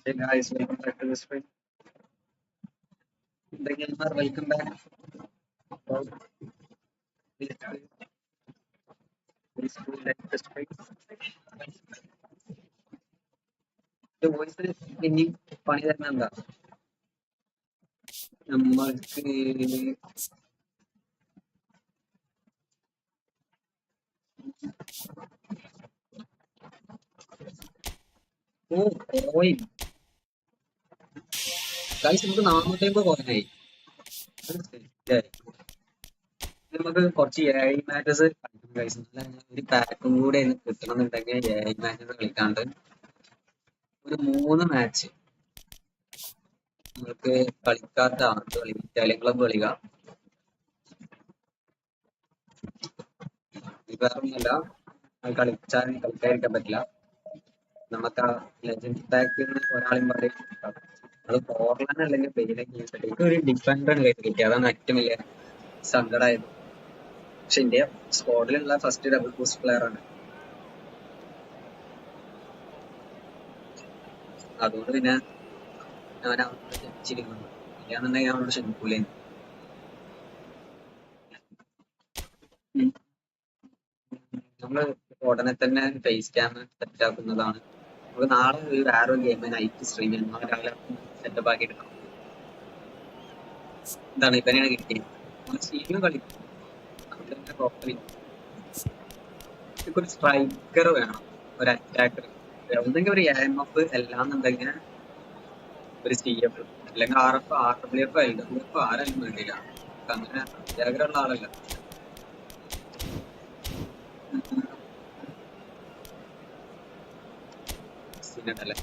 Hey guys, welcome back to the stream. The gamer, welcome back. Well, please do like the stream. The voice is ഇനി പണി തരുന്ന എന്താ നമ്മൾക്ക് coin guys നമുക്ക് 450 കോയിനായി നമുക്ക് കുറച്ച് AI മാറ്റേഴ്സ് കളിക്കും ഗൈസ്. ഒരു പാക്കും കൂടെ കിട്ടണമെന്നുണ്ടെങ്കിൽ AI മാറ്റേഴ്സ് കളിക്കാണ്ട് ഒരു 3 മാച്ച് നിങ്ങൾക്ക് കളിക്കാത്ത ആർട്ട് കളി ഇറ്റാലിയൻ ക്ലബ് കളിക്കുക. വേറൊന്നുമില്ല, അത് കളിക്കാതിരിക്കാൻ പറ്റില്ല. നമുക്ക് ആ ലെജൻഡ് പാക്കിൽ ഒരാളും പറയും അത് പോർലാൻഡ് അല്ലെങ്കിൽ പെയിലേക്ക് ഒരു ഡിഫൻഡറാണ് കിട്ടിയത്. അതാണ് ഏറ്റവും വലിയ സങ്കടമായത്. പക്ഷെ ഇന്ത്യ സ്ക്വാഡിലുള്ള ഫസ്റ്റ് ഡബിൾ പോസ്റ്റ് പ്ലെയർ ആണ്. അതുകൊണ്ട് പിന്നെ ഞാൻ അവനോട് ക്ഷമിച്ചിരിക്കുന്നു. ഇല്ലാന്നുണ്ടെങ്കിൽ അവനോട് ക്ഷമിക്കൂലേ. നമ്മള് ഉടനെ തന്നെ ഫേസ് ക്യാം സെറ്റാക്കുന്നതാണ്. നമുക്ക് നാളെ ഒരു വേറൊരു ഗെയിം നൈറ്റ് സ്ട്രീം ചെയ്യണം. നാളെ രാവിലെ സെറ്റപ്പ് ആക്കി എടുക്കണം. എന്താണ് ഇവനെയാണ് കിട്ടിയത്. സ്ട്രീമിലും കളിക്കും. ഒരു സ്ട്രൈക്കർ വേണം, ഒരു അറ്റാക്കർ, ഒന്നെങ്കിൽ ഒരു AMF, എല്ലാന്നുണ്ടെങ്കിൽ ഒരു CF, അല്ലെങ്കിൽ RF, RWF, LWF ആരായാലും വേണ്ടില്ല. അങ്ങനെ അത്യാഗ്രഹമുള്ള ആളല്ല. സിനല്ലേ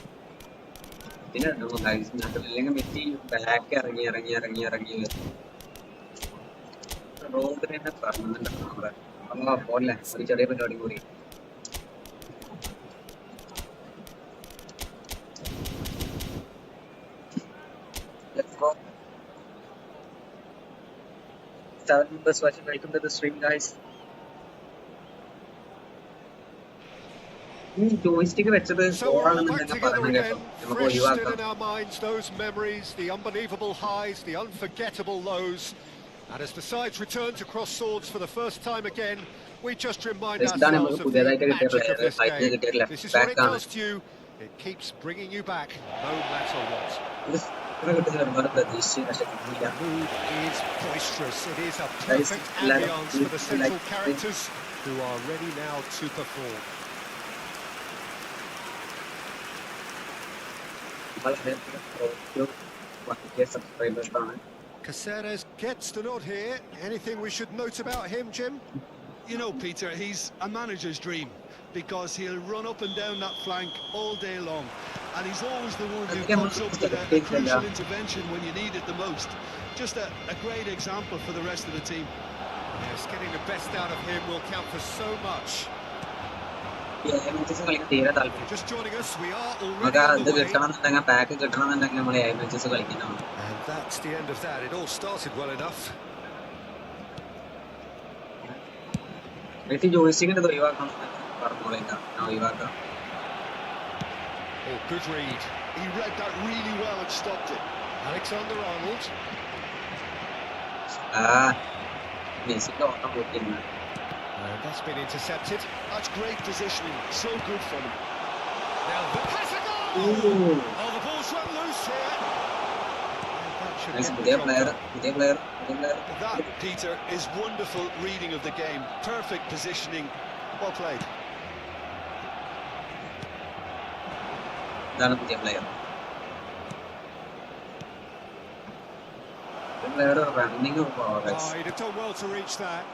അല്ലെങ്കിൽ മെറ്റി ബാക്ക് ഇറങ്ങി ഇറങ്ങി ഇറങ്ങി ഇറങ്ങി റോഡ് തന്നെ പറഞ്ഞിട്ടുണ്ടോ നമ്മളെ. അപ്പൊ പോലെ ഒരു ചെറിയ പരിപാടി കൂടി. Welcome to the stream, guys. joystick വെച്ചത് ഓടാണെന്നുണ്ടെങ്കിൽ പറഞ്ഞു കേട്ടോ, നമുക്ക് ഒഴിവാക്കാം. In our minds, those memories, the unbelievable highs, the unforgettable lows, and as the sides return to cross swords for the first time again, we just remind ourselves of the magic of this game. This is what it does to you. It keeps bringing you back, no matter what. The mood is boisterous. It is a perfect ambience for the central characters who are ready now to perform. Caceres gets the nod here. Anything we should note about him, Jim? You know, Peter, he's a manager's dream, because he'll run up and down that flank all day long, and he's always the one who comes up with a crucial intervention when you need it the most. Just a great example for the rest of the team. Yes, getting the best out of him will count for so much. Just joining us, we are already on the way. And that's the end of that. It all started well enough. Oh, good read. He read that really well and stopped it. Alexander-Arnold. And that's been intercepted. That's great positioning. So good from him. Now the pass a goal! Oh, the ball's run loose here. That, Peter, is wonderful reading of the game. Perfect positioning. Well played. Oh, he'd have done well to reach that.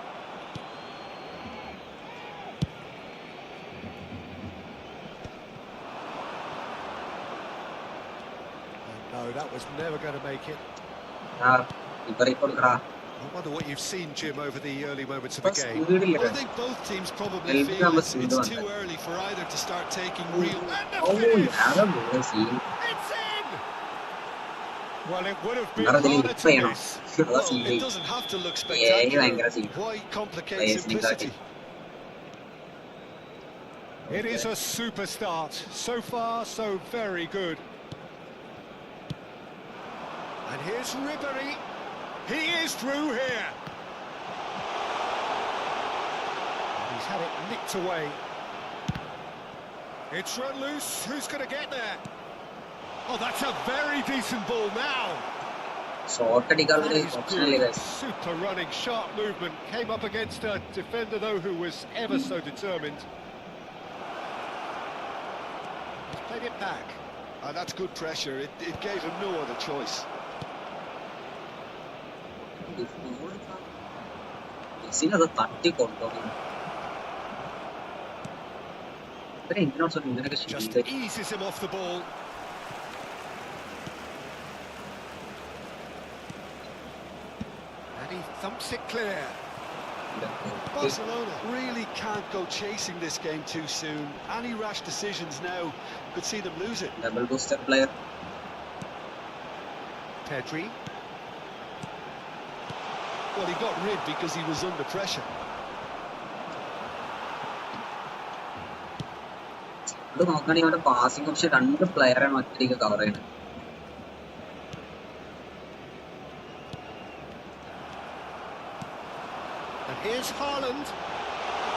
No, that was never going to make it. I wonder what you've seen, Jim, over the early moments of the game. Well, I think both teams probably feel it's too early for either to start taking real... It's in! Well, it would have been harder to miss. Well, it doesn't have to look spectacular. Why complicate simplicity? It is a super start. So far, so very good. And here's Ribery. He is through here. He's had it nicked away. It's run loose. Who's going to get there? Oh, that's a very decent ball now. That is good. Super running, sharp movement. Came up against a defender, though, who was ever so determined. He's played it back. That's good pressure. It gave him no other choice. Just eases him off the ball. And he thumps it clear. Barcelona really can't go chasing this game too soon. Any rash decisions now could see them lose it. Double booster player. Pedri. Well, he got rid because he was under pressure. Passing option under player and cover. And here's Haaland.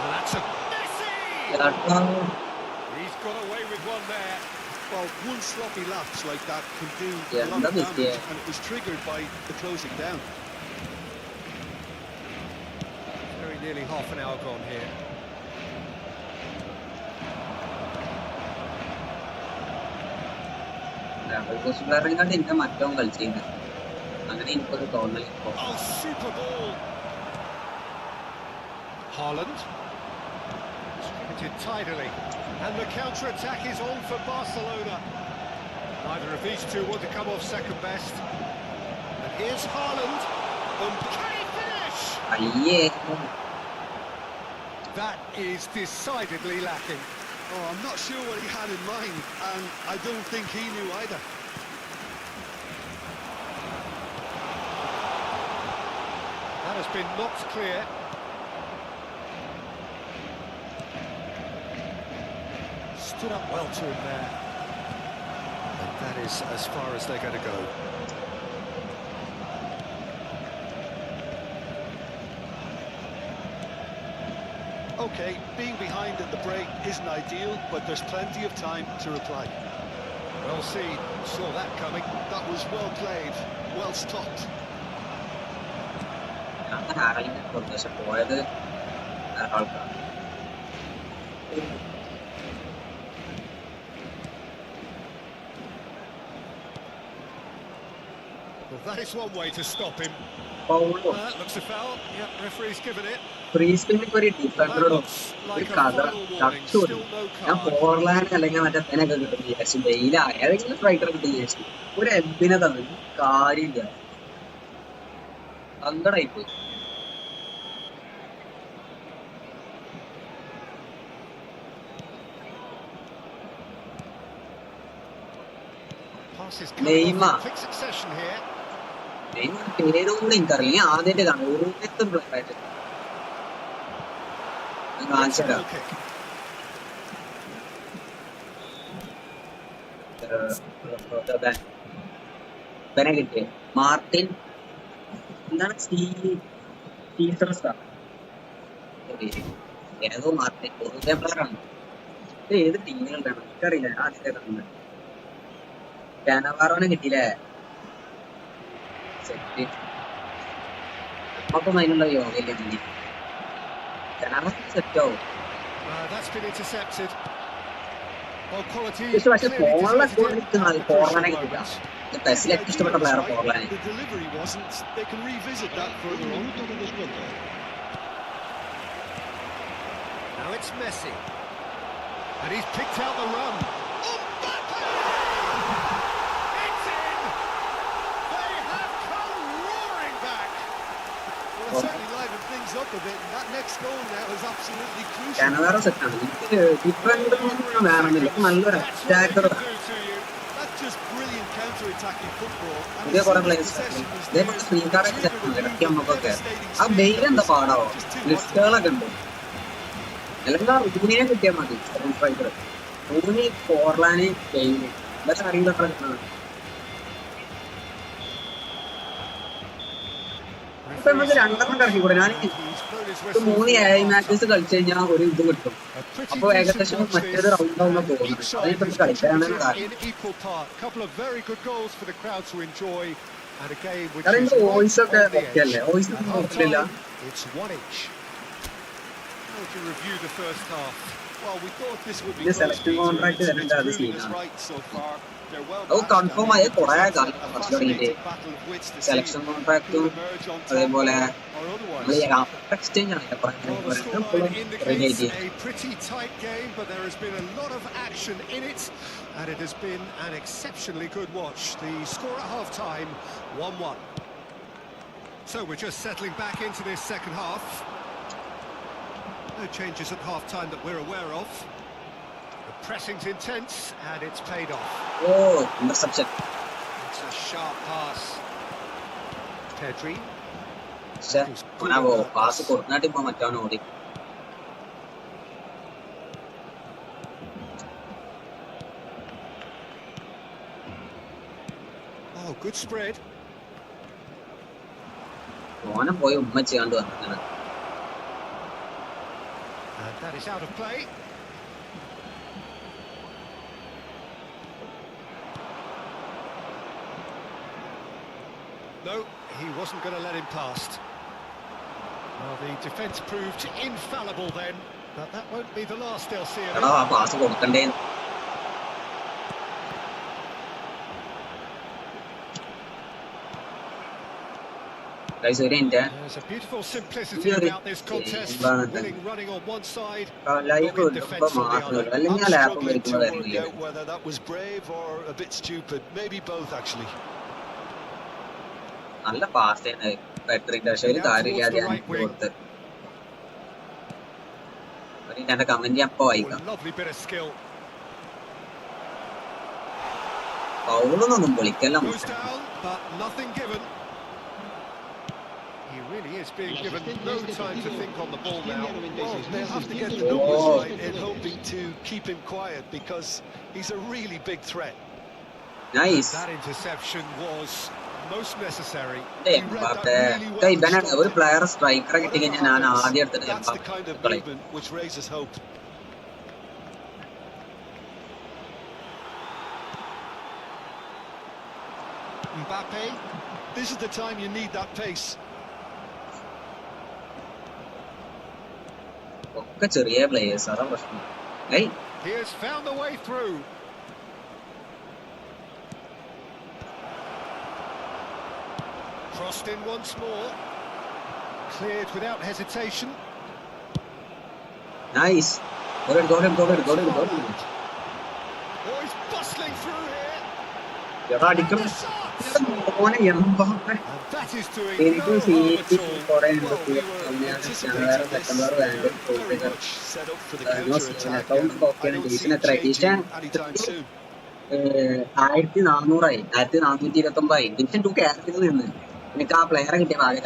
And that's a Messi! He's got away with one there. Well, one sloppy lapse like that can do a lot of damage, and it was triggered by the closing down. Very nearly half an hour gone here. Oh, super ball. Haaland. Distributed tidily. And the counter-attack is on for Barcelona. Neither of these two want to come off second best. And here's Haaland. Can he finish? That is decidedly lacking. Oh, I'm not sure what he had in mind, and I don't think he knew either. That has been knocked clear. Stood up well to him there. And that is as far as they're going to go. Okay, being behind at the break isn't ideal, but there's plenty of time to reply. Well seen, saw that coming. That was well played, well stopped. Well, that is one way to stop him. That looks a foul. Yep, referee's given it. Freeze-spin for it, defender of Like a Kaza, final warning, still no now card. Portland അല്ലെങ്കിൽ മറ്റേ അതിനൊക്കെ കിട്ടും daily ഏതെങ്കിലും striker കിട്ടില്ല ഒരു എബിനെ തമ്മിൽ കാര്യമില്ല സങ്കടായിപ്പോയി Passes coming off in quick succession here. പേരൊന്നും എനിക്കറിയില്ല ആദ്യമായിട്ട് കാണും ഓരോരുത്തർ പ്ലെയറായിട്ട് കാണിച്ചിട്ടാ ഇവനെ കിട്ടിയ മാർട്ടിൻ എന്താണ് ഏതോ മാർട്ടിൻ പൊതുവെ പ്ലെയറാണ് ഇത് ഏത് ടീമുകളുടെ എനിക്കറിയില്ല ആദ്യത്തെ കാണുന്നത് കാനവാറോനെ കിട്ടിയില്ലേ സെറ്റ് അപ്പം അതിനുള്ള യോഗയില്ല ഇനി സെറ്റോ That's been intercepted. Well, quality പക്ഷെ ഫോണിലെ ഫോർലാനെ കിട്ടില്ല ടെസ്റ്റിൽ ഏറ്റവും ഇഷ്ടപ്പെട്ട player ഫോർലാനെ The delivery wasn't. They can revisit that further on. Now it's Messi. And he's picked out the run. Certainly livened things up a bit, and that next goal now is absolutely crucial. കാനവാറോ സെറ്റാണ് എനിക്ക് different വേണമെന്നില്ല നല്ലൊരു attacker That's just brilliant counter-attacking football. പുതിയ കുറെ players ഇതേപോലെ സ്ക്രീൻകാർഡൊക്കെ സെറ്റാണ് ഇടയ്ക്ക് നമുക്കൊക്കെ ആ ബെയിൽ എന്താ പാടാവോ ലിസ്റ്റുകളൊക്കെ ഉണ്ട് അല്ലെങ്കിൽ ആ റൂനിയെ കിട്ടിയാൽ മതി സ്ട്രൈക്കർ റൂനി ഫോർലാന് ബെയില് ഇതൊക്കെ അറിയില്ല referee's രണ്ടെണ്ണം കറക്കി കൂടെ ഞാൻ he's blown his whistle for 3 AI matches half-time. കളിച്ചു കഴിഞ്ഞാൽ ഒരു ഇത് കിട്ടും. A pretty അപ്പൊ decent ഏകദേശം watch മറ്റേത് this, റൗണ്ട് ആവുന്ന and തോന്നുന്നത്. each side അതിനിപ്പോ has കളിക്കാനാണ് contributed കാരണം. in equal part. A couple of very good goals for the crowd to enjoy, and a game which കാരണം is ഇതിന്റെ right വോയിസ് ഒക്കെ on the ഓക്കെ edge. അല്ലേ? Voice At ഒന്നും കുഴപ്പമില്ല. half-time, it's 1-1. How would you review the first half? Well, we thought this would be ഇതിന്റെ close, selection Peter. Contract It's തരേണ്ട അത് proving us സീനാണ്. right so far. They're well അത് matched. Confirm I ആയ mean, it കുറെ presents കാലം a കുറച്ച് തുടങ്ങിയിട്ട് fascinating battle of wits to see selection who കോൺട്രാക്റ്റും will emerge on top അതേപോലെ or otherwise. നമ്മൾ എക്സ്ചേഞ്ച് ആണ് Well, the scoreline indicates a pretty tight game, but there has been a lot of action in it, and it has been an exceptionally good watch. The score at half-time, 1-1. So we're just settling back into this second half. No changes at half-time that we're aware of. The pressing's intense, and it's paid off. ഓ interception. It's a sharp pass. Pedri. പക്ഷെ pass കൊടുക്കാനായിട്ട് ഇപ്പൊ മറ്റവൻ ഓടി. Oh, good spread. ഓനെ പോയി ഉമ്മ ചെയ്യാണ്ട് വന്നിങ്ങനെ. And that is out of play. No, he wasn't going to let him past. Well, the defence proved infallible then, but that won't be the last they'll see of എടാ ആ it. Pass കൊടുക്കണ്ടേ? Guys ഒരു minute. There's a beautiful simplicity about this contest. Winning running on one side, live good ഇടുമ്പോ defence on the മാത്രമല്ല, other. അല്ലെങ്കിൽ I'm ആ lap struggling to വരുമ്പോ work വരുന്നില്ല. out whether that was brave or a bit stupid. Maybe both, actually. നല്ല pass തന്നെ ബാറ്ററിന്റെ. പക്ഷെ ഒരു കാര്യമില്ലാതെ ഞാൻ കൊടുത്ത് എന്റെ കമന്റ് ഞാൻ ഇപ്പൊ Oh, വായിക്കാം. a lovely bit of skill. പൗളൊന്നും വിളിക്കല്ല. Goes down, but nothing given. He really is being given no time to think on the ball now. Well, they'll have to get the numbers right in hoping to keep him quiet because he's a really big threat. Nice. That interception was most necessary. ഒരു player സ്ട്രൈക്കറെ കിട്ടി കഴിഞ്ഞാൽ ഞാൻ ആദ്യം That's the kind of movement which raises hope. Mbappe, this is the time you need that pace. ഒക്കെ ചെറിയ players, അതാ പ്രശ്നം. He has found the way through. Crossed in once more. Cleared without hesitation. Nice. Oh, he's bustling through here. അടിക്കണം. ഓനെ Mbappe And that is doing എനിക്ക് no harm seat at all. കുറെ Well, we were anticipating this very much set up for the counter-attack. Account I നോക്കിയാണ് don't see ഡീസിന് it എത്ര ഡീഷൻ changing anytime soon. 1400 1429 division 2 ക്യാരക്ടറിൽ നിന്ന് എനിക്ക് ആ പ്ലെയറെ കിട്ടിയ ഭാഗം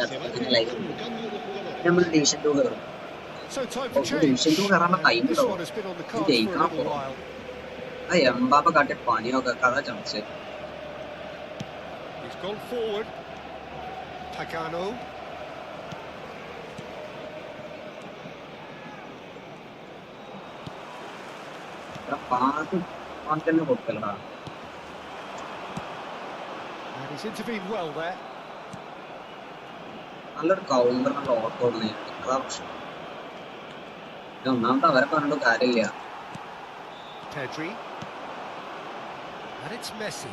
നമ്മൾ ഡിവിഷൻ 2 കയറും. So time for division change. 2 കയറാനുള്ള time This one has been on the cards for a ജയിക്കണം. little while. ആ എംബാപ്പ കാട്ടിയ പണിയൊക്കെ കഥ ചമച്ച്. He's gone forward. Pagano. Pass തന്നെ കൊടുക്കലടാ. And he's intervened well there. നല്ലൊരു കൗണ്ടറിനുള്ള ഓട്ടോ അതാ പ്രശ്നം. ഒന്നാമത്തെ അവരെ പറഞ്ഞിട്ട് കാര്യമില്ല. Pedri. And it's Messi.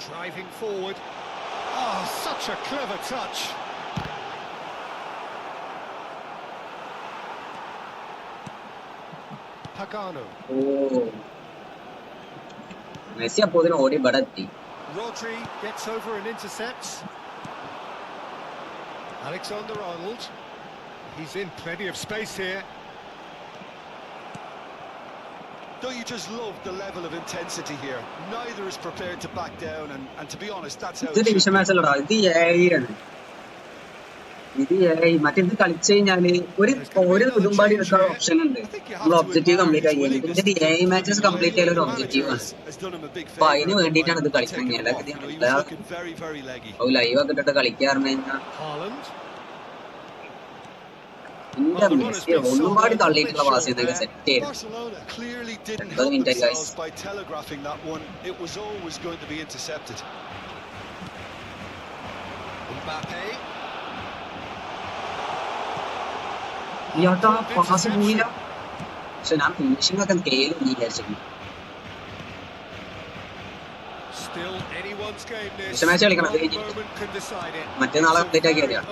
Driving forward. Oh, such a clever touch. Pagano. ഓ മെസ്സി അപ്പോ ഇതിന് ഓടി ഇവിടെ എത്തി. Rodri gets over and intercepts. Alexander-Arnold. He's in plenty of space here. Don't you just love the level of intensity here? Neither is prepared to back down, and to be honest, that's how ഇത് it should division be. Match അല്ലടാ, ഇത് ഏഴാണ്. ഇത് മറ്റേത് കളിച്ചു കഴിഞ്ഞാല് ഒരു ഇതുമ്പാടി എടുക്കാനുള്ള ഓപ്ഷൻ ഉണ്ട്. നമ്മൾ ഒബ്ജക്റ്റീവ് കംപ്ലീറ്റ് ആക്കി ഇതിന്റെ AI മാച്ചസ് കംപ്ലീറ്റ് ചെയ്യാൻ ഒരു ഒബ്ജക്റ്റീവ് ആണ്. അപ്പൊ അതിന് വേണ്ടിയിട്ടാണ് ഇത് കളിക്കുന്നത്. ലൈവ് ഒക്കെ ഇട്ടിട്ട് കളിക്കാറുണ്ട് കഴിഞ്ഞാൽ ഇന്റെ മെസ്സി ഒരുപാട് തള്ളിയിട്ടുള്ള പാസ് ചെയ്തൊക്കെ സെറ്റ് ചെയ്തു. 80 മിനിറ്റ് ഗൈസ്. ഇയാട്ടാ പാസ് പോയില്ല. പക്ഷെ ഞാൻ ഫിനിഷിംഗ് ഒക്കെ കയ്യിലും വിചാരിച്ചിരുന്നു. മാച്ച് കളിക്കണം. മറ്റേ നാളെ അപ്ഡേറ്റ് ആക്കി അറിയാം.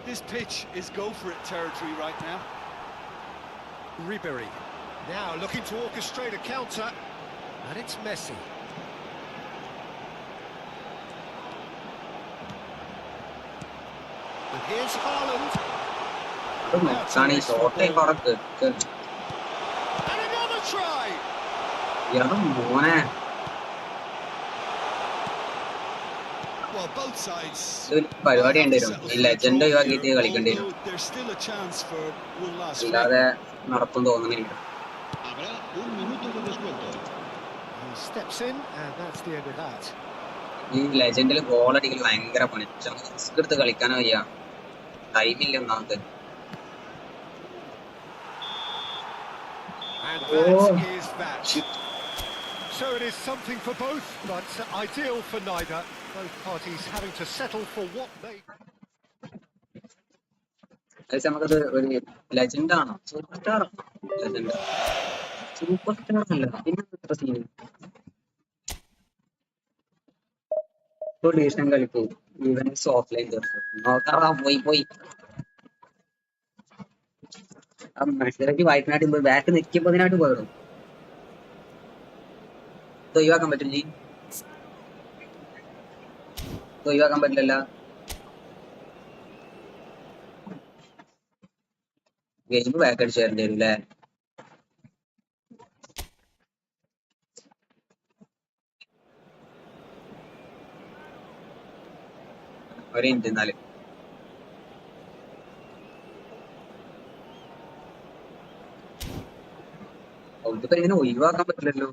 This pitch is go for it territory right now. Ribery now looking to orchestrate a counter, and it's Messi. And here's Haaland. And another try. Well, both sides. പരിപാടി ഉണ്ടായിരുന്നു. ഈ ലെജൻഡ് ഒഴിവാക്കിയിട്ട് കളിക്കേണ്ടി വരും. ഇല്ലാതെ നടത്തും തോന്നുന്നില്ല. ഈ ലെജൻഡിൽ ഗോൾ അടിക്കൽ ഭയങ്കര പണി. റിസ്ക് എടുത്ത് കളിക്കാനോ വയ്യ. ടൈമില്ല ഒന്നാമത്. So it is something for both, but ideal for neither. Both parties having to settle for what they. നമുക്കത് ഒരു ലെജൻഡ് ആണോ super star? Legend super star അല്ല പിന്നെ എത്ര സീന് ഡിവിഷൻ കളിക്കും. ഈവനിങ്സ് ഓഫ്ലൈൻ നോക്കാറാ. പോയി മനസ്സിലാക്കി വായിക്കാനായിട്ട് ബാറ്റ് നിൽക്കുമ്പോ അതിനായിട്ട് പോയിടും. ഒഴിവാക്കാൻ പറ്റും ജി? ഒഴിവാക്കാൻ പറ്റില്ലല്ല. ഗെയിം ബാക്ക് അടിച്ച് തരേണ്ടി വരും അല്ലേ? ഒരു മിനിറ്റ് എന്നാല്. ഇതിപ്പോ ഇങ്ങനെ ഒഴിവാക്കാൻ പറ്റില്ലല്ലോ.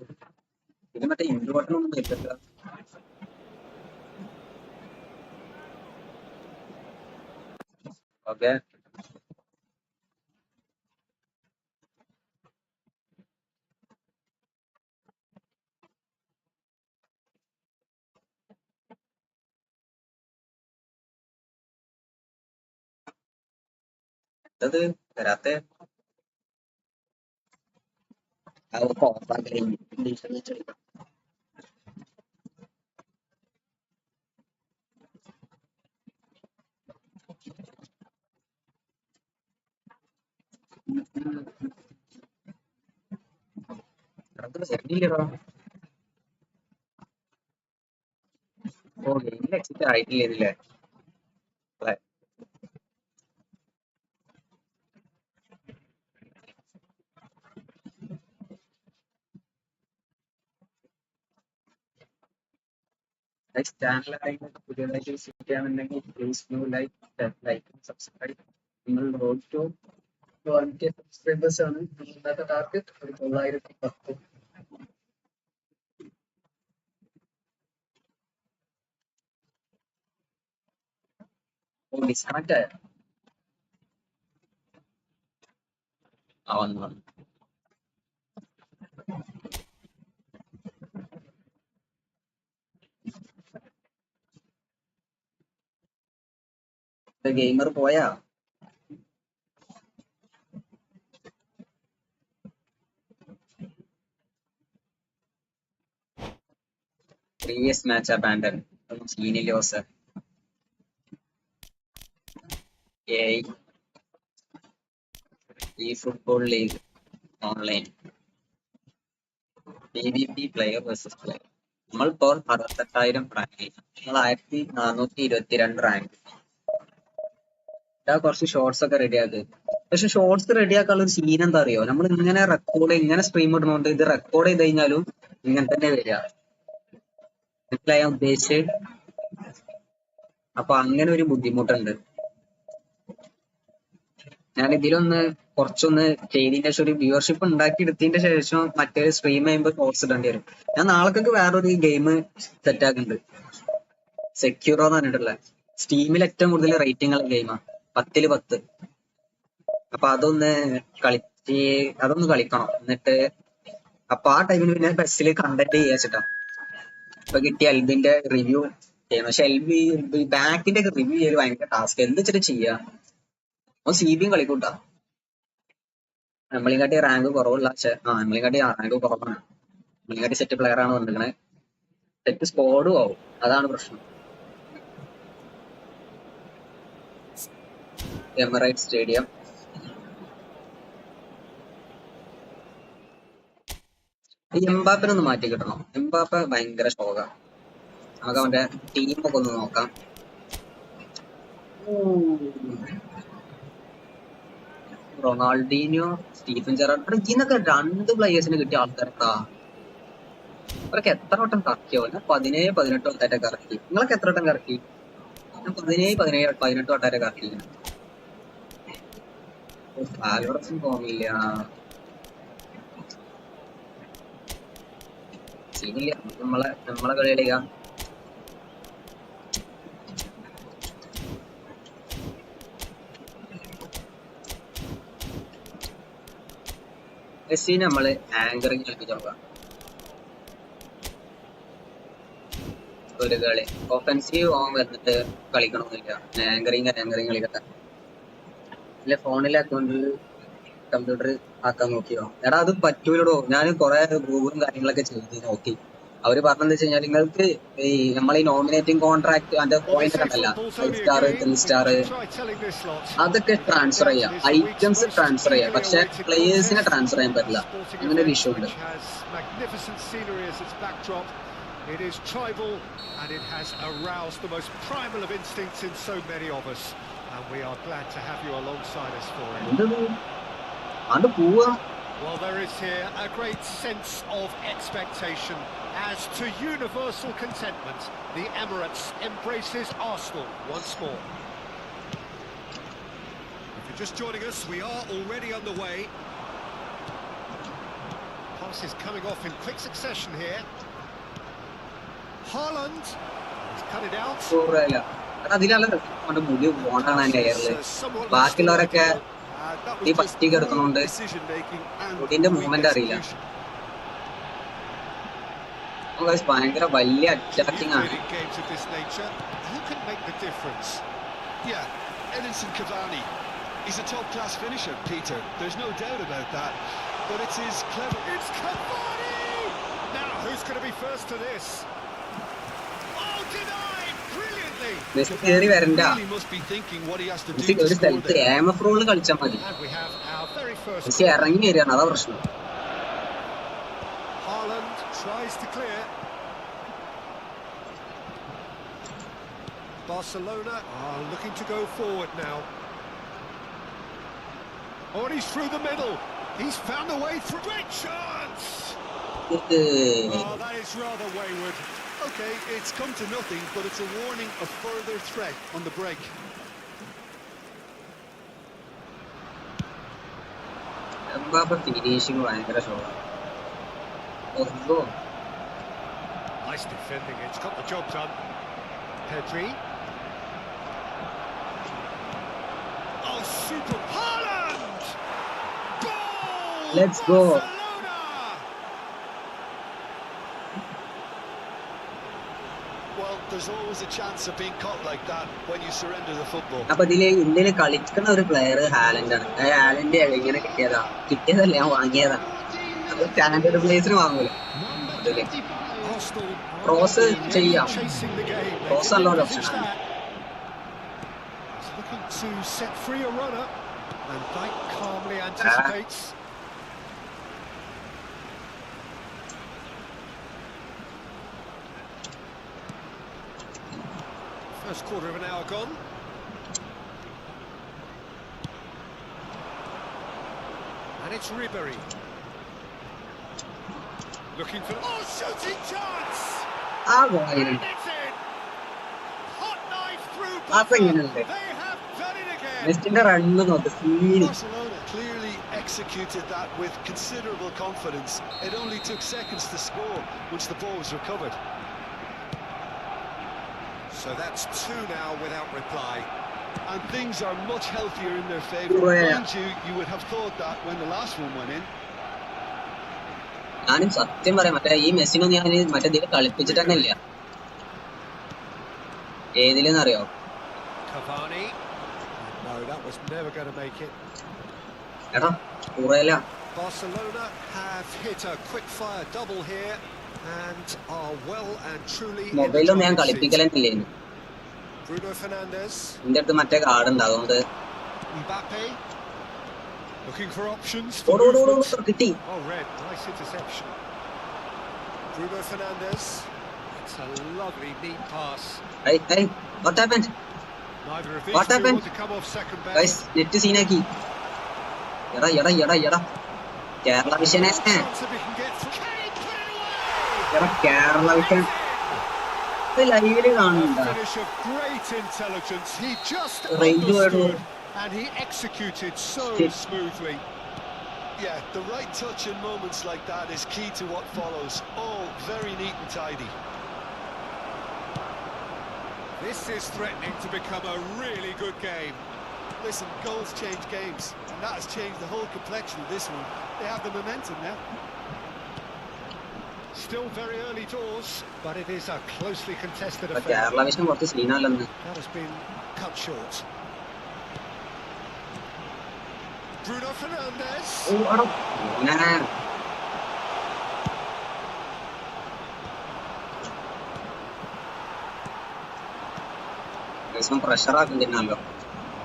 ഇത് മറ്റേ ഇൻവെർട്ടറൊന്നും പറ്റില്ല. ഓക്കെ എന്തത് വരാത്തെ? ഓഫാക്കലേ സെറ്റില്ലടാ. ഓ ഗെയിമിൽ എക്സിറ്റ് ആയിട്ടില്ലേ? ചാനൽ പുതിയതായിട്ട് വിസിറ്റ് ചെയ്യാന്നുണ്ടെങ്കിൽ പ്ലീസ് ഡു ലൈക്ക് സബ്സ്ക്രൈബ്. നിങ്ങൾ റോഡ് ടു 1K സബ്സ്ക്രൈബേഴ്സ് ആണ് നമ്മളുടെ ടാർഗറ്റ്. ഒരു 910. ഡിസ്കണക്ട് ആയ വന്നു. ഗെയിമർ പോയാ? Previous match abandon. സീനിലോസ് eFootball league online PvP player versus player. നമ്മളിപ്പോൾ 68,000 റാങ്കിൽ. നമ്മൾ 1422 റാങ്ക്. കുറച്ച് ഷോർട്സ് ഒക്കെ റെഡിയാക്ക്. പക്ഷെ ഷോർട്സ് റെഡിയാക്കാനുള്ള ഒരു സീൻ എന്താ അറിയോ? നമ്മൾ ഇങ്ങനെ സ്ട്രീം ഇടുന്നോണ്ട് ഇത് റെക്കോർഡ് ചെയ്ത് കഴിഞ്ഞാലും ഇങ്ങനെ തന്നെ വരിക. മനസ്സിലായാൻ ഉദ്ദേശിച്ച്. അപ്പൊ അങ്ങനെ ഒരു ബുദ്ധിമുട്ടുണ്ട്. ഞാൻ ഇതിലൊന്ന് കുറച്ചൊന്ന് ചെയ്തതിന്റെ ശേഷം ഒരു വ്യൂവർഷിപ്പ് ഉണ്ടാക്കി എടുത്തതിന്റെ ശേഷം മറ്റേ സ്ട്രീം ചെയ്യുമ്പോൾ ഷോർട്സ് ഇടേണ്ടി വരും. ഞാൻ നാളേക്കൊക്കെ വേറൊരു ഗെയിം സെറ്റ് ആക്കുന്നുണ്ട്. സെക്യൂറോ എന്ന് പറഞ്ഞിട്ടുള്ള സ്റ്റീമിൽ ഏറ്റവും കൂടുതൽ റേറ്റിംഗ് ഉള്ള ഗെയിമാണ്. 10ൽ 10. അപ്പൊ അതൊന്ന് കളിക്കണം. എന്നിട്ട് അപ്പൊ ആ ടൈമിൽ പിന്നെ ബസ്സിൽ കണ്ടന്റ് ചെയ്യാച്ചിട്ടാ. ഇപ്പൊ കിട്ടിയ എൽബിന്റെ റിവ്യൂ ചെയ്യണം. പക്ഷെ എൽബി ബാക്കിന്റെ ഒക്കെ റിവ്യൂ ചെയ്ത് ഭയങ്കര ടാസ്ക്. എന്ത് വെച്ചിട്ട് ചെയ്യാ? CBയും കളിക്കൂട്ടാ. നമ്മളെക്കാട്ടി റാങ്ക് കുറവുള്ള നമ്മളെക്കാട്ടി റാങ്ക് കുറവാണ്. നമ്മളെക്കാട്ടി സെറ്റ് പ്ലെയർ ആണ് വന്നിരിക്കണേ. സെറ്റ് സ്ക്വാഡും ആവും. അതാണ് പ്രശ്നം. Emirate stadium. ഈ എംബാപ്പിനൊന്ന് മാറ്റി കിട്ടണം. എംബാപ്പ ഭയങ്കര ഷോക. നമുക്ക് അവന്റെ ടീമൊക്കെ ഒന്ന് നോക്കാം. റൊണാൾഡീനോ, സ്റ്റീഫൻ ജെറാർഡ്, ഇതിന്നൊക്കെ 2 പ്ലേയേഴ്സിന് കിട്ടിയ ആൾക്കാർക്കാ. അവരൊക്കെ എത്ര വട്ടം കറക്കിയോ? ഞാൻ 17, 18 വട്ടമായിട്ട് കറക്കി. നിങ്ങളൊക്കെ എത്ര വട്ടം കറക്കി? ഞാൻ 17, 18 വട്ടമായിട്ട് കറക്കി. ആലോറസും തോന്നില്ല. സീനില്ല. നമ്മളെ കളിയിലേക്കാ. മെസ്സിനെ നമ്മള് ആങ്കറിങ് കളിപ്പിച്ച് നോക്കാം. ഒരു കളി ഒഫൻസീവ് വന്നിട്ട് കളിക്കണമെന്നില്ല. ആങ്കറിങ് കളിക്കട്ടെ. അല്ലെ ഫോണിലെ അക്കൗണ്ടിൽ കമ്പ്യൂട്ടർ ആക്കാൻ നോക്കിയോ? എടാ അത് പറ്റൂലടോ. ഞാൻ കുറെ ഗൂഗിളും കാര്യങ്ങളൊക്കെ ചെയ്ത് നോക്കി. അവര് പറഞ്ഞെന്ന് വെച്ച് കഴിഞ്ഞാൽ നിങ്ങൾക്ക് ഈ നമ്മളെ ഈ നോമിനേറ്റിംഗ് കോൺട്രാക്ട് അതിന്റെ പോയിന്റ് കണ്ടല്ല, 5 സ്റ്റാർ 3 സ്റ്റാർ അതൊക്കെ ട്രാൻസ്ഫർ ചെയ്യാം. ഐറ്റംസ് ട്രാൻസ്ഫർ ചെയ്യാം. പക്ഷെ പ്ലേയേഴ്സിനെ ട്രാൻസ്ഫർ ചെയ്യാൻ പറ്റില്ല. അങ്ങനെ ഒരു ഇഷ്യൂ ഉണ്ട്. It is tribal and it has aroused the most primal of instincts in so many of us, and we are glad to have you alongside us for it. Well, there is here a great sense of expectation as to universal contentment. The Emirates embraces Arsenal once more. If you're just joining us, we are already underway. Passes coming off in quick succession here. Haaland, he's cut it out. അതിലുള്ള മുടി പോണാണ് എന്റെ എയറില്. ബാക്കിയുള്ളവരൊക്കെ ഈ പറ്റിക്ക് എടുക്കണോണ്ട് മുടിന്റെ movement അറിയില്ല. ഭയങ്കര വലിയ attacking ആണ്. He's a top-class finisher, Peter. There's no doubt about that. But it's his clever... It's Cavani! Now, who's going to be first to this? Oh, denied! Brilliantly! Messi കയറി വരണ്ട. Must be thinking what he has to do. Messi ഒരു സ്ഥലത്ത് AMF role കളിച്ചാൽ മതി. Messi ഇറങ്ങി വരികയാണ്, അതാ പ്രശ്നം. Haaland tries to clear. Barcelona are looking to go forward now. Oh, and he's through the middle. He's found a way through. Great chance! Oh, that is rather wayward. Okay, it's come to nothing, but it's a warning of further threat on the break. Mbappe finishing ഭയങ്കര ഷോട്ടാണ്. Nice defending. It's got the job done. Pedri. Oh, super! Haaland! Goal! Let's go. Well, there's always a chance of being caught like that when you surrender the football. അപ്പൊ ഇതില് ഇന്ത്യയിൽ കളിക്കുന്ന ഒരു player ഹാലൻഡാണ്. Haaland എങ്ങനെ കിട്ടിയതല്ല, ഞാൻ വാങ്ങിയതാണ്. അത് standard പ്ലേസിന് വാങ്ങൂല. ക്രോസ് ചെയ്യാം. ക്രോസ് നല്ല ഒരു ഓപ്ഷനാണ്. Looking to set free a runner, and Dyke calmly anticipates. First quarter of an hour gone. And it's Ribery. Looking for... Oh, shooting chance! ആ ഗോളുണ്ട്. Hot knife through അതെങ്ങനെയുണ്ട്? buffer. They have done it again. മെസ്സിന്റെ run നോക്ക്, scene. Barcelona clearly executed that with considerable confidence. It only took seconds to score once the ball was recovered. So that's 2 now without reply. And things are much healthier in their favour. Yeah. Mind you, you would have thought that when the last one went in. ഞാനും സത്യം പറയാം, മറ്റേ ഈ മെസ്സിനൊന്നും ഞാൻ മറ്റേ ഇതിൽ കളിപ്പിച്ചിട്ട് തന്നെ ഇല്ല. ഏതിലെന്നറിയോ? Cavani. No, that was never going to make it. എടാ കുറയല്ല. Barcelona have hit a quick-fire double here and are well and truly in the മൊബൈലൊന്നും ഞാൻ driving seat. കളിപ്പിക്കലെന്നില്ലേനു. Bruno Fernandes. എന്റെ അടുത്ത് മറ്റേ കാർഡ് ഉണ്ട്, അതുകൊണ്ട് Mbappe. Looking for options ഓട് for ഓട് ഓട് movement. ഓട് കിട്ടി. Oh, red. Nice interception. Bruno Fernandes. It's a lovely, neat pass. Hey, what happened? Neither of these What two happened? want to come off second Guys, best. Net സീനാക്കി. എടാ Kerala വിഷനെ. Chance if he can get through. Can he put it away? എടാ കേരള വിഷൻ ലൈവില് കാണുന്നുണ്ടാ? Finish of great intelligence. He just Range understood and he executed so Shit. smoothly. Yeah, the right touch in moments like that is key to what follows. All very neat and tidy. This is threatening to become a really good game. Listen, goals change games, and that has changed the whole complexion of this one. They have the momentum now. Still very early doors, but it is a closely contested affair. Kerala vision കുറച്ച് സീനാല്ലെന്ന്. That has been cut short. Bruno Fernandes. ഓ എടാ ഞാൻ pressure ആക്കുന്നുണ്ടല്ലോ.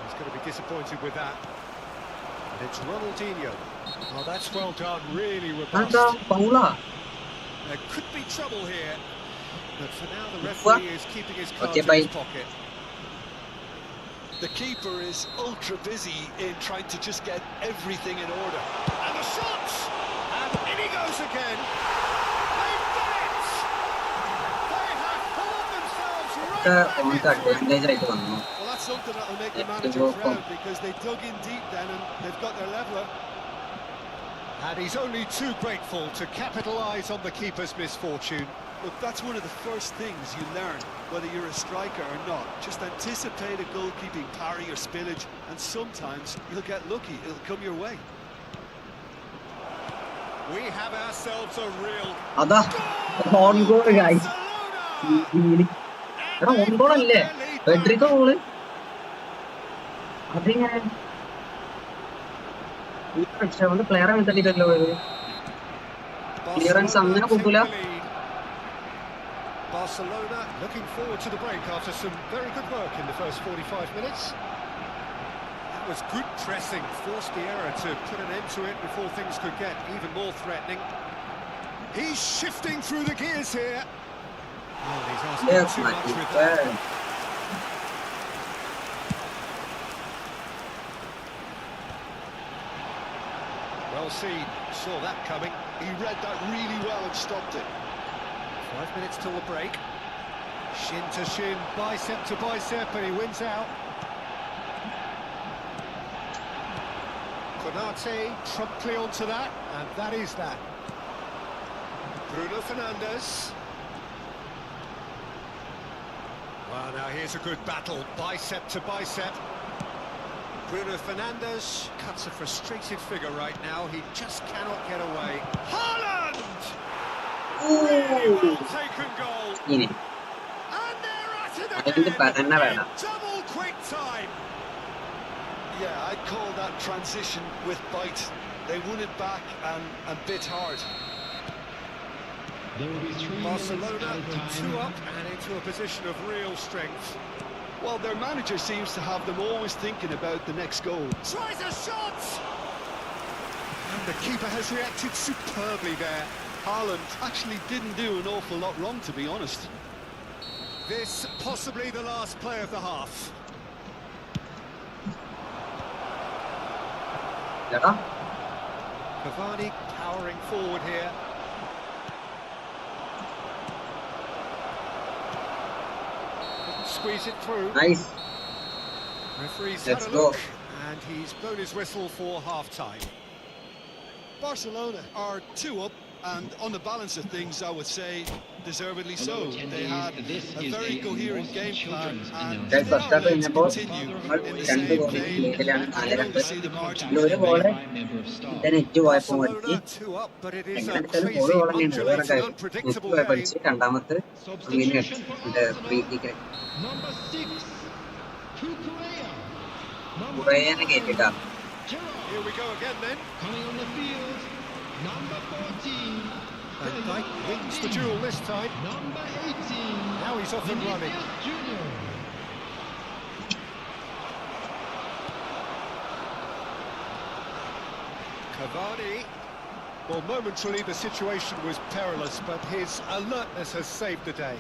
He's going to be disappointed with that. And it's Ronaldinho. Oh, that's well done. Really robust. പൗളാ There could be trouble here, but for now the referee is keeping his cards Okay, in bye. his pocket. The keeper is ultra busy in trying to just get everything in order. And the shots! And in he goes again. They've done it! They have pulled themselves right ഓൺക്ക് back into it. Advantage ആയിട്ട് വന്നു. Well, that's something that will make the Yeah, manager well, proud because they dug in deep then and they've got their leveller. And he's only too grateful to capitalise on the keeper's misfortune. Look, that's one of the first things you learn, whether you're a striker or not. Just anticipate a goalkeeping parry or spillage, and sometimes you'll get lucky. It'll come your way. We have ourselves a real അതാ on goal guys. Barcelona! എടാ on goal അല്ലേ? Federico goal അതെങ്ങനെ പ്ലെയറെ തട്ടിട്ടല്ലോ പോയത്. Clearance അങ്ങനെ കൂട്ടൂല. Barcelona looking forward to the break after some very good work in the first 45 minutes. That was good pressing, forced the error to put an end to it before things could get even more threatening. He's shifting through the gears here. Oh, he's asking Yes, too my much with that. friend. Well seen, saw that coming. He read that really well and stopped it. 5 minutes till the break. Shin to shin, bicep to bicep, and he wins out. Konate promptly onto that, and that is that. Bruno Fernandes. Well, now here's a good battle, bicep to bicep. Bruno Fernandes cuts a frustrated figure right now. He just cannot get away. Haaland! Really well taken goal. ഇനി And they're at it അതിന്റെ തന്നെ again. വേണം. Double quick time. Yeah, I'd call that transition with bite. They won it back and bit hard. Barcelona 2 up and into a position of real strength. Well, their manager seems to have them always thinking about the next goal. Tries a shot! And the keeper has reacted superbly there. Haaland actually didn't do an awful lot wrong, to be honest. This possibly the last play of the half. എടാ Cavani powering forward here. squeeze it through. Nice. Referee's Let's had a go. look, and he's blown his whistle for half-time. Barcelona are 2 up, and on the balance of things, I would say deservedly so. They had a very coherent game plan, and Guys, they first are half allowed to കഴിഞ്ഞപ്പോൾ continue നമ്മൾ in the 2 same ഗോളിന് vein. ലീഡിലാണ് I can 4-2. only see the margin ഇതിൽ ഒരു goal എന്റെ net പോയപ്പോ Barcelona അടിച്ച് 2 up, but it is എങ്ങനെ a അടിച്ചാലും ഗോള് crazy, ഗോൾ തന്നെയാണ്. അത് വേറെ undulating, കാര്യം. നെറ്റ് unpredictable പോയപ്പോ game. അടിച്ച് രണ്ടാമത്തെ അങ്ങനെ അടിച്ചു ഫ്രീ കിക്ക് Number 6, Cucurella. കുറേ കയറ്റിട്ടാ. Here we go again then. Coming on the field, number 14. Van Dijk wins the duel this time. Number 18. Now he's off and running. Vinicius Junior. Cavani. Well, momentarily the situation was perilous, but his alertness has saved the day.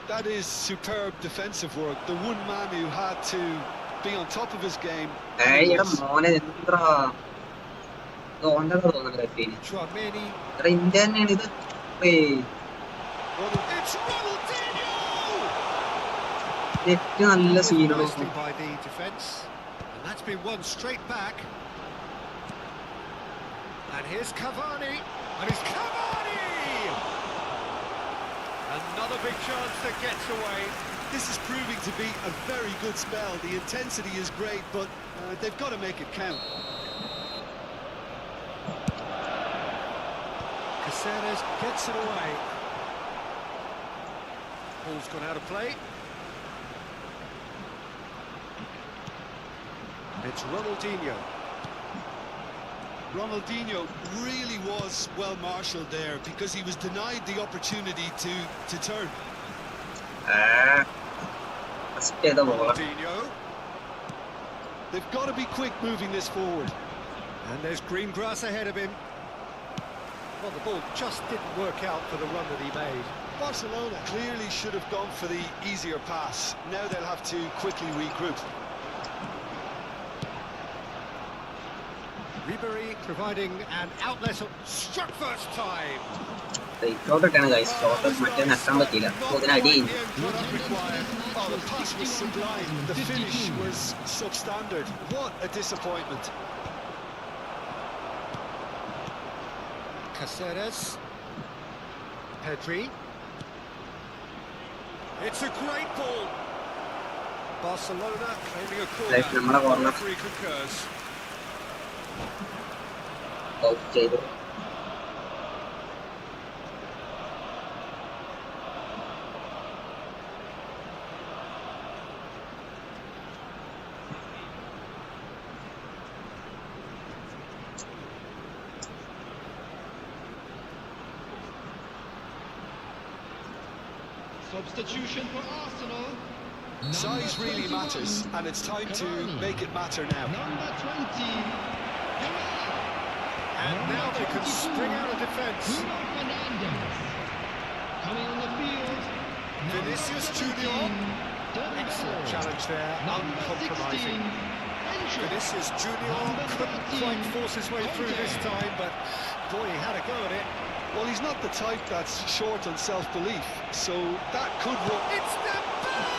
That is superb defensive work. The one man who had to be on top of his game. എടാ മോനെ എന്താ തോന്നുന്നത് കെട്ടീന് Chouameni. എടാ India തന്നെയാണ് ഇത്. It's Ronaldinho! Net നല്ല സീനാണ്. Nicely by the defence, and that's been won straight back. And here's Cavani, and it's Cavani! Another big chance that gets away. This is proving to be a very good spell. The intensity is great, but they've got to make it count. Caceres gets it away. Ball's gone out of play. It's Ronaldinho. Ronaldinho really was well marshalled there because he was denied the opportunity to turn. First ചെയ്ത ബോളാണ്. Ronaldinho. They've got to be quick moving this forward. And there's green grass ahead of him. Well, the ball just didn't work out for the run that he made. Barcelona clearly should have gone for the easier pass. Now they'll have to quickly regroup. Ribery providing an outlet, struck first time. ഷോട്ടിട്ടാണ് guys. Shot മറ്റേ നട്ടാൻ പറ്റിയില്ല. അതിനടി The end product required. Oh, the pass was sublime. The finish was substandard. What a disappointment. Caceres. Pedri. It's a great ball. Barcelona claiming a Like, corner. നമ്മളെ The corner. referee concurs. Out ചെയ്തു. Substitution for Arsenal. Size Number really 21, matters, and it's time to Cavani. make it matter now. Number 20. And now they can spring out of defence. Bruno Fernandes. Coming on the field. Vinicius Junior. Excellent challenge there, uncompromising. Vinicius Junior couldn't quite force his way through this time, but boy, he had a go at it. Well, he's not the type that's short on self-belief, so that could work. It's Dembele!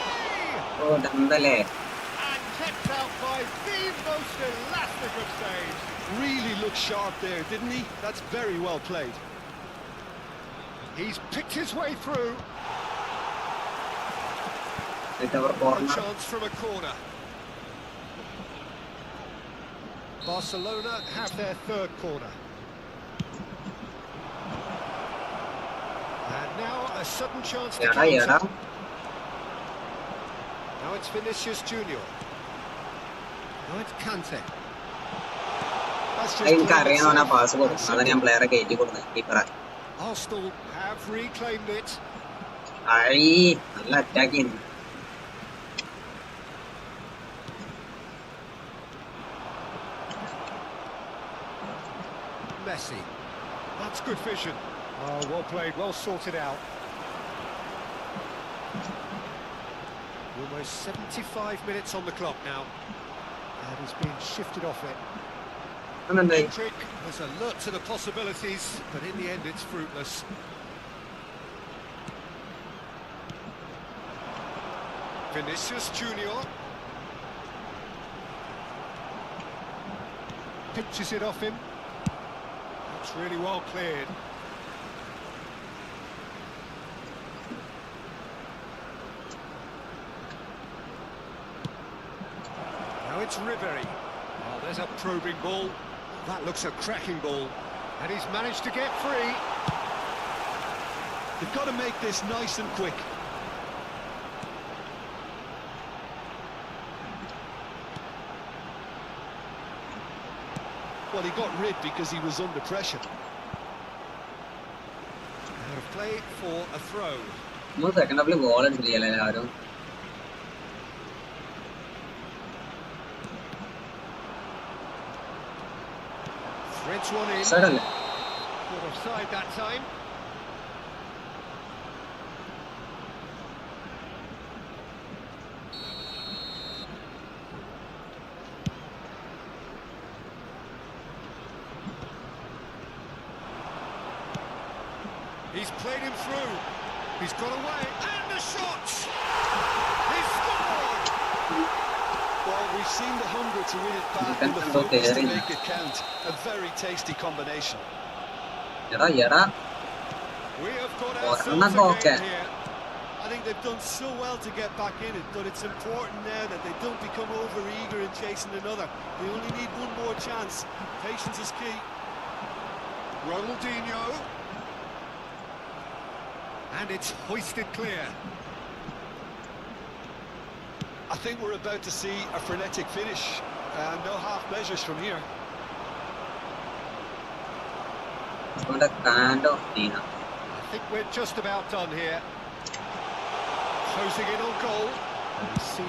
ഓ Dembele. And kept out by the most elastic of saves. Really looked sharp there, didn't he? That's very well played. He's picked his way through. എന്നിട്ട് അവർ A corner. chance from a corner. Barcelona have their third corner. And now a sudden chance to എടാ എടാ counter. Now it's Vinicius Junior. Now it's Kante. That's എനിക്ക് playing അറിയാവുന്ന it pass safe കൊടുക്കും. and അതാണ് ഞാൻ simple. പ്ലെയറെ കയറ്റി കൊടുക്കുന്നത്. കീപ്പറെ Arsenal have reclaimed it. I നല്ല അറ്റാക്ക് ചെയ്യുന്നു. Messi. That's good vision. Oh, well played, well sorted out. Almost 75 minutes on the clock now. And he's been shifted off it. എന്നുണ്ടായി. Trick was alert to the possibilities, but in the end it's fruitless. Vinicius Junior pinches it off him. It's really well cleared. Now it's Ribery. Oh, there's a probing ball. That looks a cracking ball. And he's managed to get free. They've got to make this nice and quick. Well, he got rid because he was under pressure. Out of play for a throw. Second half goal and Threads one in. suddenly. Caught offside that time. He's played him through. He's got away. And the shot! He scored! Well, we've seen the hunger to win it back and the focus to make it count. A very tasty combination. We have got ourselves a game here. I think they've done so well to get back in it, but it's important now that they don't become over-eager in chasing another. They only need one more chance. Patience is key. Ronaldinho. And it's hoisted clear. I think we're about to see a frenetic finish. No half measures from here. I think we're just about done here. Closing in on goal. And we see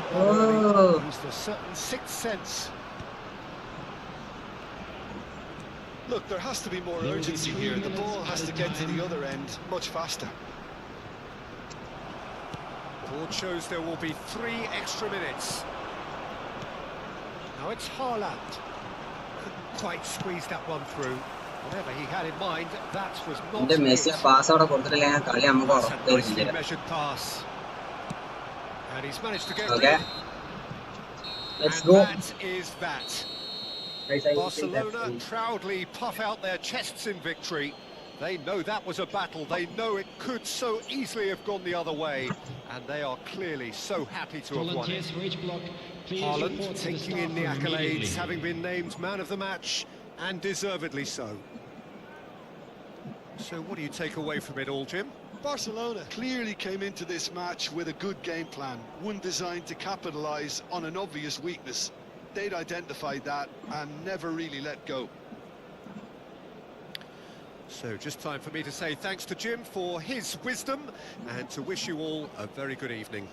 used a certain sixth sense. Look, there has to be more urgency here. The ball has to get to the other end much faster. Board shows there will be 3 extra minutes. Now it's Haaland. Couldn't quite squeeze that one through. Whatever he had in mind, that was not it. That's a nicely measured pass. And he's managed to get okay. Let's and go. That is that. Barcelona proudly puff out their chests in victory. They know that was a battle. They know it could so easily have gone the other way. And they are clearly so happy to have won it. Haaland taking in the accolades, having been named man of the match, and deservedly so. So what do you take away from it all, Jim? Barcelona clearly came into this match with a good game plan, one designed to capitalise on an obvious weakness. They'd identified that and never really let go. So just time for me to say thanks to Jim for his wisdom and to wish you all a very good evening.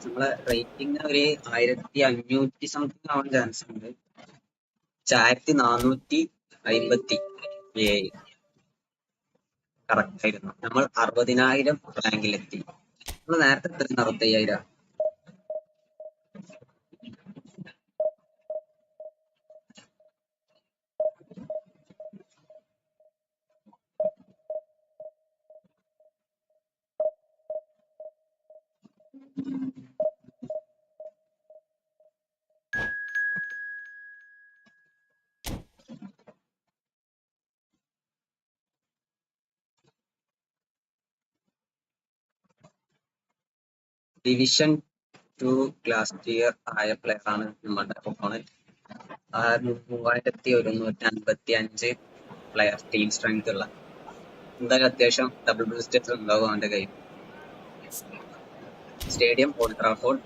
നമ്മളെ rating ഒരു 1500 something ആവാൻ chance ഉണ്ട്. 1457 correct ആയിരുന്നു. നമ്മൾ 60,000 റാങ്കിലെത്തി. നമ്മൾ നേരത്തെ എത്ര 65,000. Division 2 last year ആയ പ്ലെയർ ആണ് നമ്മുടെ ഒപ്പോണന്റ്. 3155 പ്ലെയർ ടീം സ്ട്രെങ്ത് ഉള്ള, എന്തായാലും അത്യാവശ്യം ഡബിൾ ബൂസ്റ്റേഴ്സ് ഉണ്ടാവും അവന്റെ കയ്യിൽ. Stadium old Trafford.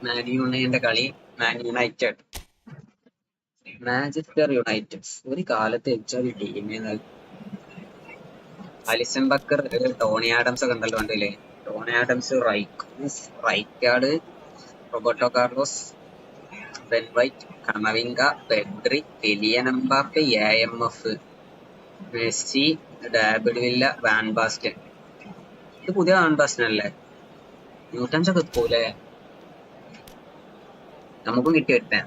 മാൻ യുണൈറ്റഡിന്റെ കളി. മാൻ യുണൈറ്റഡ് മാഞ്ചസ്റ്റർ യുണൈറ്റഡ് ഒരു കാലത്ത് വെച്ചാൽ ടീമേ. അലിസൺ ബക്കർ, ടോണി ആഡംസ് ഒക്കെ ഉണ്ടല്ലോ കണ്ടില്ലേ? Tony Adams, Rijkaard, Roberto Carlos, Ben White, Kamavinga, Pedri, Kylian Mbappe, AMF, Messi, David villa, van Basten. ഇത് പുതിയ വാൻ ബാസ്റ്റൻ അല്ലേ? 105 എത്തൂലേ? നമുക്കും കിട്ടി വെട്ടാൻ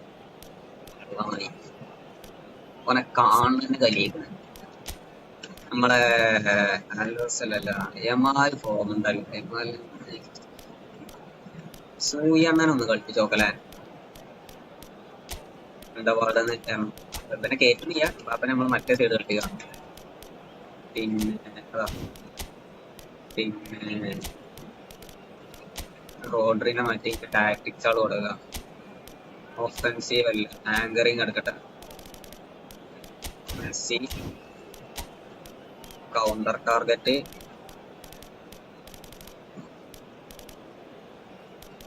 മതി. ഓനെ കാണുന്നതിന് കലിയിക്കണം. നമ്മളെ അല്ല എമാൽ ഫോം ഉണ്ടല്ലോ, എമാൽ സൂയണ്ണനൊന്ന് കളിപ്പിച്ച് നോക്കലേ. എന്താ പാടെന്ന് പിന്നെ കേറ്റുന്നില്ല. അപ്പൊ നമ്മൾ മറ്റേ സൈഡ് കളിക്കുക. പിന്നെ റോഡ്രിനെ മാറ്റി ടാക്ടിക്സ് ആൾ കൊടുക്കുക. ഒഫൻസീവ് അല്ല, ആങ്കറിങ് എടുക്കട്ടെ. Messi counter target,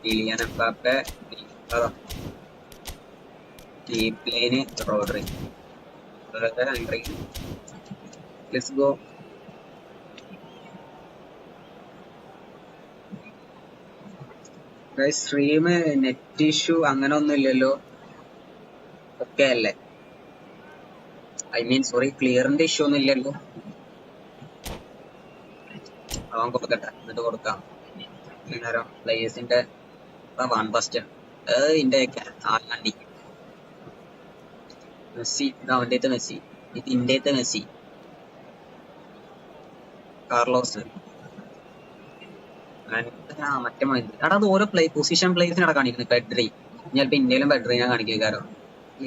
Kylian Mbappe, deep line Rodri. Let's go. Stream net issue അങ്ങനെ ഒന്നും ഇല്ലല്ലോ? ഓക്കെ അല്ലേ? ഐ മീൻ സോറി, ക്ലിയറിന്റെ ഇഷ്യൂ ഒന്നും ഇല്ലല്ലോ? അവൻ കൊടുക്കട്ടെ, എന്നിട്ട് കൊടുക്കാം. നേരം പ്ലേയേഴ്സിന്റെ വൺ ഫസ്റ്റ് ഇതിന്റെ ആലാണ്ടി മെസ്സി, ഇത് അവന്റെ മെസ്സി, ഇത് ഇന്ത്യത്തെ മെസ്സി, കാർലോസ്, മറ്റേ എടാ അത് ഓരോ പൊസിഷൻ പ്ലേസിനടാ കാണിക്കുന്നത്. പെഡ്രി, ചിലപ്പോ ഇന്ത്യയിലും പെഡ്രി ഞാൻ കാണിക്കാരോ,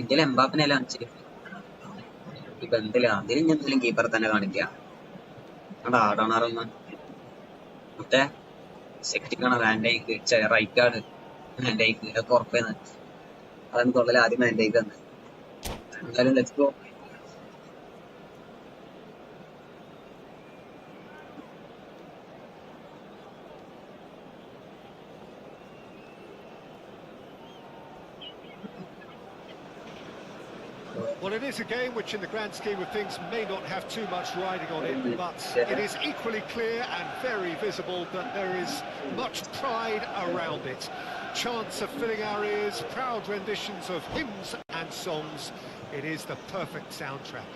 ഇന്ത്യയിൽ എംബാപ്പിനെല്ലാം കാണിച്ചിട്ട് ഇപ്പൊ എന്തില്ല അതിൽ ഞാൻ എന്തെങ്കിലും കീപ്പർ തന്നെ കാണിക്കാം. അവിടെ ആടാണാറൊന്ന് മറ്റേ സെക്ടിക്കാണ് വാൻഡൈക്ക്, റൈറ്റ് കാർഡ് വാൻഡൈക്ക്, അതൊക്കെ ഉറപ്പേന്ന്. അതാണ് കൊള്ളല് ആദ്യം വാൻഡൈക്ക് തന്നെ. എന്തായാലും let's go. Well, it is a game which in the grand scheme of things may not have too much riding on it, but it is equally clear and very visible that there is much pride around it. Chants are filling our ears, proud renditions of hymns and songs. It is the perfect soundtrack.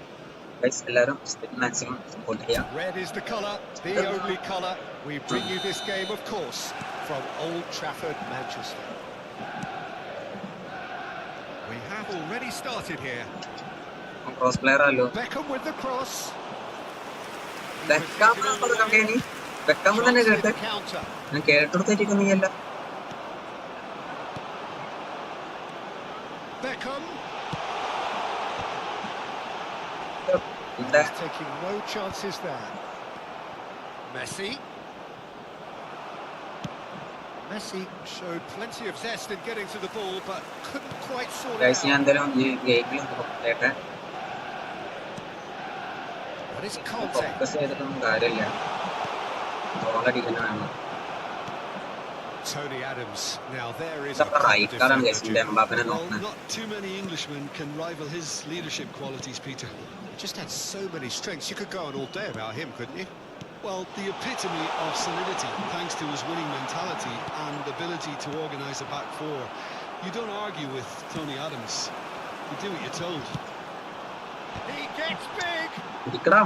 Red is the colour, the only colour. We bring you this game, of course, from Old Trafford, Manchester. We have already started here. Cross player allo. Beckham with the cross. Beckham തന്നെ കേട്ടെ. ഞാൻ കേട്ടെടുത്തേക്കൊന്നുമില്ല. Beckham. Taking no chances there. Messi. Messi showed plenty of zest in getting to the ball, but couldn't quite sort it out. ഞാൻ എന്തായാലും ഈ ഗെയിമിൽ നോക്കട്ടെ. What is Conte? Focus ചെയ്തിട്ടൊന്നും കാര്യമില്ല. ഗോൾ അടിക്കാനാണ്. Tony Adams. Now there is a right കാറാണ് guys എംബാപ്പനെ Well, നോക്കുന്നത്. not too many Englishmen can rival his leadership qualities, Peter. just had so many strengths. You could go on all day about him, couldn't you? Well, the epitome of solidity, thanks to his winning mentality and ability to organise a back four. You don't argue with Tony Adams. You do what you're told. He gets big. ഇരിക്കടാ.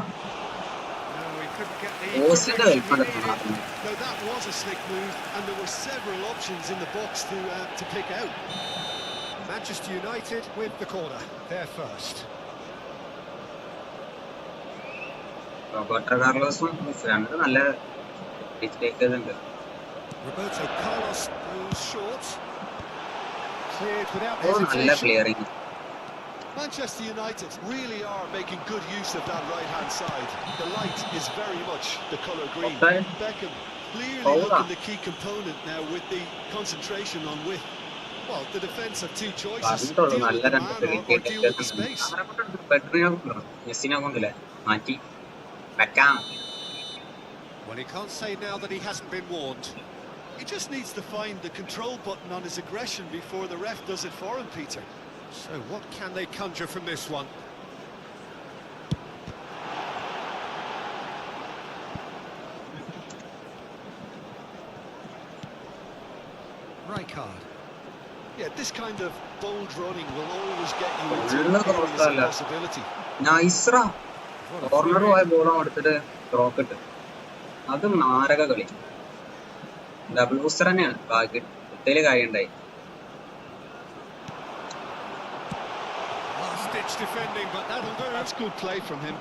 No, he couldn't get the ഓസിന്റെ protection വലിപ്പം he എടുക്കണം. needed. No, that was a slick move, and there were several options in the box to pick out. Manchester United with the corner. They're first. Roberto കാർലോസും രണ്ട് നല്ല takers ഉണ്ട്. Roberto Carlos goes short. Cleared without നല്ല hesitation. Clearing. Manchester United really are making good use of that right-hand side. The light is very much the colour green. Okay. Beckham clearly Hold looking on. the key component now with the concentration on width. Well, the defence have two choices: പറഞ്ഞിട്ടുള്ളൂ deal നല്ല with the രണ്ട് man or deal with the space. ബെഡ്രിനെ കൊണ്ടുവരണം. മെസ്സിനെ കൊണ്ടില്ലേ മാറ്റി വെക്കാം. Well, he can't say now that he hasn't been warned. He just needs to find the control button on his aggression before the ref does it for him, Peter. So what can they conjure from this one? Rijkaard. Yeah, this kind of bold running will always get you into areas of possibility. Nice. Corner boy ball കൊടുത്തിട്ട് rocket അത് മാരക കളി double booster തന്നെയാണ് ബാക്കി കുട്ടിയില് കാര്യണ്ടായി That's good play from him.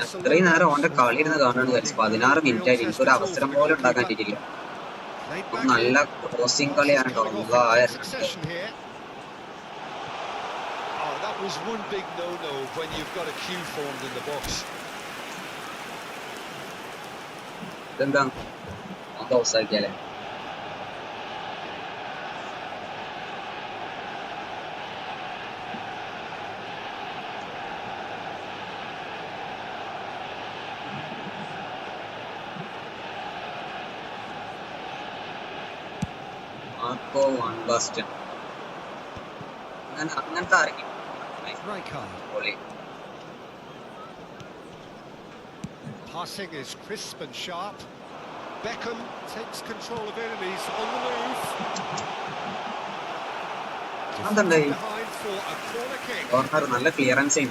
അത്രയും നേരം ഓന്റെ കളി ഇരുന്ന് കാണാന്ന് വിചാരിച്ചു 16 മിനിറ്റ് ആയിട്ട് എനിക്കൊരു അവസരം പോലും ഉണ്ടാക്കാൻ പറ്റിയിട്ടില്ല നല്ല ക്രോസിംഗ് കളിയാണ് That was one big no-no when you've got a queue formed in the box. ഇതെന്താ അവസാനിക്കാല്ലേ അങ്ങനത്തെ ആരെങ്കിലും Passing is crisp and sharp. Beckham takes control of it and he's on the move. Behind for a corner kick. Corner നല്ല clearance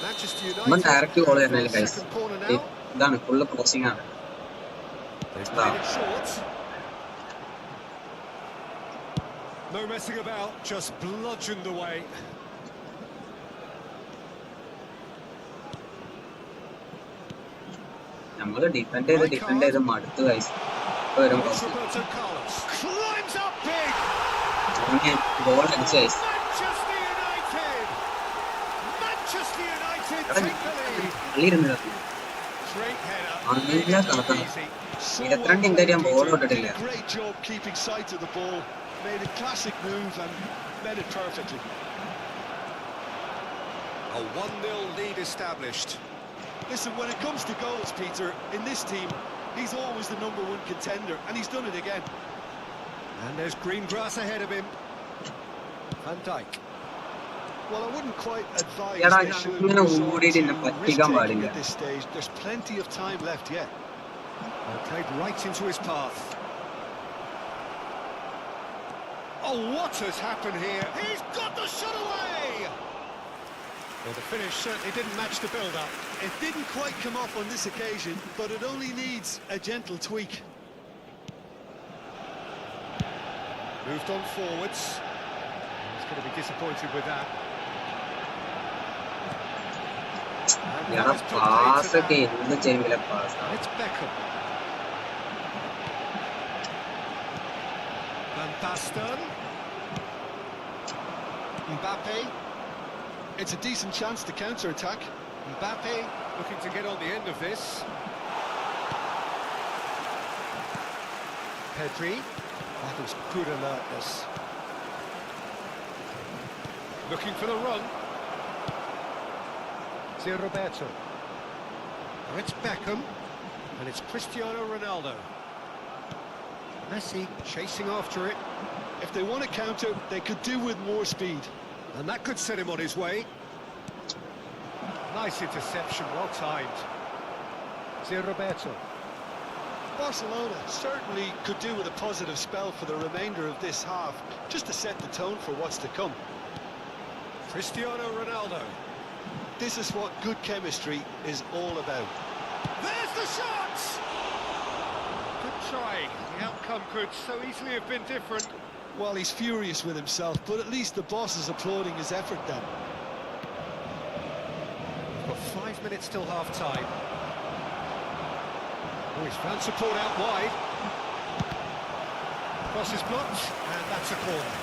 Manchester നമ്മൾ direct goal തന്നെയല്ലേ United guys second corner now. ഇതാണ് full crossing ആണ് They've played it short. No messing about, just bludgeoned away. നമ്മള് defend ചെയ്ത് മടുത്തു guys വരും goal അടിച്ചു ഗൈസ് കളിയിരുന്നില്ല 22 ഇന്ത്യ ഞാൻ ബോൾ ഇട്ടിട്ടില്ല Made a classic move and made it perfectly. A 1-0 lead established. Listen, when it comes to goals, Peter, in this team, he's always the #1 contender, and he's done it again. And there's green grass ahead of him. Van Dijk. Well, I wouldn't quite advise Yeah, they should I'm gonna resort worry in the to Vatican risk-taking at this stage. There's plenty of time left yet. Played right into his path. Oh, what has happened here? He's got the shot away! Well, the finish certainly didn't match the build-up. It didn't quite come off on this occasion, but it only needs a gentle tweak. Moved on forwards. He's going to be disappointed with that. It's Beckham. Van Basten. Mbappe. It's a decent chance to counter-attack. Mbappe looking to get on the end of this. Pedri. That was good alertness. Looking for the run. It's Roberto. Now it's Beckham. And it's Cristiano Ronaldo. Messi chasing after it. If they want to counter, they could do with more speed. And that could set him on his way. Nice interception, well timed. It's Roberto. Barcelona certainly could do with a positive spell for the remainder of this half, just to set the tone for what's to come. Cristiano Ronaldo. This is what good chemistry is all about. There's the shot! Good try. The outcome could so easily have been different. Well, he's furious with himself, but at least the boss is applauding his effort then. We've got 5 minutes till half-time. Oh, he's found support out wide. Cross is blocked, and that's a corner.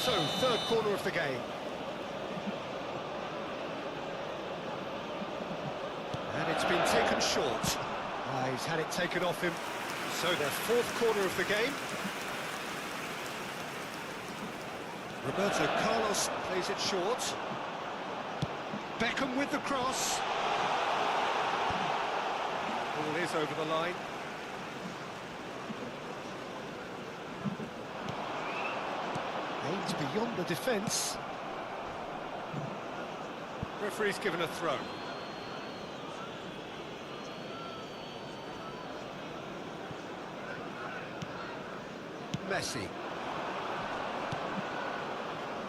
So, third corner of the game. And it's been taken short. He's had it taken off him. So their fourth corner of the game. Roberto Carlos plays it short. Beckham with the cross. Ball is over the line. Aimed beyond the defence. Referee's given a throw. Messi.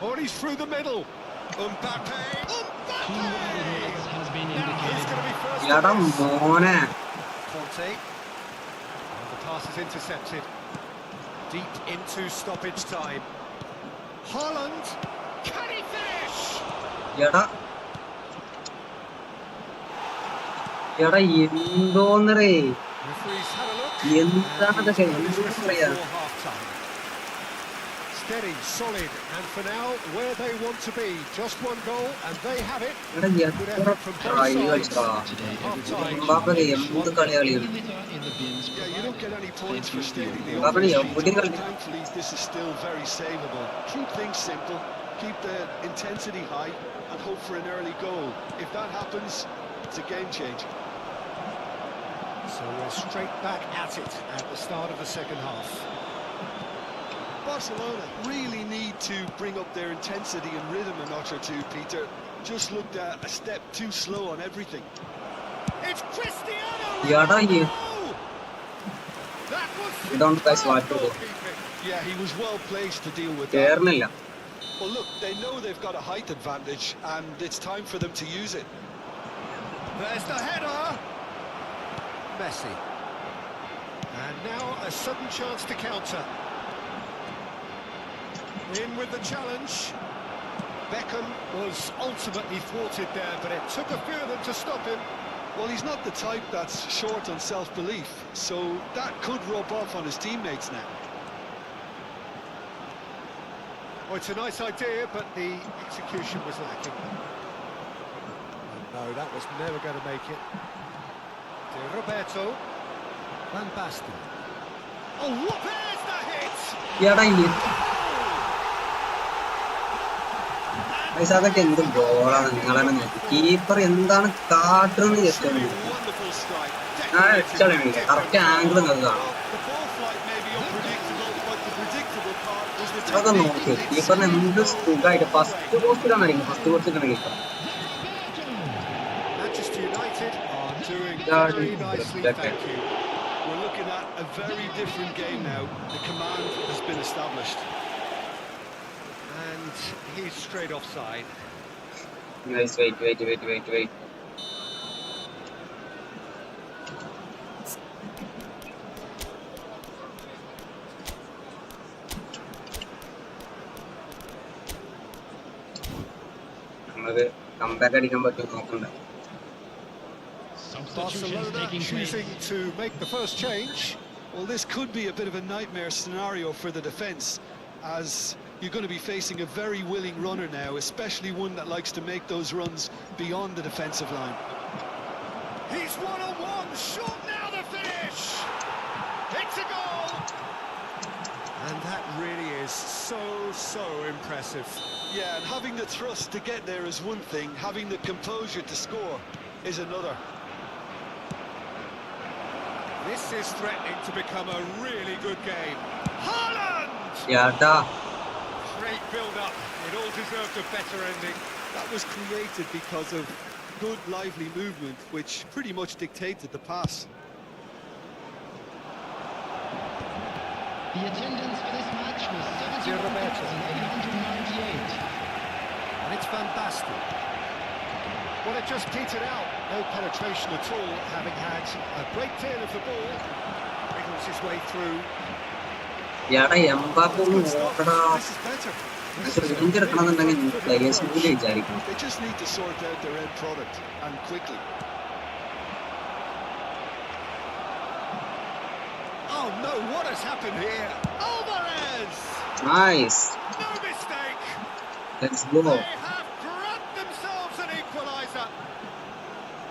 Oh, he's through the middle. Mbappe. Two red has been Now he's indicated. going to be first. എടാ to this. മോനെ Conte. And the pass is intercepted. Deep into stoppage time. Haaland. Can he finish? എടാ എടാ എന്തോന്നറേ Referee's had a look. എന്താണതൊക്കെ And he's എന്ത് whistled പറയാ for half-time. Steady, solid, and for now, where they want to be. Just one goal, and they have it. എടാ Good എത്ര effort from both try sides. കളിച്ചാ Today, Half-time. Mbappe എന്ത് കളി കളിയാണ് limiter in the bins Yeah, you don't get any points for stating the Mbappe obvious. എവിടെയും കളി Thankfully, this is still very savable. Keep things simple, keep the intensity high, and hope for an early goal. If that happens, it's a game changer. So we're straight back at it at the start of the second half. Barcelona really need to bring up their intensity and rhythm a notch or two, Peter. Just looked a step too slow on everything. It's Cristiano എടാ Ronaldo! That was ഇതാണ് guys superb VAT Yeah, he was well placed to deal with that. കേറുന്നില്ല Well, look, they know they've got a height advantage, and it's time for them to use it. There's the header. Messi. And now a sudden chance to counter. In with the challenge. Beckham was ultimately thwarted there, but it took a few of them to stop him. Well, he's not the type that's short on self-belief, so that could rub off on his teammates now. Oh, it's a nice idea, but the execution was lacking. No, that was never going to make it. De Roberto. Van Basten. Oh, what? There's the hit! എടാ പൈസ അതൊക്കെ എന്ത് ഗോളാണ് നിങ്ങളെന്നെ നോക്കി keeper എന്താണ് കാട്ടുന്നത് just Truly wonderful strike. ഞാൻ അടിച്ചാലും correct angle നിങ്ങൾക്ക് കാണാം The ball flight may be unpredictable, but the predictable part was the അതൊക്കെ നോക്ക് കീപ്പറിന് എന്ത് സുഖമായിട്ട് ഫസ്റ്റ് പോസ്റ്റിലാണ് അടിക്കുന്നത് ഫസ്റ്റ് പോസ്റ്റിലാണ് keeper Manchester United are doing Yeah, very I nicely, think thank you. We're looking at a very different game now. The command has been established. And he's straight offside. Guys, wait. നമുക്ക് comeback അടിക്കാൻ പറ്റും നോക്കണ്ട Substitutions Barcelona taking place. choosing to make the first change. Well, this could be a bit of a nightmare scenario for the defence, as you're going to be facing a very willing runner now, especially one that likes to make those runs beyond the defensive line. He's one-on-one, shot now the finish! It's a goal! And that really is so impressive. Yeah, and having the thrust to get there is one thing, having the composure to score is another. This is threatening to become a really good game. Haaland! ഏട്ടാ Great build-up. It all deserved a better ending. That was created because of good, lively movement, which pretty much dictated the pass. The attendance for this match was Roberto. 71,898. And it's Van Basten. Well, it just petered out. No penetration at all, having had a great deal of the ball. Wiggles his way through. എടാ Mbappe ഒന്ന് നോക്കടാ This is better. Range എടുക്കണമെന്നുണ്ടെങ്കിൽ players കൂടി വിചാരിക്കണം They just need to sort out their end product, and quickly. Oh no, what has happened here? Alvarez! Nice No mistake! Let's go They have grabbed themselves an equaliser.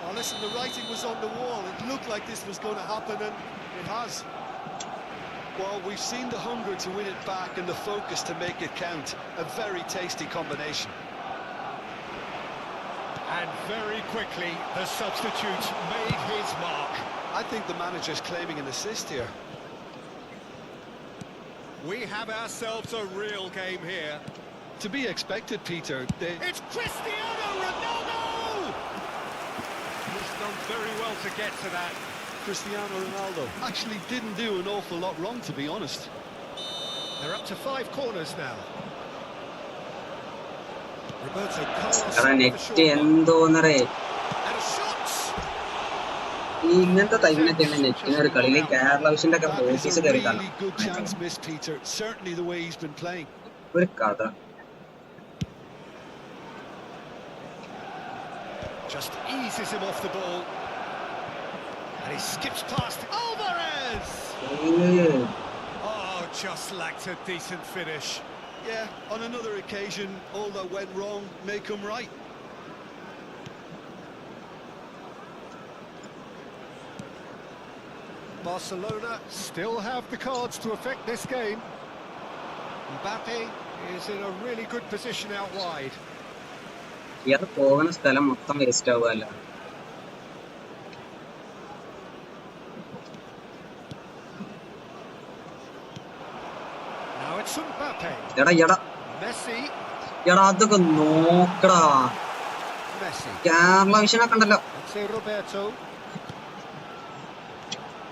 Oh, listen, the writing was on the wall. It looked like this was going to happen, and it has. Well, we've seen the hunger to win it back and the focus to make it count. A very tasty combination. And very quickly, the substitute made his mark. I think the manager's claiming an assist here. We have ourselves a real game here. To be expected, Peter. It's Cristiano Ronaldo! He's done very well to get to that. Cristiano Ronaldo actually didn't do an awful lot wrong, to be honest. They're up to 5 corners now. Roberto Carlos എടാ with the net short one. എന്തോന്നറേ And a shot! ഇങ്ങനത്തെ ടൈമിനൊക്കെയാണ് Defence നെറ്റിന് just ഒരു കളിയിൽ not out. Kerala വിഷന്റെ ഒക്കെ That is office a കയറി really good കാണാം chance missed, Peter. Certainly the way he's been playing. ഒരു കഥ. Just eases him off the ball. And he skips past Alvarez! Oh, just lacked a decent finish. Yeah, on another occasion, all that went wrong may come right. Barcelona still have the cards to affect this game. Mbappe is in a really good position out wide. ഇയാൾ പോകുന്ന സ്ഥലം മൊത്തം waste ആവുകയല്ല. Now it's Mbappe. Messi. എടാ അതൊക്കെ നോക്കടാ. Messi. Kerala വിഷനൊക്കെ ഉണ്ടല്ലോ. Let's say Roberto.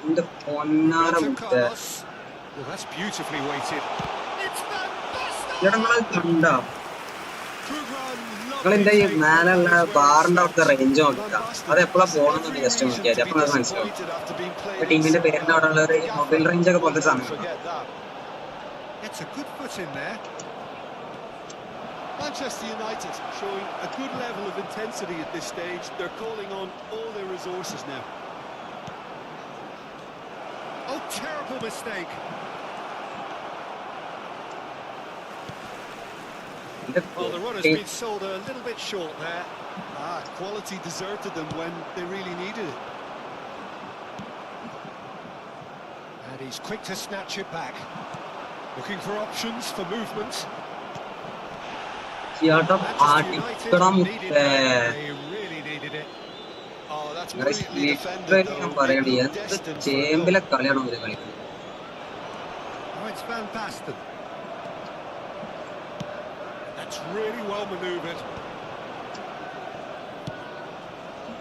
എന്റെ പൊന്നാര മുട്ട. Well, that's beautifully weighted. It's fantastic. എടാ നിങ്ങൾ കണ്ട നിങ്ങളെന്റെ ഈ മേലുള്ള ബാറിന്റെ അവിടുത്തെ റേഞ്ച് നോക്കുക. അത് എപ്പോഴാ പോകണമെന്ന് ജസ്റ്റ് നോക്കിയാൽ അപ്പൊ അത് മനസ്സിലാവും. ടീമിന്റെ പേരിന്റെ അവിടെ ഉള്ള ഒരു മൊബൈൽ റേഞ്ച് ഒക്കെ പോലത്തെ സാധനം. It's a good foot in there. Manchester United showing a good level of intensity at this stage. They're calling on all their resources now. Oh, terrible mistake. Well, the runner's been sold a little bit short there. Quality deserted them when they really needed it. And he's quick to snatch it back. Looking for options for movement. ചേട്ടാ United they really needed it. Oh, that's brilliantly defended ഞാൻ though. പറയണേ എന്ത് ചേമ്പിലെ കളിയാണോ ഇത് കളിക്കുന്നത്. Oh, it's Van Basten. That's really well manoeuvred.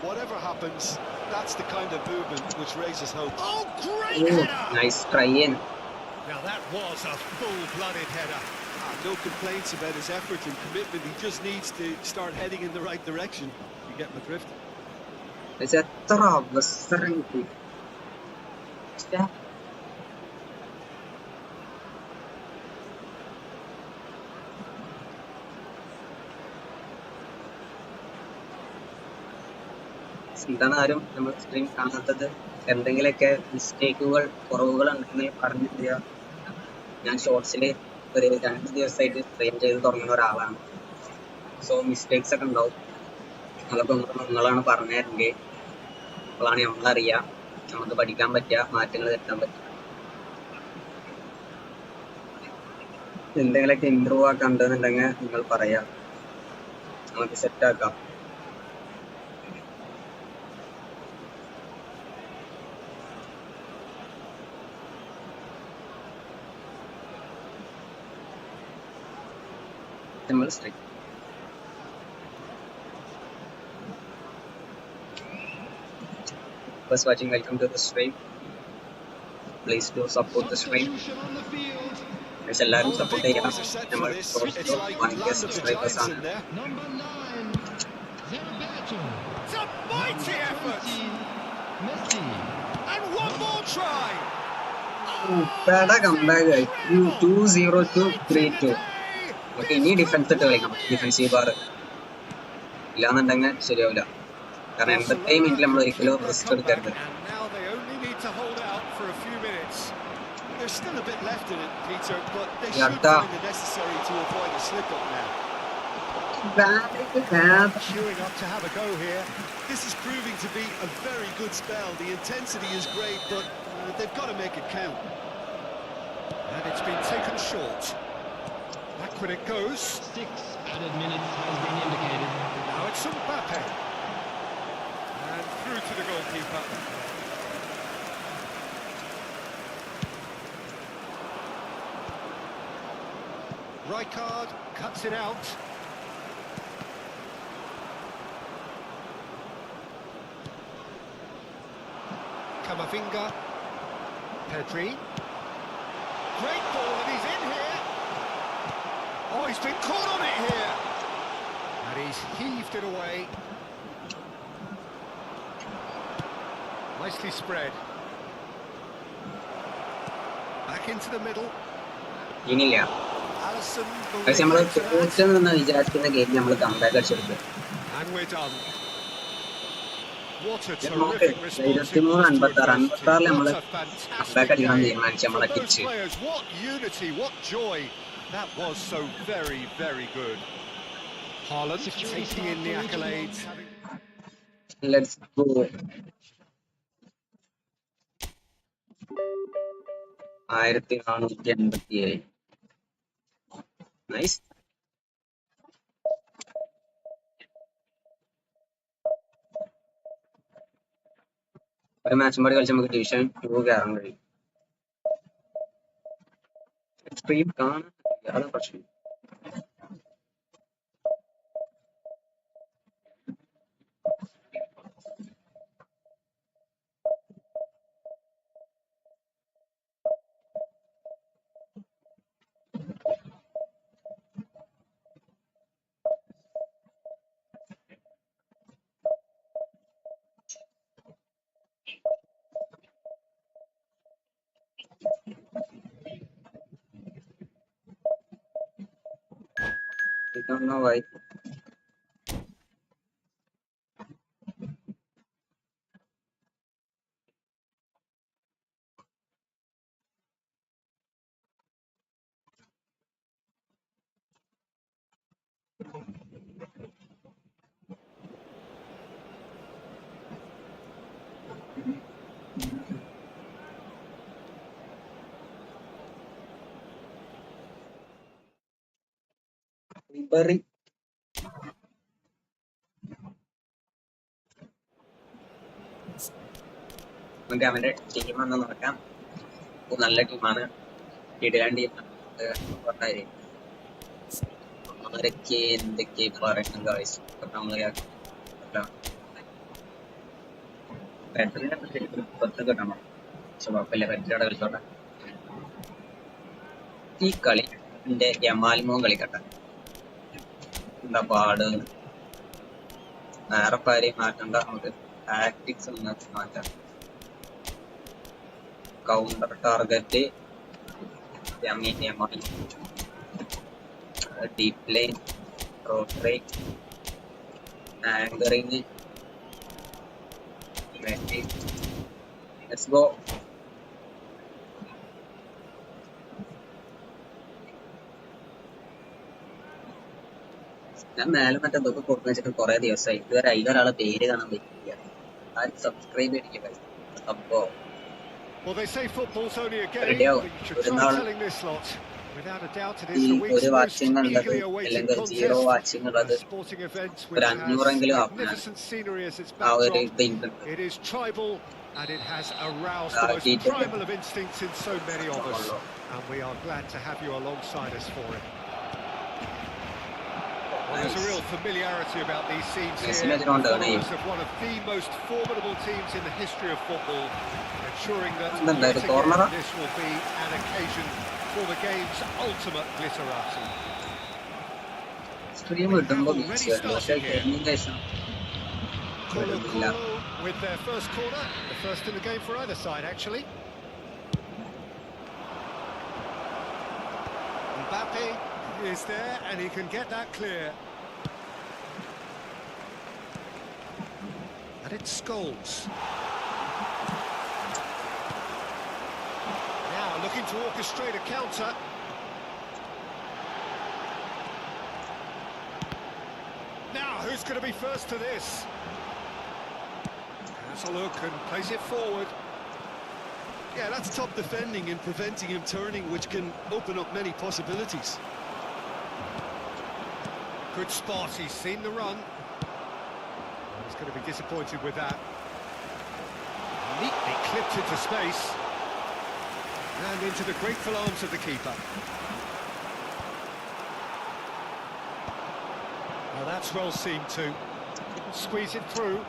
Whatever happens, that's the kind of movement which raises hope. Oh, great header! Nice try in. Now that was a full-blooded header. No complaints about his effort and commitment. He just needs to start heading in the right direction. You get my drift. എത്ര അവസരം കിട്ടി. എന്താണ് ആരും നമ്മൾ screen കാണാത്തത്? എന്തെങ്കിലുമൊക്കെ മിസ്റ്റേക്കുകൾ കുറവുകൾ ഉണ്ടെങ്കിൽ പറഞ്ഞില്ല. ഞാൻ ഷോർട്സിൽ ഒരു 2 ദിവസമായിട്ട് ട്രെയിൻ ചെയ്ത് തുടങ്ങുന്ന ഒരാളാണ്. സോ മിസ്റ്റേക്സ് ഒക്കെ ഉണ്ടാവും. അതൊക്കെ നിങ്ങളാണ് പറഞ്ഞു തരണ്ടേ. അപ്പോഴാണ് നമ്മളറിയാം നമുക്ക് പഠിക്കാൻ പറ്റുക, മാറ്റങ്ങൾ വരുത്താൻ പറ്റുക. എന്തെങ്കിലുമൊക്കെ ഇമ്പ്രൂവ് ആക്കാൻ ഉണ്ടെന്നുണ്ടെങ്കിൽ നിങ്ങൾ പറയാം, നമുക്ക് സെറ്റാക്കാം. നമ്മൾ strict First watching, welcome to the stream. Please do support the stream. There's a lot of support here. Number 1 guest subscribers on. Number 9, Roberto. It's a mighty effort. Messi. And one more try. Better comeback, guys. 2-0-2-3-2. Okay, ഇനി defence ഇട്ട് കളിക്കണം. Defensive bar ഇല്ലാന്നുണ്ടെങ്കിൽ ശരിയാവില്ല. കാരണം 87 മിനിറ്റിൽ നമ്മൾ ഒരിക്കലും risk എടുക്കരുത്. There's still a bit left in it, Peter, but they should find the necessary to avoid a slip-up now. Queuing up to have a go here. This is proving to be a very good spell. The intensity is great, but they've got to make it count. And it's been taken short. Back when it goes. 6 added minutes has been indicated. Now it's Mbappe. And through to the goalkeeper. Rijkaard cuts it out. Camavinga. Pedri. Great ball, and he's in here. Oh, he's been caught on it here. And he's heaved it away. Nicely spread. Back into the middle. ഇനിയില്ല Allison പക്ഷെ നമ്മള് തോറ്റെന്ന് വിചാരിക്കുന്ന game നമ്മൾ comeback അടിച്ചെടുക്കും. And we're done. What a നമുക്ക് terrific response it 23 was to 56 adversity. 56 What നമ്മള് a fantastic comeback അടിക്കാൻ game. തീരുമാനിച്ചു For നമ്മളെ both കിച്ച്. players, what unity, what joy. That was so very, very good. Haaland taking in the accolades. Let's go. 1487 nice. ഒരു മാച്ചും കൂടി കളിച്ച് നമുക്ക് division 2 കയറാൻ കഴിയും. സ്ട്രീം കാണാൻ അതാണ് പ്രശ്നം. I don't know why. Bari. നമുക്ക് അവന്റെ ടീം ഒന്ന് നോക്കാം. നല്ല ടീമാണ്, കിടിലൻ ടീമാണ്. ആരൊക്കെ എന്തൊക്കെ പറയുന്നത് നമ്മള് പത്ത് കിട്ടണം. പക്ഷെ കുഴപ്പമില്ല, പെട്ടിലൂടെ കളിച്ചോട്ടെ. ഈ കളി എന്റെ യമാൽമോൻ കളിക്കട്ടെ. എന്താ പാട്, വേറെ കാര്യം മാറ്റണ്ട. നമുക്ക് ടാക്ടിക്സ് ഒന്ന് മാറ്റാം. Counter target, deep line, rotate, anchoring. Let's go. ഞാൻ മേലെ മറ്റെന്തൊക്കെ കൊടുക്കുന്ന വെച്ചിട്ട് കുറെ ദിവസമായി, ഇതുവരെ അതിലൊരാളെ പേര് കാണാൻ പറ്റില്ല. ആരും സബ്സ്ക്രൈബ് ചെയ്തിരിക്കുക. അപ്പോ Well, they say football's only a game, റെഡിയാവും. but you should ഒരു try നാൾ telling this lot. Without a doubt, it ഈ is the week's ഒരു most വാച്ചിങ് ഉള്ളത് eagerly awaited അല്ലെങ്കിൽ 0 contest. വാച്ചിങ് ഉള്ളത് A sporting event ഒരു which has 500 ആവും. magnificent scenery as its ആ ഒരു backdrop. ഇത് എനിക്കുണ്ട്. It is tribal, and it has aroused the most primal of instincts in so many of us. And we are glad to have you alongside us for it. Well, there's a real familiarity about these scenes here. Followers of one of the most formidable teams in the history of football, ensuring that this will be an occasion for the game's ultimate glitterati. Already started here. Colo with their first corner, the first in the game for either side, actually. Mbappe is there, and he can get that clear. And it's Scholes. Now looking to orchestrate a counter. Now, who's going to be first to this? Has a look and plays it forward. Yeah, that's top defending and preventing him turning, which can open up many possibilities. Good spot, he's seen the run. He's going to be disappointed with that. Neatly clipped into space. And into the grateful arms of the keeper. Well, that's well seen too. Couldn't squeeze it through.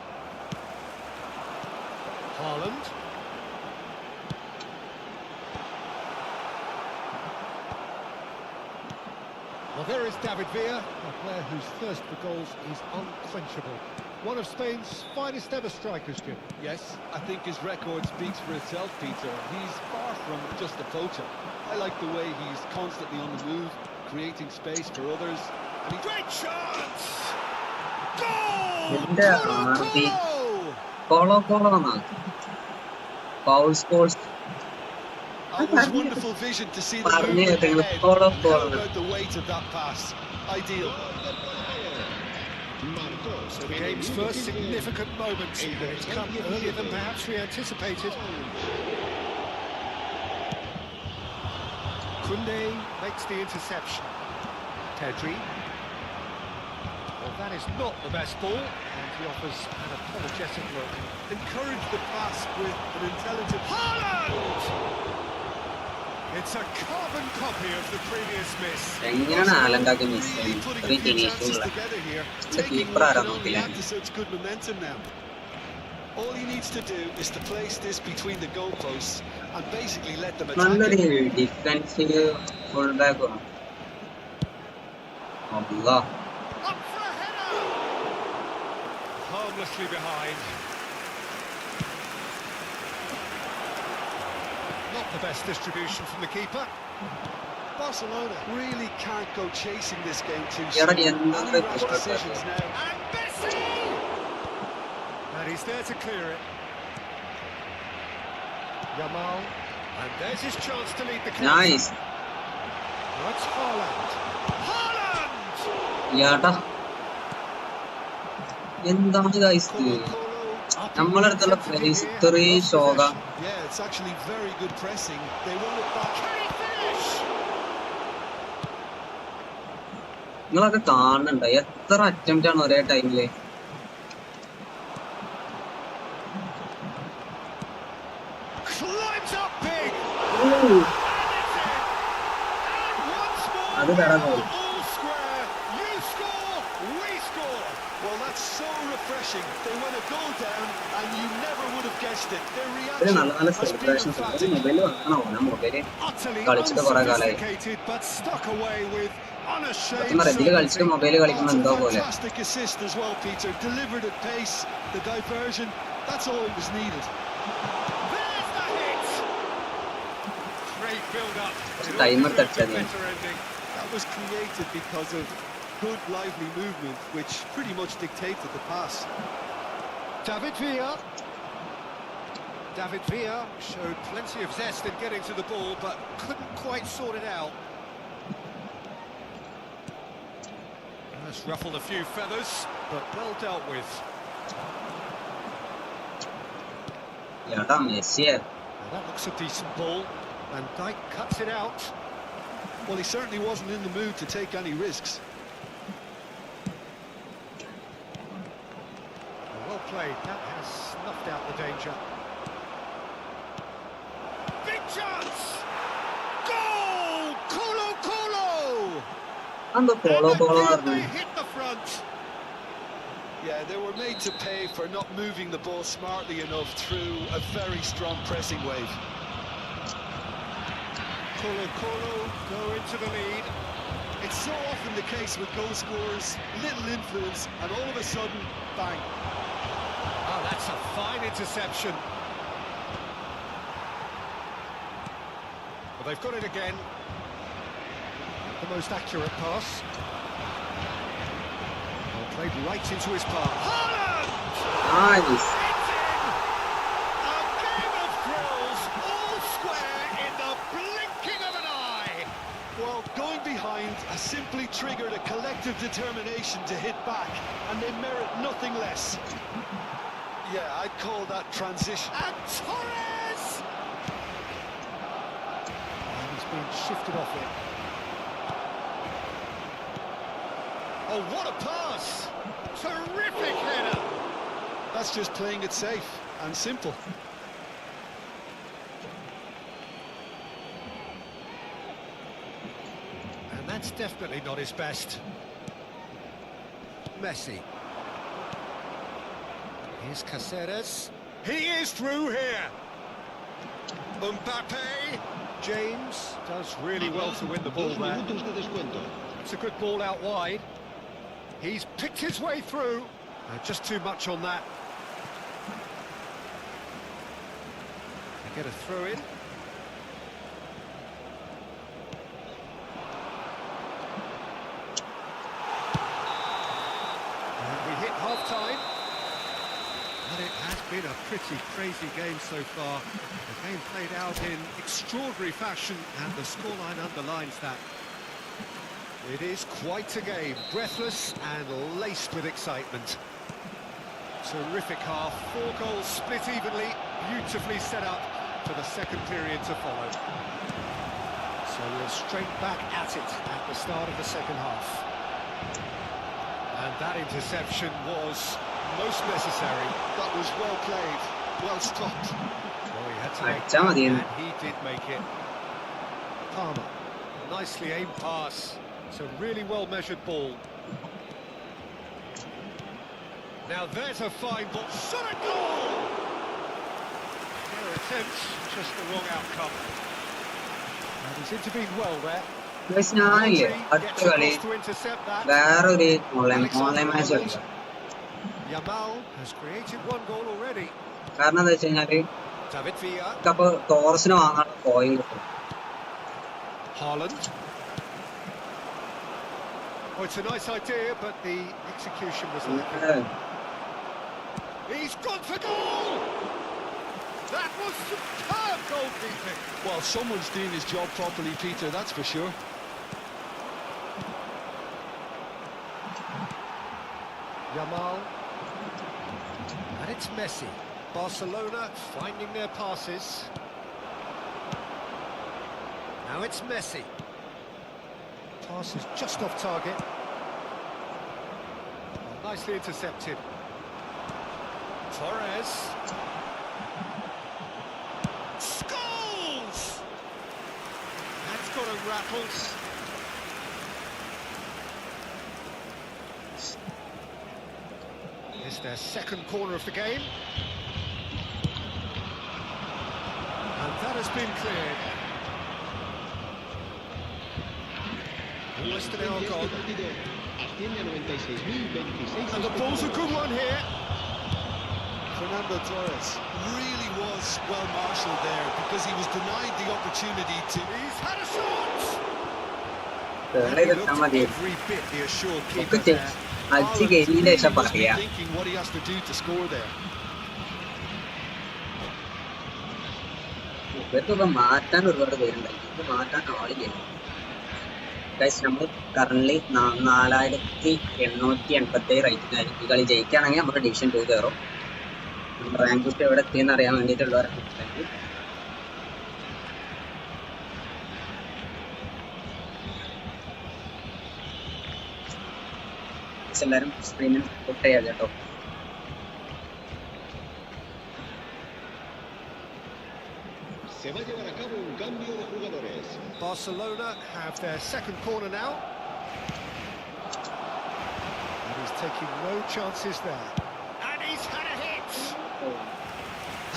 Haaland. there is David Villa, a player whose thirst for goals is unquenchable. One of Spain's finest ever strikers, Jim. Yes, I think his record speaks for itself, Peter. He's far from just a poacher. I like the way he's constantly on the move, creating space for others. And he... Great chance! Goal! Colo. Foul scores. It was wonderful vision to see the movement ahead. How about the weight of that pass? Ideal. So the game's first significant moment, and it's come earlier than perhaps we anticipated. Koundé makes the interception. Pedri. Well, that is not the best ball, and he offers an apologetic look. Encourage the pass with an intelligent... Haaland! It's a carbon copy of the previous miss. എങ്ങനെയാണ് ഹാലൻഡൊക്കെ miss Really ചെയ്യുന്നത്? putting a ഇത്രയും few finish chances ഉള്ള together here. പക്ഷെ Taking keeper what ആരാ can only നോക്കില്ല. add to such good momentum now. All he needs to do is to place this between the goalposts and basically let them attack നല്ലൊരു it. Defensive full back വേണം. അല്ലാ Up for a header! Harmlessly behind. Not the best distribution from the keeper. Barcelona really can't go chasing this game too എടാ soon. എന്താണ് Any rash decisions now? And Messi! And he's there to clear it. Yamal. And there's his chance to lead the counter. Nice. That's Haaland. Haaland! യാട്ടാ എന്താണ് guys നമ്മളെ അടുത്തുള്ള place ഇത്രയും ശോക. Yeah, it's actually very good pressing. They run it back. Can he finish? നിങ്ങളൊക്കെ കാണുന്നുണ്ടോ എത്ര attempt ആണ് ഒരേ ടൈമില്? Climbs up big. അത് വേണം. All square. You score, we score. Well, that's so refreshing. They went a goal down, and you never would have guessed it. Their ഇതിന് reaction നല്ല നല്ല has been സെലിബ്രേഷൻസ് ഉണ്ട്. emphatic. Mobile വാങ്ങണോ? ഞാൻ mobile Utterly കളിച്ചിട്ട് കുറെ കാലായി. unsophisticated, but stuck away with unashamed സത്യം പറയാം ഇതില് കളിച്ചിട്ട് certainty. മൊബൈല് കളിക്കുമ്പോ That's എന്തോ a പോലെ. fantastic assist as well, Peter. Delivered at pace, the diversion. That's all it was needed. There's the hit. Great build-up. Timer It touch deserved a again. better ending. That was created because of good, lively movement, which pretty much dictated the pass. David Villa. David Villa showed plenty of zest in getting to the ball, but couldn't quite sort it out. That's ruffled a few feathers, but well dealt with. യാട്ടാ മെസ്സിയെ Now that looks a decent ball, and Dijk cuts it out. Well, he certainly wasn't in the mood to take any risks. Well played, that has snuffed out the danger. Big chance! Goal! Colo! അന്ത കോളോ And കോളോ again പറഞ്ഞു. they hit the front. Yeah, they were made to pay for not moving the ball smartly enough through a very strong pressing wave. Colo go into the lead. It's so often the case with goal scorers, little influence, and all of a sudden, bang. Oh, that's a fine interception. Well, they've got it again. The most accurate pass. Well, played right into his path. Haaland! Nice. It's in! A game of thrills, all square in the blinking of an eye. Well, going behind has simply triggered a collective determination to hit back, and they merit nothing less. Yeah, I'd call that transition. And Torres! And he's been shifted off it. Oh, what a pass! Terrific header! That's just playing it safe and simple. And that's definitely not his best. Messi. Here's Caceres. He is through here. Mbappe. James does really well to win the ball 2 there. minutos de descuento. That's a good ball out wide. He's picked his way through. Just too much on that. They get a throw in. And we hit half-time. And it has been a pretty crazy game so far. The game played out in extraordinary fashion, and the scoreline underlines that. It is quite a game, breathless and laced with excitement. Terrific half, 4 goals split evenly, beautifully set up for the second period to follow. So we're straight back at it at the start of the second half. And that interception was most necessary. That was well played, well stopped. Well, he had to make that, and he did make it. Palmer, nicely aimed pass. It's a really well-measured ball. Now there's a fine ball. Shot a goal! Their attempts, just the wrong outcome. And he's intervened well there. ഞാനില്ലേ അടുത്ത കളി വേറൊരു online match കളിക്കാം. കാരണം എന്താ വെച്ച് കഴിഞ്ഞാല് അപ്പൊ ടോറസിന് വാങ്ങാൻ കോയിൻ കിട്ടും. Oh, it's a nice idea, but the execution was lacking. He's gone for goal! That was superb goalkeeping. Well, someone's doing his job properly, Peter, that's for sure. Yamal. And it's Messi. Barcelona finding their passes. Now it's Messi. Pass is just off target. Nicely intercepted. Torres. Scores! That's got a rattle. It's their second corner of the game. And that has been cleared. Less than an hour gone. And the ball's a good one here. Fernando Torres really was well marshalled there because he was denied the opportunity to... He's had a shot! every bit the assured keeper there. Thinking what he has to do to score there. ഇവർക്കൊക്കെ മാറ്റാൻ ഒരുപാട് പേരുണ്ടായി. ഇത് മാറ്റാൻ ആളില്ല. Guys നമ്മൾ current 4887 rating. ഈ കളി ജയിക്കുകയാണെങ്കിൽ നമുക്ക് ഡിവിഷൻ 2 കയറും. റാങ്ക് ലിസ്റ്റ് എവിടെ എത്തിയെന്ന് അറിയാൻ വേണ്ടിയിട്ടുള്ളവരാണ്. എല്ലാവരും സ്ക്രീനിൽ പുട്ട് ചെയ്യാം കേട്ടോ. Barcelona have their second corner now. And he's taking no chances there. And he's had a hit!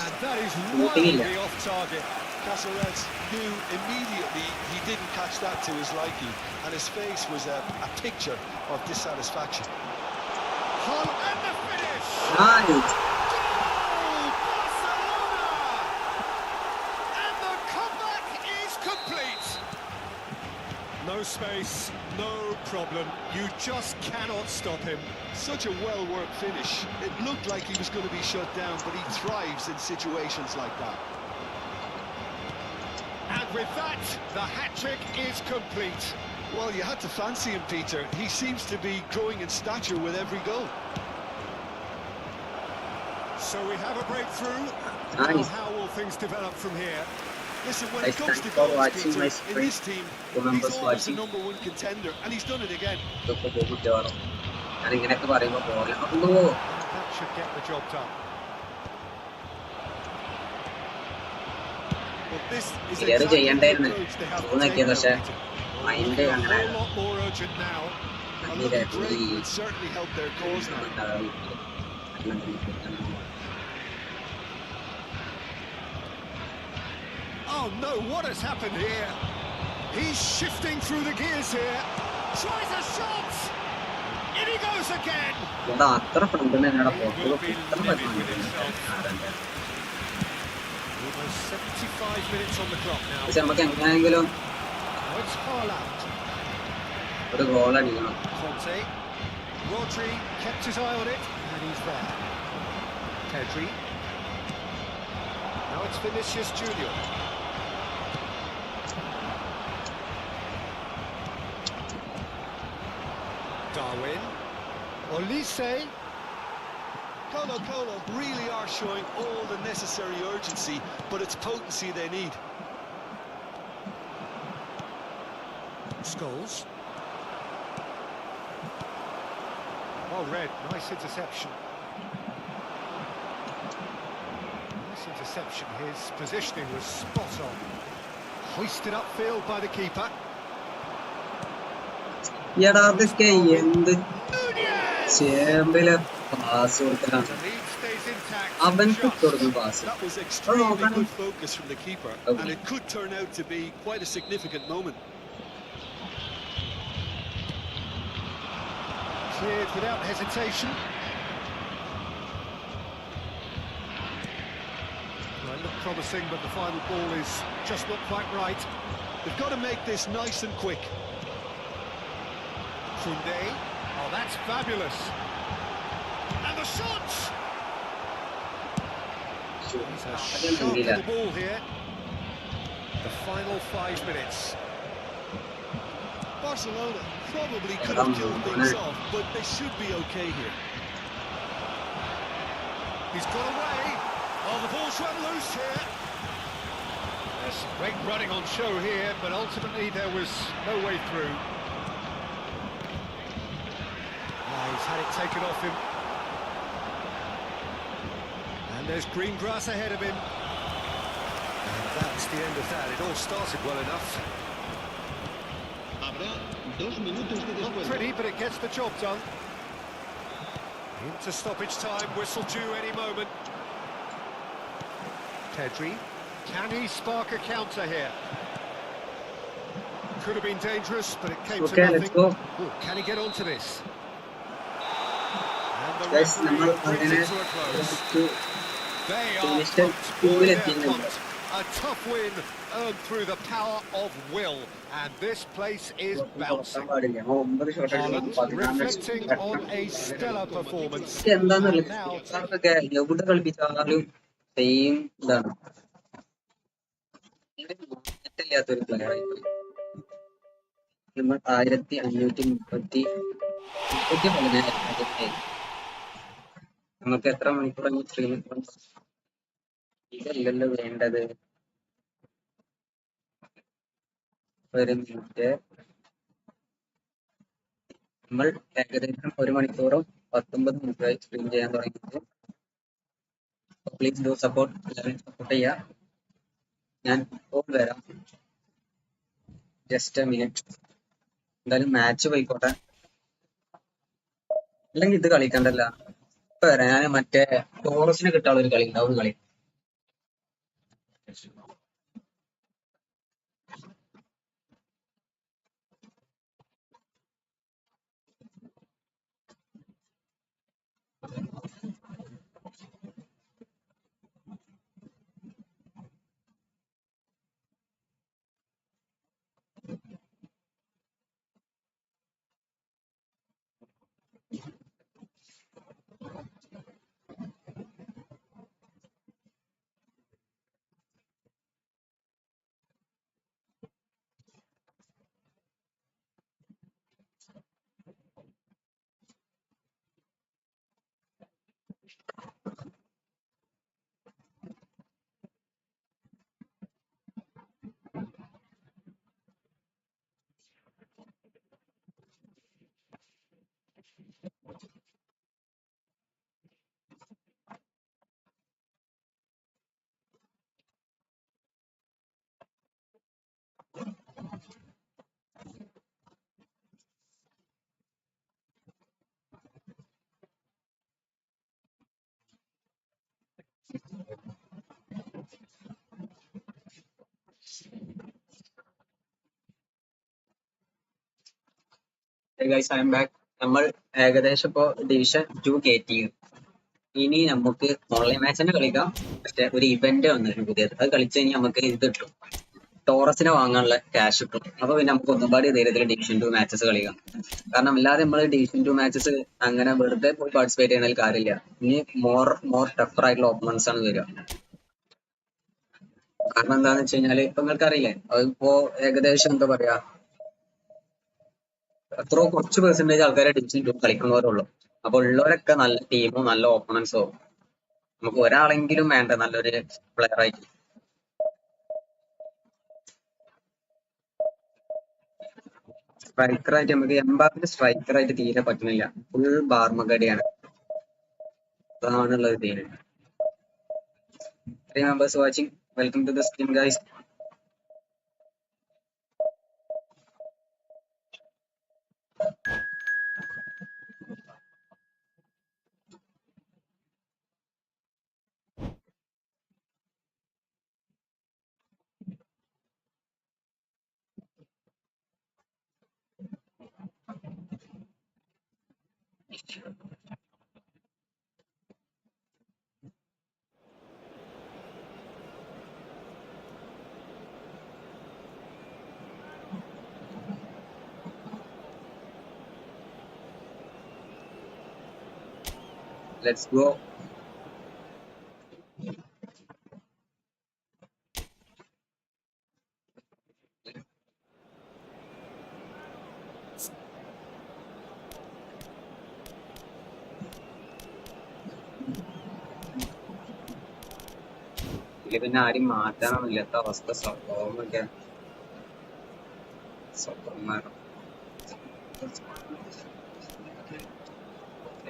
And that is wildly off target. Caceres knew immediately he didn't catch that to his liking, and his face was a picture of dissatisfaction. And the finish! Nice. Goal, Barcelona! And the comeback is complete. No space, no problem. You just cannot stop him. Such a well-worked finish. It looked like he was going to be shut down, but he thrives in situations like that. And with that, the hat-trick is complete. Well, you had to fancy him, Peter. He seems to be growing in stature with every goal. So we have a breakthrough. Nice. Now how will things develop from here? Listen, when it Guys, comes to thanks for goals, watching Peter, my in stream. this team, Remember he's always the watching. #1 contender, and he's done it again. ഞാൻ ഇങ്ങനെയൊക്കെ പറയുമ്പോ പോലെ That should get the job done. But this is clear exactly the ചെയ്യണ്ടായിരുന്നു. approach they have to നോക്കിയത് take പക്ഷെ now, Peter. Mind A അങ്ങനെ whole lot more urgent now. A lucky break would certainly help their cause now. Oh no, what has happened here? He's shifting through the gears here. Tries a shot. In he goes again. അത്ര ഫ്രണ്ടിൽ എന്നോട് He will be livid with himself. Almost 75 minutes on the clock now. പക്ഷെ നമുക്ക് എങ്ങനെയെങ്കിലും Oh, it's Haaland. ഒരു goal അടിക്കണം. Conte. Rodri kept his eye on it, and he's there. Pedri. Now it's Vinicius Junior. Darwin. Olise. Colo really are showing all the necessary urgency, but it's potency they need. Scholes. Well read, nice interception. Nice interception, his positioning was spot on. Hoisted upfield by the keeper. എടാ അതൊക്കെ എന്ത് ചേമ്പില് pass കൊടുക്കലാണ്. The lead stays intact. അവൻക്ക് കൊടുക്കുന്ന pass That was extremely good focus from the keeper, and it could turn out to be quite a significant moment. Cleared without hesitation. Well, it looked promising, but the final ball is just not quite right. They've got to make this nice and quick. Kunde. Oh, that's fabulous. And the shots! He's a shot to the ball here. The final 5 minutes. Barcelona probably could have killed things off, but they should be okay here. He's got away. Oh, the ball's run loose here. There's some great running on show here, but ultimately there was no way through. He's had it taken off him. And there's green grass ahead of him. And that's the end of that. It all started well enough. Habrá 2 minutos de Not descuento. pretty, but it gets the job done. Into stoppage time, whistle due any moment. Pedri, can he spark a counter here? Could have been dangerous, but it came to nothing. let's go. Ooh, can he get onto this? And the Yes, നമ്മൾ referee brings അങ്ങനെ it to a close. They are finished pumped. Boy, two-ൽ they're എത്തിയിട്ടുണ്ട്. pumped. A tough win earned through the power of will, and this place is bouncing. പാടില്ല 9 shot Haaland reflecting on a stellar performance. എന്താന്നുള്ളത് And now ഇവർക്കൊക്കെ എവിടെ കളിപ്പിച്ചാലും same ഇതാണ്. മാറ്റമില്ലാത്തൊരു player ആയിപ്പോയി. നമ്മൾ 1530 നമുക്ക് എത്ര മണിക്കൂർ സ്ട്രീം ഇതല്ലല്ലോ വേണ്ടത്. ഒരു മിനിറ്റ്. നമ്മൾ ഏകദേശം 1 മണിക്കൂറും 19 മിനിറ്റായി സ്ട്രീം ചെയ്യാൻ തുടങ്ങിയിട്ട്. Please do support. എല്ലാവരും സപ്പോർട്ട് ചെയ്യുക. ഞാൻ ഇപ്പോൾ വരാം. Just A minute. എന്തായാലും മാച്ച് പോയിക്കോട്ടെ, അല്ലെങ്കിൽ ഇത് കളിക്കണ്ടല്ല. ഇപ്പൊ വരാം. ഞാൻ മറ്റേ ടോറസിന് കിട്ടാനുള്ള ഒരു കളി ഉണ്ടാവും. കളി Hey guys, I am back. നമ്മൾ ഏകദേശം ഇപ്പോൾ ഡിവിഷൻ 2 കയറ്റി. ഇനി നമുക്ക് ഓൺലൈൻ മാച്ച് തന്നെ കളിക്കാം. പക്ഷെ ഒരു ഇവന്റ് വന്നിട്ടുണ്ട് പുതിയത്. അത് കളിച്ചു കഴിഞ്ഞാൽ നമുക്ക് ഇത് കിട്ടും, ടോറസിനെ വാങ്ങാനുള്ള ക്യാഷ് കിട്ടും. അപ്പൊ പിന്നെ നമുക്ക് ഒന്നുപാട് ധൈര്യത്തിൽ ഡിവിഷൻ 2 മാച്ചസ് കളിക്കാം. കാരണം അല്ലാതെ നമ്മൾ ഡിവിഷൻ 2 മാച്ചസ് അങ്ങനെ വെറുതെ പോയി പാർട്ടിസിപ്പേറ്റ് ചെയ്യുന്നതിൽ കാര്യമില്ല. ഇനി മോർ ടഫർ ആയിട്ടുള്ള ഓപ്പണൻസ് ആണ് വരിക. കാരണം എന്താന്ന് വെച്ച് കഴിഞ്ഞാല് ഇപ്പൊ നിങ്ങൾക്ക് അറിയില്ലേ, അതിപ്പോ ഏകദേശം എന്താ പറയാ, എത്രയോ കുറച്ച് പെർസെന്റേജ് ആൾക്കാരെ ഡിവിഷൻ 2 കളിക്കുന്നവരുള്ളൂ. അപ്പൊ ഉള്ളവരൊക്കെ നല്ല ടീമോ നല്ല ഓപ്പണൻസോ, നമുക്ക് ഒരാളെങ്കിലും വേണ്ട നല്ലൊരു പ്ലെയർ ആയിട്ട്. സ്ട്രൈക്കറായിട്ട് നമുക്ക് എംബാപ്പിന്റെ സ്ട്രൈക്കറായിട്ട് തീരെ പറ്റുന്നില്ല. ഫുൾ ബാർമഗടിയാണ്. അതാണുള്ളത് തീരെ. 3 members watching. Welcome to the stream, guys. Let's go. ഇതില് പിന്നെ ആരും മാറ്റാനൊന്നുമില്ലാത്ത അവസ്ഥ. സ്വഭാവമൊക്കെ സ്വന്തന്മാരും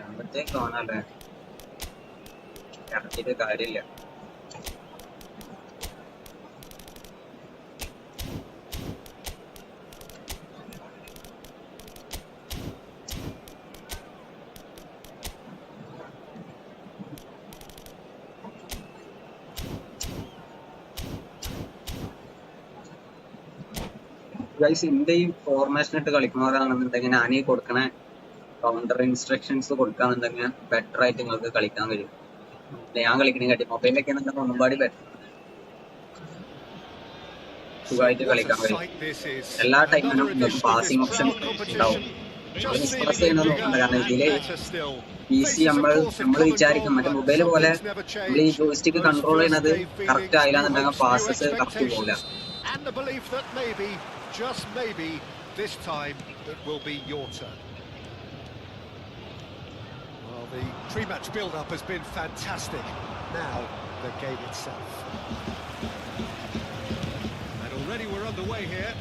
ആകുമ്പോഴത്തേക്ക് തോന്നല്ലേ ഇറക്കിയിട്ട് കാര്യമില്ല. ഗൈസ്, ഇന്ത്യ ഈ ഫോർമേഷൻ ഇട്ട് കളിക്കുന്നവരാണെന്നുണ്ടെങ്കിൽ ഞാൻ ഈ കൊടുക്കണ കൗണ്ടർ ഇൻസ്ട്രക്ഷൻസ് കൊടുക്കാന്നുണ്ടെങ്കിൽ ബെറ്റർ ആയിട്ട് നിങ്ങൾക്ക് കളിക്കാൻ കഴിയും. ഞാൻ കളിക്കണേക്കാട്ടി മൊബൈലിലൊക്കെ എന്നുണ്ടെങ്കിൽ ഒന്നുപാടി ബെറ്റർ, സുഖമായിട്ട് കളിക്കാൻ കഴിയും. എല്ലാ ടൈമിലും നിങ്ങൾക്ക് പാസിംഗ് ഓപ്ഷൻ ഉണ്ടാവും. അത് മിസ്പാസ് ചെയ്യുന്നത് നോക്കണ്ട. കാരണം ഇതില് PC നമ്മൾ വിചാരിക്കും മറ്റേ മൊബൈൽ പോലെ നമ്മൾ ഈ ജോയിസ്റ്റിക്ക് കൺട്രോൾ ചെയ്യുന്നത് കറക്റ്റ് ആയില്ലാന്നുണ്ടെങ്കിൽ പാസസ് കറക്റ്റ് പോകില്ല. And the belief that maybe, just maybe, this time it will be your turn. Well, the pre-match build-up has been fantastic. Now, the game itself. And already we're underway here.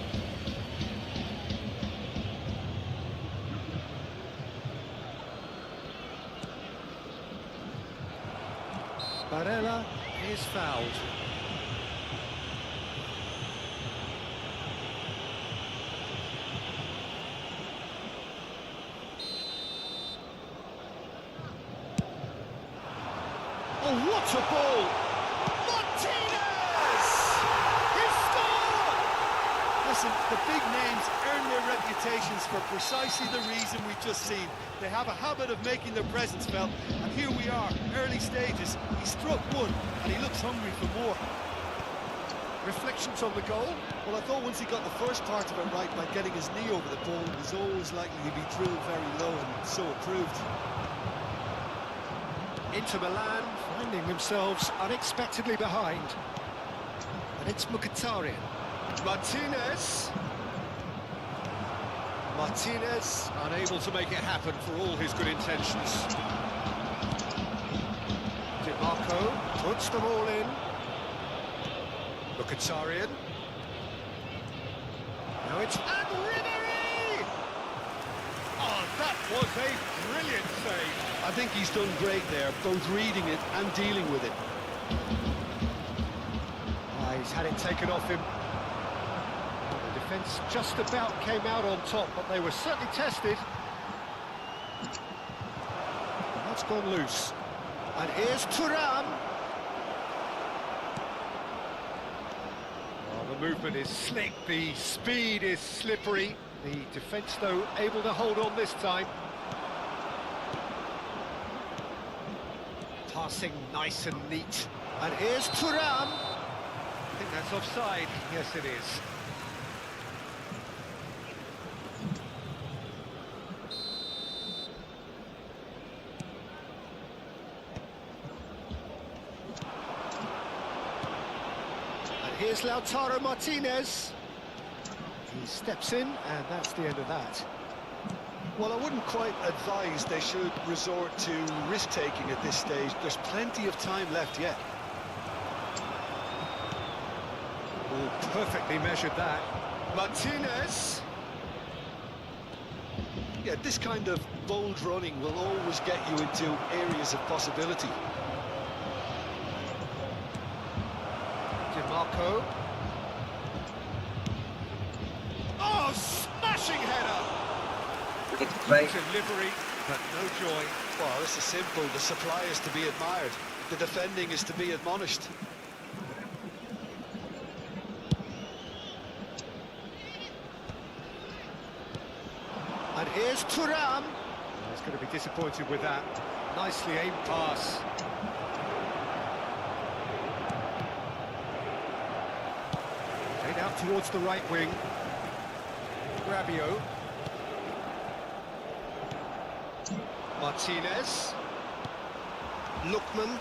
Barella is fouled. Oh, what a ball! Martinez! He scored! Listen, the big names earn their reputations for precisely the reason we've just seen. They have a habit of making their presence felt, and here we are, early stages. He struck one, and he looks hungry for more. Reflections on the goal? Well, I thought once he got the first part of it right by getting his knee over the ball, it was always likely to be drilled very low, and so it proved. Inter Milan finding themselves unexpectedly behind. And it's Mkhitaryan. Martinez. Martinez unable to make it happen for all his good intentions. Di Marco puts them all in. Mkhitaryan. Now it's and Ribery! Oh, that was a brilliant save. I think he's done great there, both reading it and dealing with it. He's had it taken off him. The defence just about came out on top, but they were certainly tested. That's gone loose. And here's Thuram. Oh, the movement is slick, the speed is slippery. The defence, though, able to hold on this time. Passing nice and neat. And here's Thuram. I think that's offside. Yes, it is. And here's Lautaro Martinez. He steps in, and that's the end of that. Well, I wouldn't quite advise they should resort to risk-taking at this stage. There's plenty of time left yet. Oh, perfectly measured that. Martinez. Yeah, this kind of bold running will always get you into areas of possibility. DeMarco. Oh, smashing header! Delivery, but no joy. Well, this is simple. The supply is to be admired. The defending is to be admonished. And here's Thuram. He's going to be disappointed with that. Nicely aimed pass. Played out towards the right wing. Rabiot. Martinez. Lookman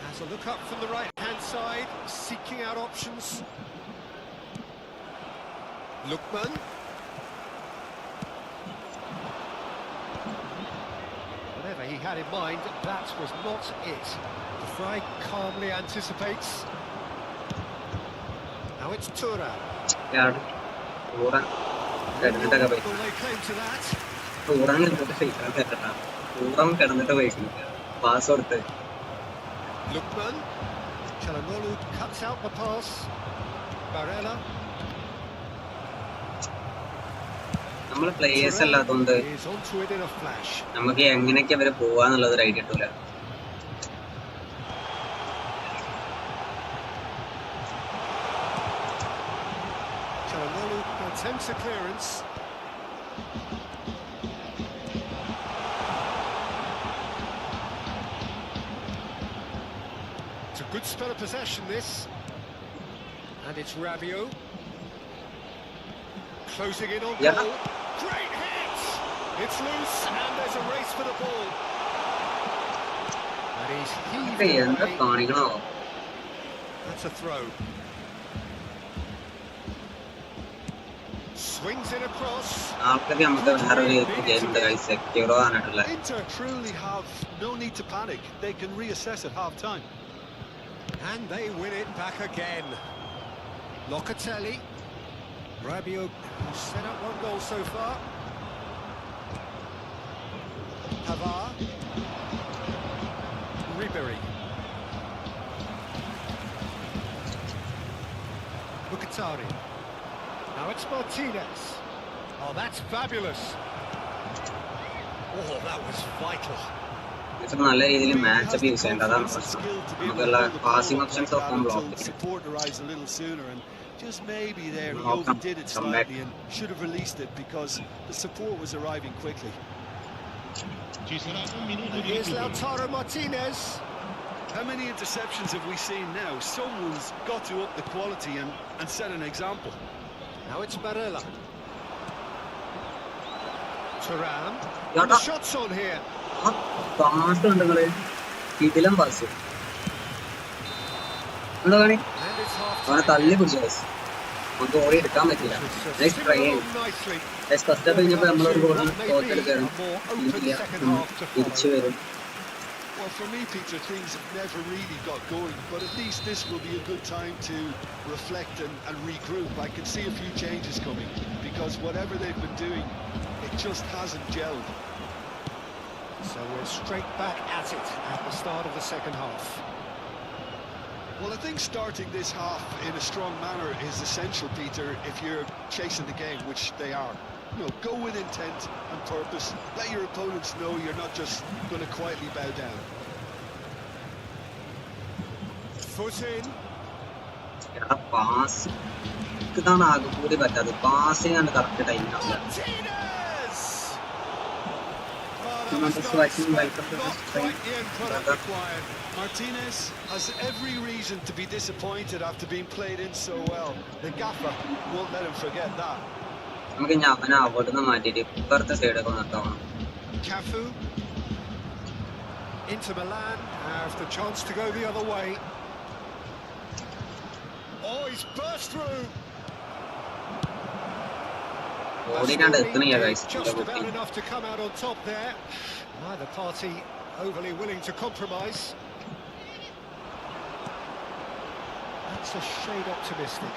has a look up from the right-hand side, seeking out options. Lookman. Whatever he had in mind, that was not it. The Fry calmly anticipates. Now it's Thuram. Yeah, Will they claim to that? Lookman. Çalhanoğlu cuts out the pass. Barella. നമ്മൾ players അല്ലാത്തതുകൊണ്ട് നമുക്ക് എങ്ങനെയൊക്കെ അവര് പോവാന്നുള്ളത് ഒരു idea കിട്ടൂല. Çalhanoğlu attempts a clearance. It's a good spell of possession, this. And it's Rabiot. Closing in on goal. Great hit! It's loose, and there's a race for the ball. And he's heaving away. That's a throw. Swings in across. Inter truly have no need to panic. They can reassess at half-time. And they win it back again. Locatelli. Rabiot set up one goal so far. Pavard. Ribery. Mkhitaryan. Now it's Martinez. Oh, that's fabulous. Oh, that was vital. നല്ല രീതിയിൽ match up use ചെയ്യേണ്ട അതാണ് പ്രശ്നം. നമുക്കുള്ള passing options ഒക്കെ block ചെയ്യും. Just maybe there he overdid it slightly and should have released it because the support was arriving quickly. Here's Lautaro Martinez. How many interceptions have we seen now? Someone's got to up the quality and set an example. Now it's Barella. Thuram. And the shots on here. Pass ഉണ്ട് നിങ്ങള് ഇതിലും pass എന്താ കാണി അവനെ തള്ളി പിടിച്ചു നമുക്ക് ഓടി എടുക്കാൻ പറ്റില്ല. നെക്സ്റ്റ് ട്രൈ ചെയ്യും. ഫസ്റ്റ് ഹാഫ് കഴിഞ്ഞപ്പോൾ നമ്മളൊരു ഗോൾ തോറ്റൽ കയറും തിരിച്ചു വരും. Well, for me, Peter, things have never really got going, but at least this will be a good time to reflect and regroup. I can see a few changes coming, because whatever they've been doing, it just hasn't gelled. So we're straight back at it at the start of the second half. Well, I think starting this half in a strong manner is essential, Peter, if you're chasing the game, which they are. You know, go with intent and purpose. Let your opponents know you're not just going to quietly bow down. Foot in. എടാ pass ഇതാണ് ആകെ കൂടി പറ്റാത്തത്. Pass ചെയ്യാൻ correct ടൈമിനാവില്ല. Martinez! Oh, that was nice, but not quite the end product required. Martinez has every reason to be disappointed after being played in so well. The gaffer won't let him forget that. നമുക്ക് ഇനി അവനെ അവിടുന്ന് മാറ്റിയിട്ട് ഇപ്പുറത്തെ സൈഡൊക്കെ നിർത്താം. Cafu. Inter Milan have the chance to go the other way. Oh, he's burst through. Just about enough to come out on top there. Neither party overly willing to compromise. That's a shade optimistic.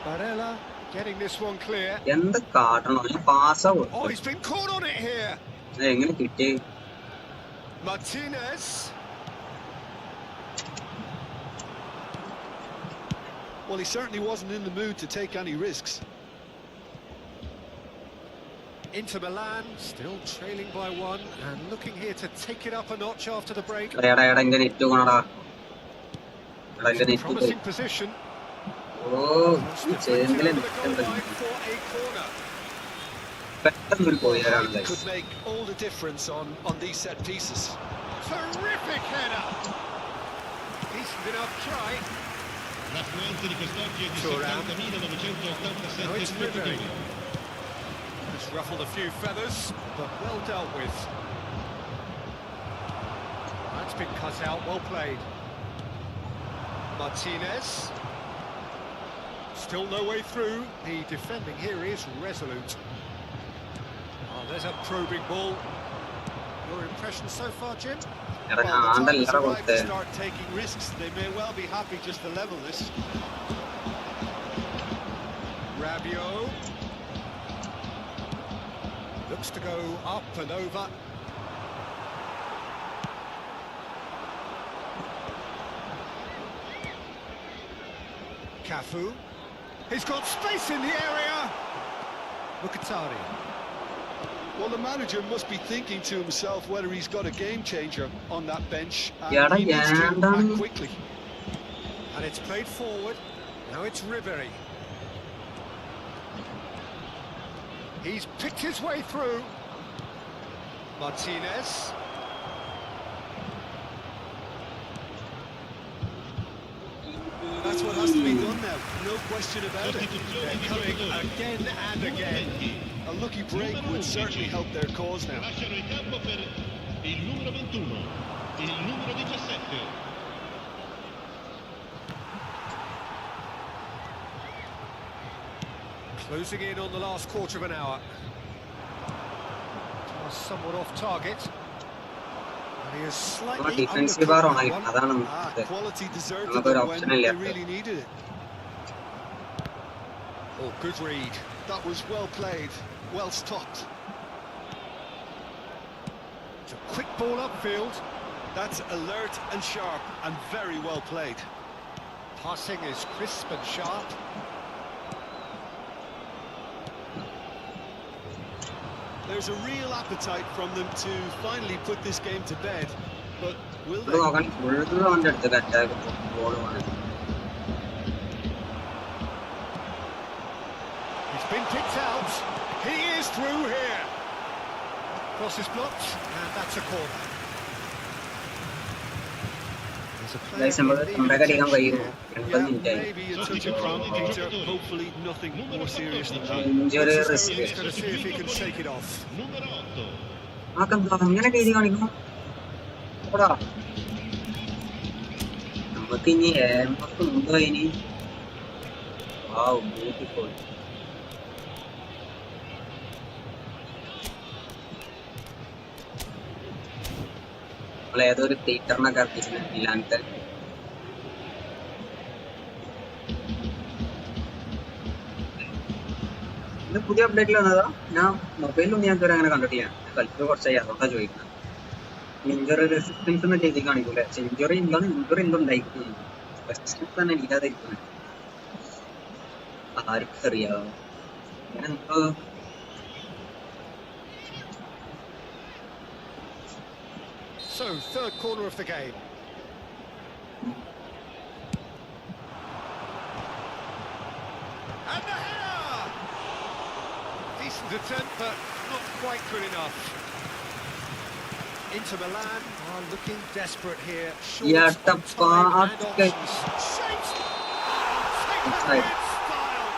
Barella getting this one clear. Oh, he's been caught on it here. Martinez. Well, he certainly wasn't in the mood to take any risks. Inter Milan still trailing by one and looking here to take it up a notch after the break. Promising position. Oh, could make all the difference on these set pieces. Terrific header. Decent enough try. L'affluenza di quest'oggi è di 70.987 spettatori. It's ruffled a few feathers, but well dealt with. That's been cut out, well played. Martinez. Still no way through. The defending here is resolute. Oh, there's a probing ball. Your impression so far, Jim? Well, the time has arrived to start taking risks. They may well be happy just to level this. Rabiot. Looks to go up and over. Cafu. He's got space in the area. Mkhitaryan. Well, the manager must be thinking to himself whether he's got a game changer on that bench. He needs to act quickly. And it's played forward. Now it's Ribery. He's picked his way through. Martinez. That's what has to be done now, no question about it. They're coming again and again. A lucky break would certainly help their cause now. Lasciano il campo per il numero 21 e il numero 17. Closing in on the last quarter of an hour. Somewhat off target. And he is slightly quality deserted them when they really needed it. Oh, good read. That was well played, well stopped. It's a quick ball upfield. That's alert and sharp and very well played. Passing is crisp and sharp. There's a real appetite from them to finally put this game to bed, but will they? He's been picked out. He is through here. Cross is blocked, and that's a corner. Maybe a touch of cramp, Peter. Hopefully nothing more serious than that. He's going to see if he can shake it off. Numero 8. Wow, beautiful. ഏതൊരു തിയേറ്ററിനൊക്കെ ഇല്ലാത്ത ഇത് പുതിയ അപ്ഡേറ്റിൽ വന്നതാ. ഞാൻ മൊബൈലിലൊന്നും ഞാൻ ഇതുവരെ അങ്ങനെ കണ്ടിട്ടില്ല. കളിച്ചത് കുറച്ചായി, അതുകൊണ്ടാ ചോദിക്കുന്നത്. ഇഞ്ചുറി റെസിസ്റ്റൻസ് എന്ന് ചെയ്തി കാണിക്കൂലെ? ഇഞ്ചുറി എന്താണ്, ഇഞ്ചുറി എന്തുണ്ടായിരിക്കുന്നു, റെസിസ്റ്റൻസ് തന്നെ ഇല്ലാതെ ഇരിക്കുന്നത്. ആർക്കറിയാവോ? അങ്ങനെ എന്തോ So, 3rd corner of the game. attempt, but not quite good enough. Inter Milan are looking desperate here. Short on time and options. Shapes. Taken with style.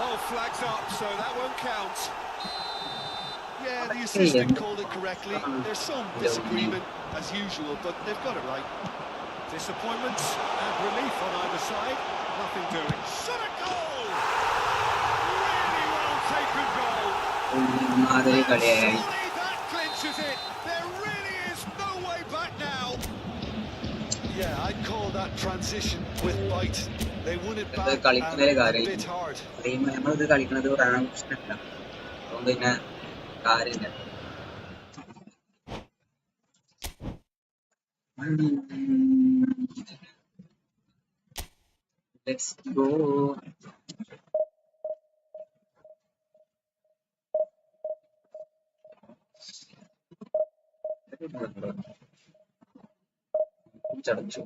Oh, flags up, so that won't count. Yeah, the assistant called it correctly. There's some disagreement, as usual, but they've got it right. Disappointment and relief on either side. Nothing doing. Shot a goal! Really well taken goal. Surely that clinches it. There really is no way back now. Yeah, I'd call that transition with bite. They won it back a bit hard. Let's go. ചടച്ചു.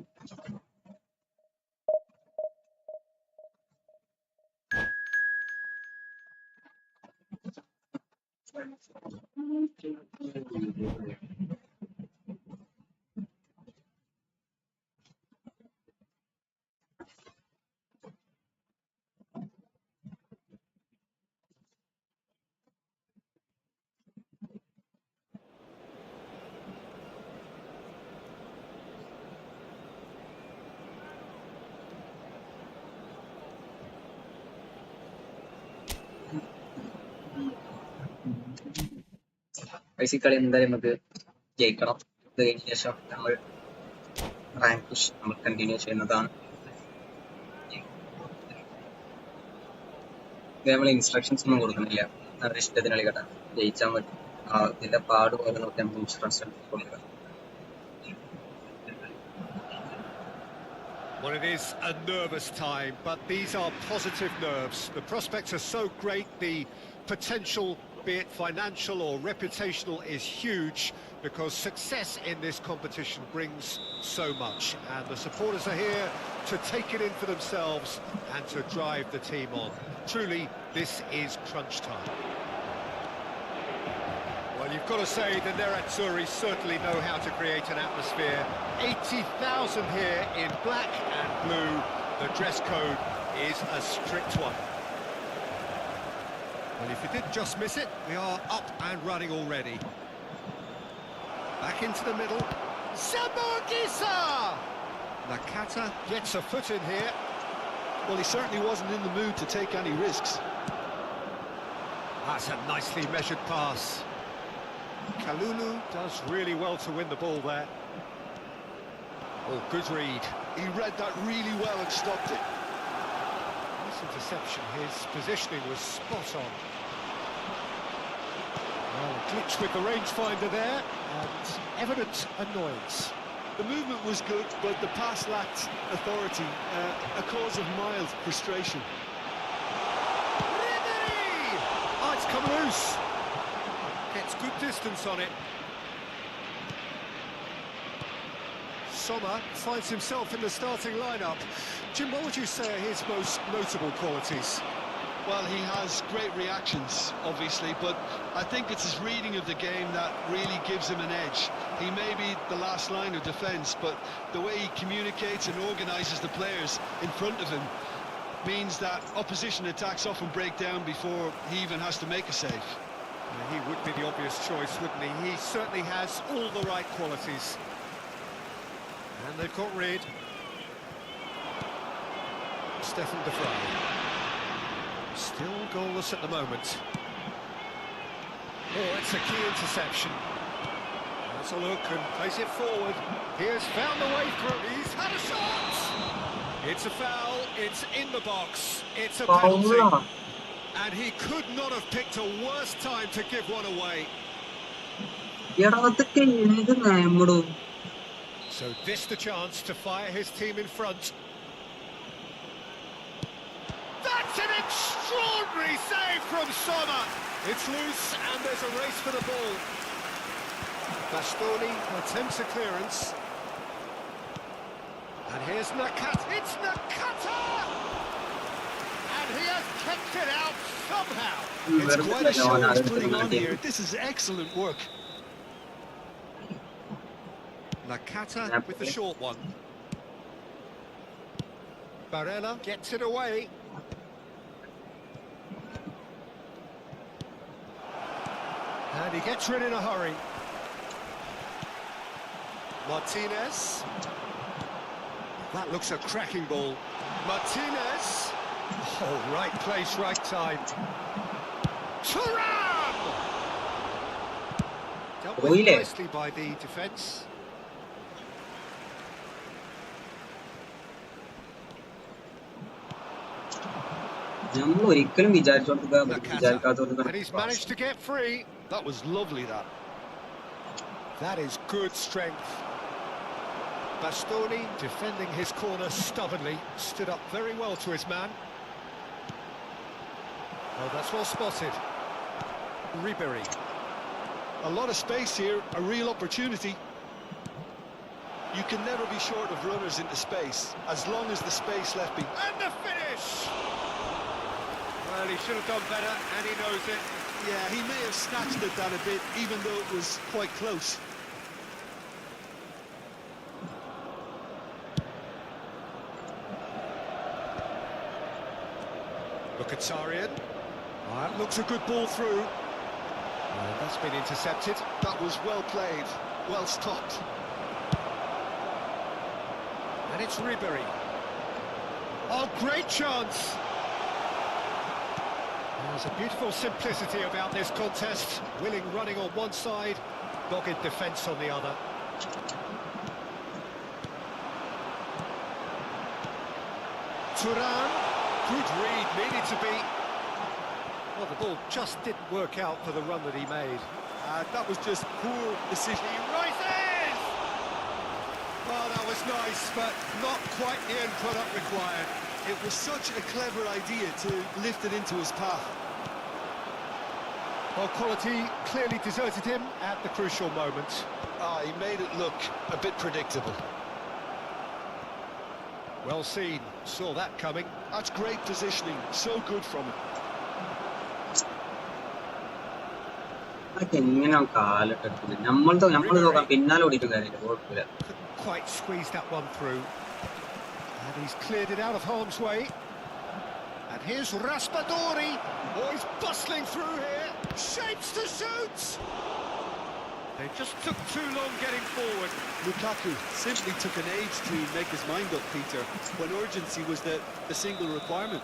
Basically എന്തായാലും നമുക്ക് ജയിക്കണം. ഇത് കഴിഞ്ഞ ശേഷം നമ്മൾ rank push നമ്മൾ continue ചെയ്യുന്നതാണ്. നമ്മൾ ഇൻസ്ട്രക്ഷൻസ് ഒന്നും കൊടുക്കുന്നില്ല, നമ്മുടെ ഇഷ്ടത്തിന് കളിക്കട്ടെ, ജയിച്ചാൽ മതി. ഇതിന്റെ പാട് പോലെ നോക്കി നമുക്ക് ഇൻസ്ട്രക്ഷൻസ് കൊടുക്കാം. Well, it is a nervous time, but these are positive nerves. The prospects are so great, the potential, be it financial or reputational, is huge because success in this competition brings so much. And the supporters are here to take it in for themselves and to drive the team on. Truly, this is crunch time. Well, you've got to say the Nerazzurri certainly know how to create an atmosphere. 80,000 here in black and blue. The dress code is a strict one. Well, if you did just miss it, we are up and running already. Back into the middle. Samogisa! Nakata gets a foot in here. Well, he certainly wasn't in the mood to take any risks. That's a nicely measured pass. Kalulu does really well to win the ball there. Oh, good read. He read that really well and stopped it. Nice interception. His positioning was spot on. Well, a glitch with the rangefinder there, and evident annoyance. The movement was good, but the pass lacked authority, a cause of mild frustration. Oh, it's come loose. Gets good distance on it. Sommer finds himself in the starting lineup. Jim, what would you say are his most notable qualities? Well, he has great reactions, obviously, but I think it's his reading of the game that really gives him an edge. He may be the last line of defence, but the way he communicates and organises the players in front of him means that opposition attacks often break down before he even has to make a save. Yeah, he would be the obvious choice, wouldn't he? He certainly has all the right qualities. And they've got rid. Stefan de Vrij. Still goalless at the moment. Oh, it's a key interception. That's a look and plays it forward. He has found the way through. He's had a shot! It's a foul, it's in the box, it's a penalty. And he could not have picked a worse time to give one away. So this the chance to fire his team in front. That's an extraordinary save from Sommer. It's loose and there's a race for the ball. Bastoni attempts a clearance. And here's Nakata. It's Nakata! And he has kept it out somehow. It's quite a show he's putting on here. This is excellent work. Nakata with the short one. Barella gets it away. And he gets rid in a hurry. Martinez. That looks a cracking ball. Martinez. Oh, right place, right time. Thuram! Dealt with nicely by the defence. And he's managed to get free. That was lovely, that. That is good strength. Bastoni defending his corner stubbornly, stood up very well to his man. Oh, that's well spotted. Ribery. A lot of space here, a real opportunity. You can never be short of runners into space, as long as the space left be. And the finish! Well, he should have done better, and he knows it. Yeah, he may have snatched it down a bit, even though it was quite close. Mkhitaryan. That looks a good ball through. That's been intercepted. That was well played, well stopped. And it's Ribery. Oh, great chance! There's a beautiful simplicity about this contest. Willing running on one side, dogged defence on the other. Thuram. Good read, needed to be. Well, the ball just didn't work out for the run that he made. That was just poor decision. He rises! Well, that was nice, but not quite the end product required. It was such a clever idea to lift it into his path. Well, quality clearly deserted him at the crucial moment. He made it look a bit predictable. Well seen, saw that coming. That's great positioning, so good from him. Couldn't quite squeeze that one through. And he's cleared it out of harm's way. And here's Raspadori. Oh, he's bustling through here. Shapes to shoot! They just took too long getting forward. Lukaku simply took an age to make his mind up, Peter, when urgency was the single requirement.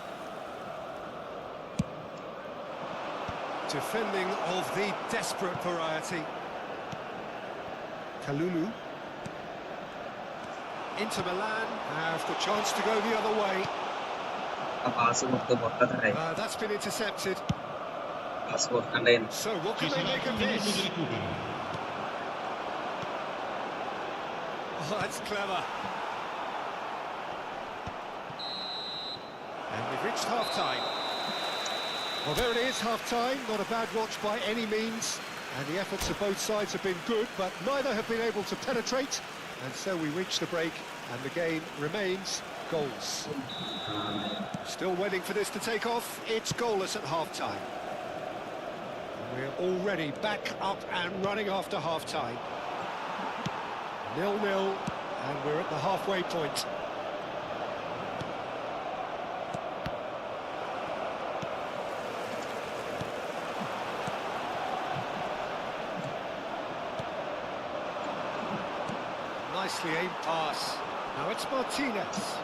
Defending of the desperate variety. Kalulu. Inter Milan have the chance to go the other way. That's been intercepted. So what can they make of this? Oh, that's clever. And we've reached half-time. Well, there it is, half-time. Not a bad watch by any means. And the efforts of both sides have been good, but neither have been able to penetrate. And so we reach the break, and the game remains goals. Still waiting for this to take off. It's goalless at half-time. We're already back up and running after half-time. 0-0, and we're at the halfway point. Nicely aimed pass. Now it's Martinez.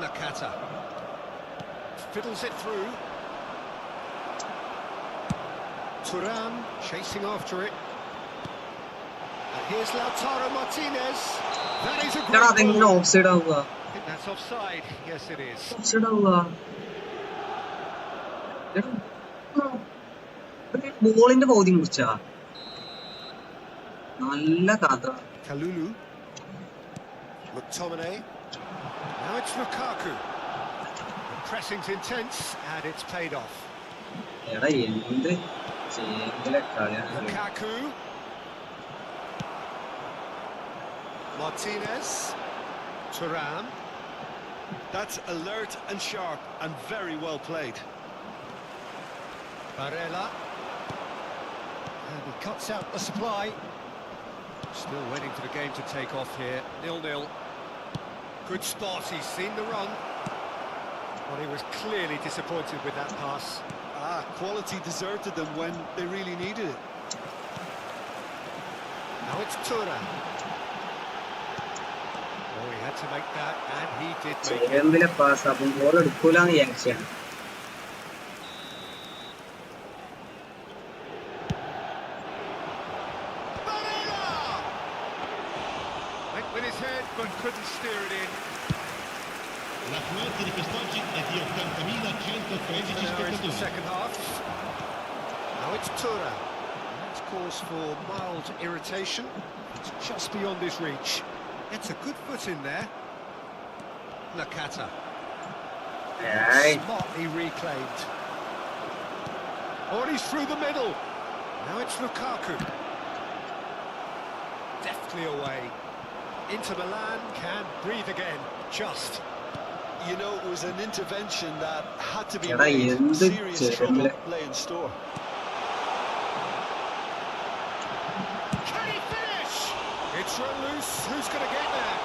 Nakata. Fiddles it through. Thuram chasing after it. And here's Lautaro Martinez. That is a great ball. I think that's offside. Yes, it is. Kalulu. McTominay. Now it's Lukaku. The pressing's intense, and it's paid off. Lukaku. Martinez. Thuram. That's alert and sharp and very well played. Barella. And he cuts out the supply. Still waiting for the game to take off here. 0-0. Good spot, he's seen the run. Well, he was clearly disappointed with that pass. Quality deserted them when they really needed it. Now it's Tura. Oh, he had to make that, and he did make it. pass അപ്പം goal എടുക്കൂലാന്ന് വിചാരിച്ചാണ്. Went with his head, but couldn't steer it in. L'affluenza di quest'oggi è di 80.113 Now it's the spettatori. second half. Now it's Tura. That's cause for mild irritation. It's just beyond his reach. It's a good foot in there. Nakata. Smartly reclaimed. Oh, and he's through the middle. Now it's Lukaku. Deftly away. Inter Milan can breathe again. Just. You know, it was an intervention that had to be എടാ, made. എന്ത് Serious trouble ചെറുതില്. lay in store. Can he finish? It's run loose. Who's going to get there?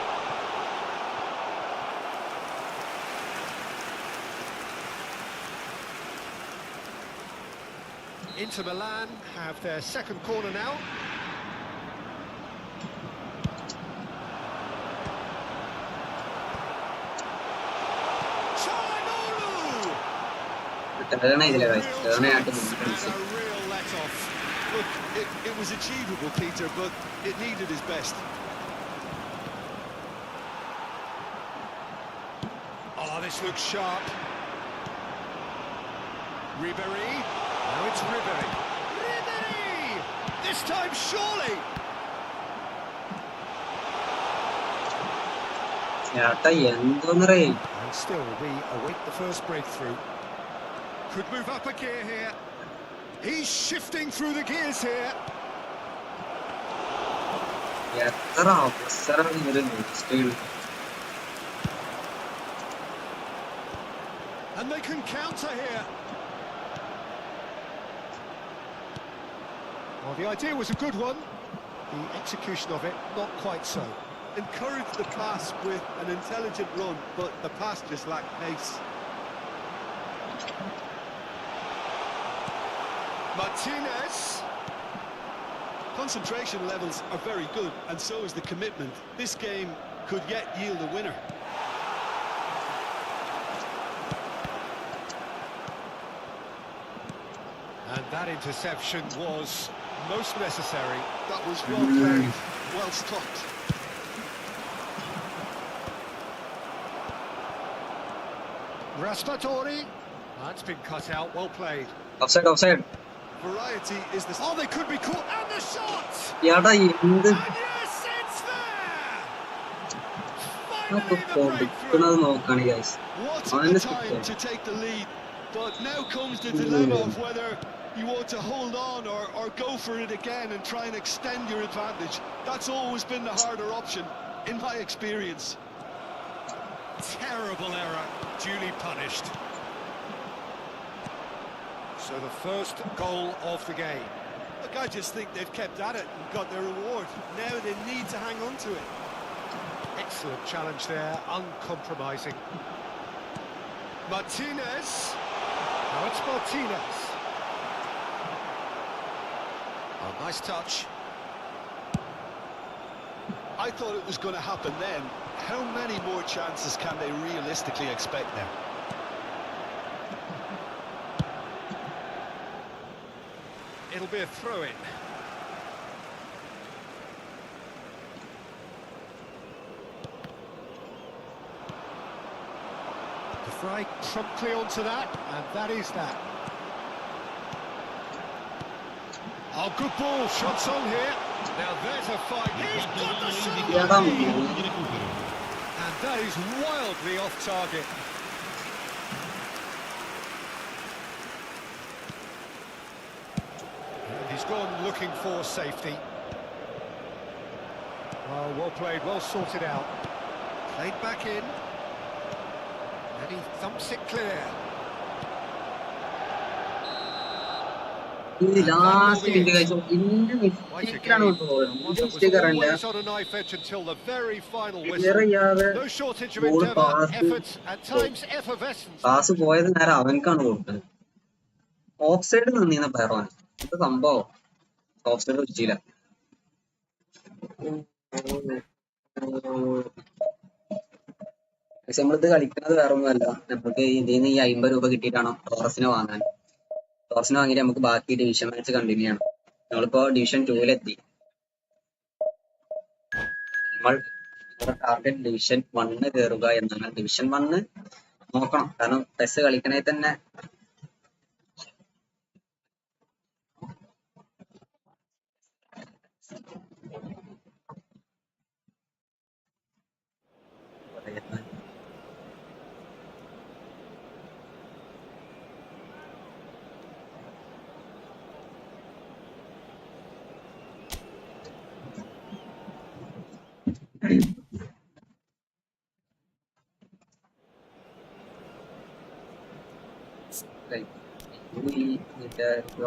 Inter Milan have their second corner now. ഇതിലെ A real let-off. Look, it was achievable, Peter, but it needed his best. Oh, this looks sharp. Ribéry. Now it's Ribéry. Ribéry! This time, surely! ചേട്ടാ എന്തോന്നറേ. And still, we await the first breakthrough. Could move up a gear here. He's shifting through the gears here. എത്ര അവസരം ഒരു mistake. And they can counter here. Well, the idea was a good one. The execution of it, not quite so. Encouraged the pass with an intelligent run, but the pass just lacked pace. Martinez. Concentration levels are very good, and so is the commitment. This game could yet yield a winner. And that interception was most necessary. That was well played, well stopped. Raspadori. That's been cut out, well played. Offside offside. Variety is the... Oh, they could be caught, and the shot! എടാ എന്ത് And yes, it's there! ഒക്കെ Finally the കൊടുക്കുന്നത് breakthrough! നോക്കാണ് guys. What a Honest time game. to take the lead, but now comes the dilemma of whether you want to hold on or go for it again and try and extend your advantage. That's always been the harder option, in my experience. Terrible error, duly punished. So the first goal of the game. Look, I just think they've kept at it and got their reward. Now they need to hang on to it. Excellent challenge there, uncompromising. Martinez. Now it's Martinez. Oh, nice touch. I thought it was going to happen then. How many more chances can they realistically expect now? It'll be a throw-in. De Vrij promptly onto that, and that is that. Oh, good ball, shots on here. Now there's a fight. He's got the എടാ shot! And that is wildly off target. And he's gone looking for safety. Oh, well played, well sorted out. Played back in. he thumps it clear. Last minute കഴിച്ചു ഇന്ന Quite a മിസ്റ്റേക്കാണ് game, വിട്ടുപോയത്. one that was mistake അറിയില്ല. always on a knife edge until the very final clear whistle. ചെയ്യാതെ No shortage of ball endeavour, pass effort, at times effervescence. Pass പോയത് നേരെ അവൻക്കാണ് കൊടുത്തത്. Of side നിന്നീന്ന പേരാണ് ഇത് സംഭവം. Of side വെച്ചില്ല. പക്ഷെ നമ്മളിത് കളിക്കുന്നത് വേറെ ഒന്നുമല്ല. നമുക്ക് ഇതിൽ നിന്ന് ഈ 50 രൂപ കിട്ടിയിട്ടാണ് ടോറസിനെ വാങ്ങാൻ. ടോറസിനെ വാങ്ങിയിട്ട് നമുക്ക് ബാക്കി ഡിവിഷൻ മാച്ച് കണ്ടിന്യൂ ചെയ്യണം. നമ്മളിപ്പോ ഡിവിഷൻ 2-ലെത്തി. നമ്മൾ ടാർഗറ്റ് ഡിവിഷൻ 1 കയറുക എന്നാണ്. ഡിവിഷൻ 1 നോക്കണം, കാരണം പെസ് കളിക്കണേ തന്നെ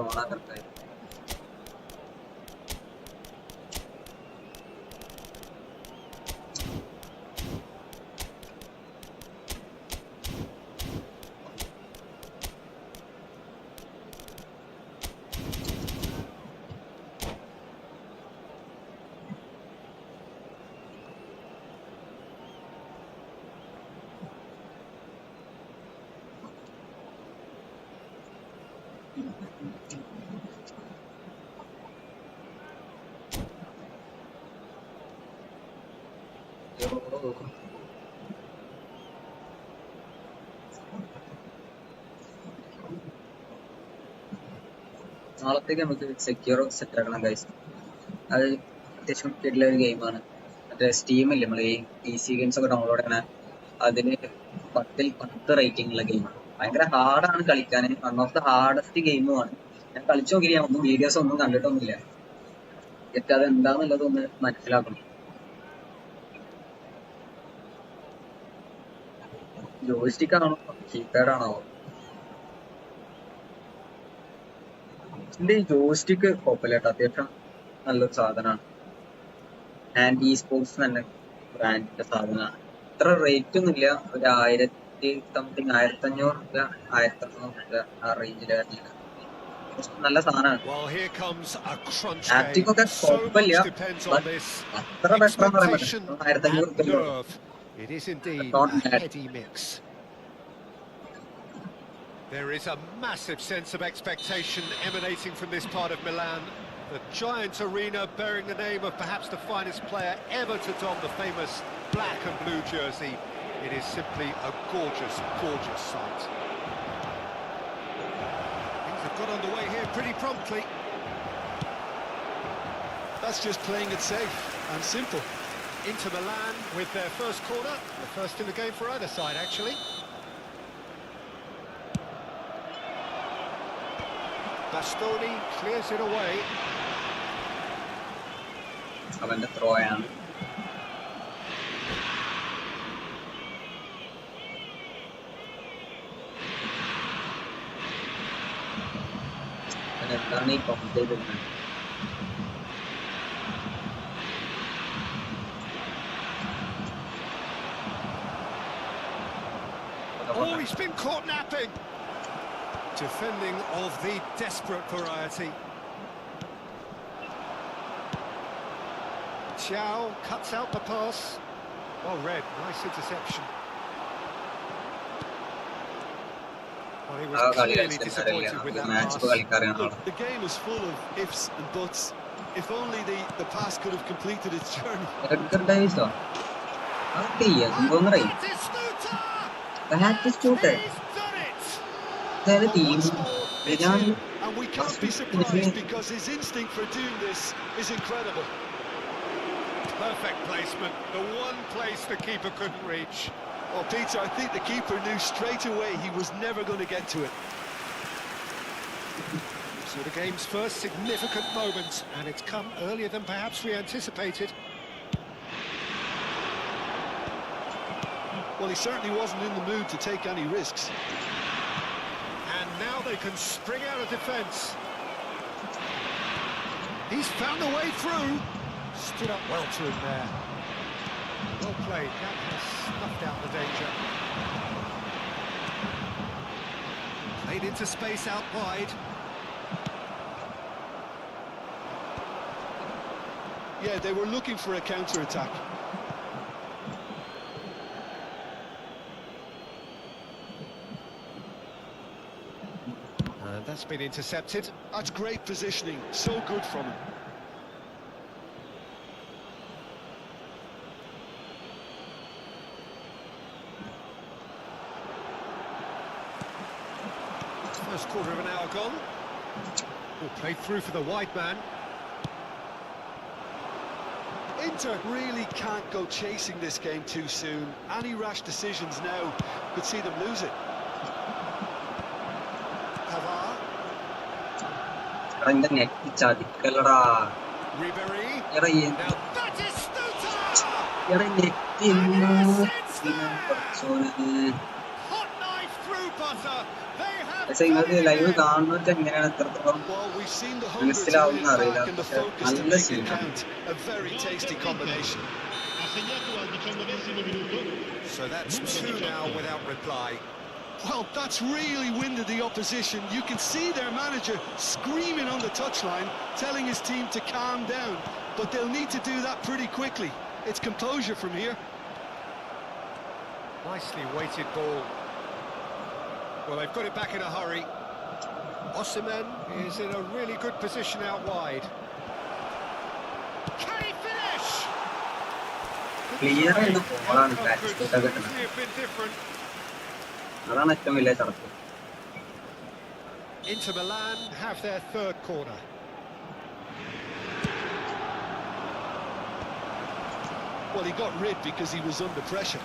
ഓണാക്കട്ടെ. നാളത്തേക്ക് നമുക്ക് സെക്യൂർ സെറ്റ് ആക്കണം ഗൈസ്. അത് അത്യാവശ്യം കിട്ടുന്ന ഒരു ഗെയിമാണ്. മറ്റേ സ്റ്റീമില്ലേ, നമ്മൾ ഈ PC ഗെയിംസ് ഒക്കെ ഡൗൺലോഡ് ചെയ്യണ, അതിന് 10-ൽ 10 റേറ്റിംഗ് ഉള്ള ഗെയിമാണ്. ഭയങ്കര ഹാർഡാണ് കളിക്കാൻ. വൺ ഓഫ് ദ ഹാർഡസ്റ്റ് ഗെയിമുമാണ്. ഞാൻ കളിച്ചു നോക്കിയില്ല, ഒന്നും വീഡിയോസ് ഒന്നും കണ്ടിട്ടൊന്നുമില്ല. ജസ്റ്റ് അത് എന്താന്നുള്ളത് ഒന്ന് മനസ്സിലാക്കണം. ജോയിസ്റ്റിക് ആണോ കീപാഡ് ആണോ? എന്റെ ഈ ജോയിസ്റ്റിക്ക് കുഴപ്പമില്ല കേട്ടോ, അത്യാവശ്യം നല്ലൊരു സാധനമാണ്. ആൻഡ് ഈ സ്പോർട്സ് തന്നെ ബ്രാൻഡിന്റെ സാധനമാണ്. ഇത്ര റേറ്റ് ഒന്നുമില്ല, ഒരു 1000 1500 രൂപ 1600 ആ റേഞ്ചില് നല്ല സാധനമാണ്. ആപ്റ്റിക് ഒക്കെ കുഴപ്പമില്ല, അത്ര ബെറ്റർ എന്ന് പറയാൻ പറ്റില്ല. 1500 രൂപ. It is indeed a heady mix. There is a massive sense of expectation emanating from this part of Milan. The giant arena bearing the name of perhaps the finest player ever to don the famous black and blue jersey. It is simply a gorgeous, gorgeous sight. Things have got underway here pretty promptly. That's just playing it safe and simple. Into Milan with their first corner, the first in the game for either side actually. Bastoni clears it away. അവന്റെ ത്രോയാണ്. എന്താണ് ഈ competitive? Oh, he's been caught napping. Defending of the desperate variety. Xiao cuts out the pass. Well read, nice interception. Well, he was clearly disappointed with that pass. Look, the game is full of ifs and buts. If only the pass could have completed its journey. And we can't be surprised because his instinct for doing this is incredible. Perfect placement, the one place the keeper couldn't reach. Well, Peter, I think the keeper knew straight away he was never going to get to it. So the game's first significant moment, and it's come earlier than perhaps we anticipated. Well, he certainly wasn't in the mood to take any risks. And now they can spring out of defence. He's found a way through. Stood up well to him there. Well played. That has snuffed out the danger. Played into space out wide. Yeah, they were looking for a counter-attack. And that's been intercepted. That's great positioning. So good from him. First quarter of an hour gone. Well played through for the wide man. Inter really can't go chasing this game too soon. Any rash decisions now could see them lose it. Pavard. Ribery. Now that is Stuta! Hot knife through butter. They have പക്ഷെ നിങ്ങൾക്ക് live കാണുന്നവർക്ക് എങ്ങനെയാണ് എത്രത്തോളം Well, we've seen the മനസ്സിലാവുന്ന അറിയില്ല. and the focus to നല്ല make it സീനാണ്. count. A very tasty combination. Ha segnato al 19esimo minuto. So that's two now without reply. Well, that's really winded the opposition. You can see their manager screaming on the touchline, telling his team to calm down. But they'll need to do that pretty quickly. It's composure from here. Nicely weighted ball. Well, they've got it back in a hurry. Osimhen is in a really good position out wide. Can he finish? Clear ചെയ്യുന്ന ബോളാണ് Could bat seriously have been different. അതാണ് ഏറ്റവും വലിയ ചടപ്പ്. Inter Milan have their third corner. Well, he got rid because he was under pressure.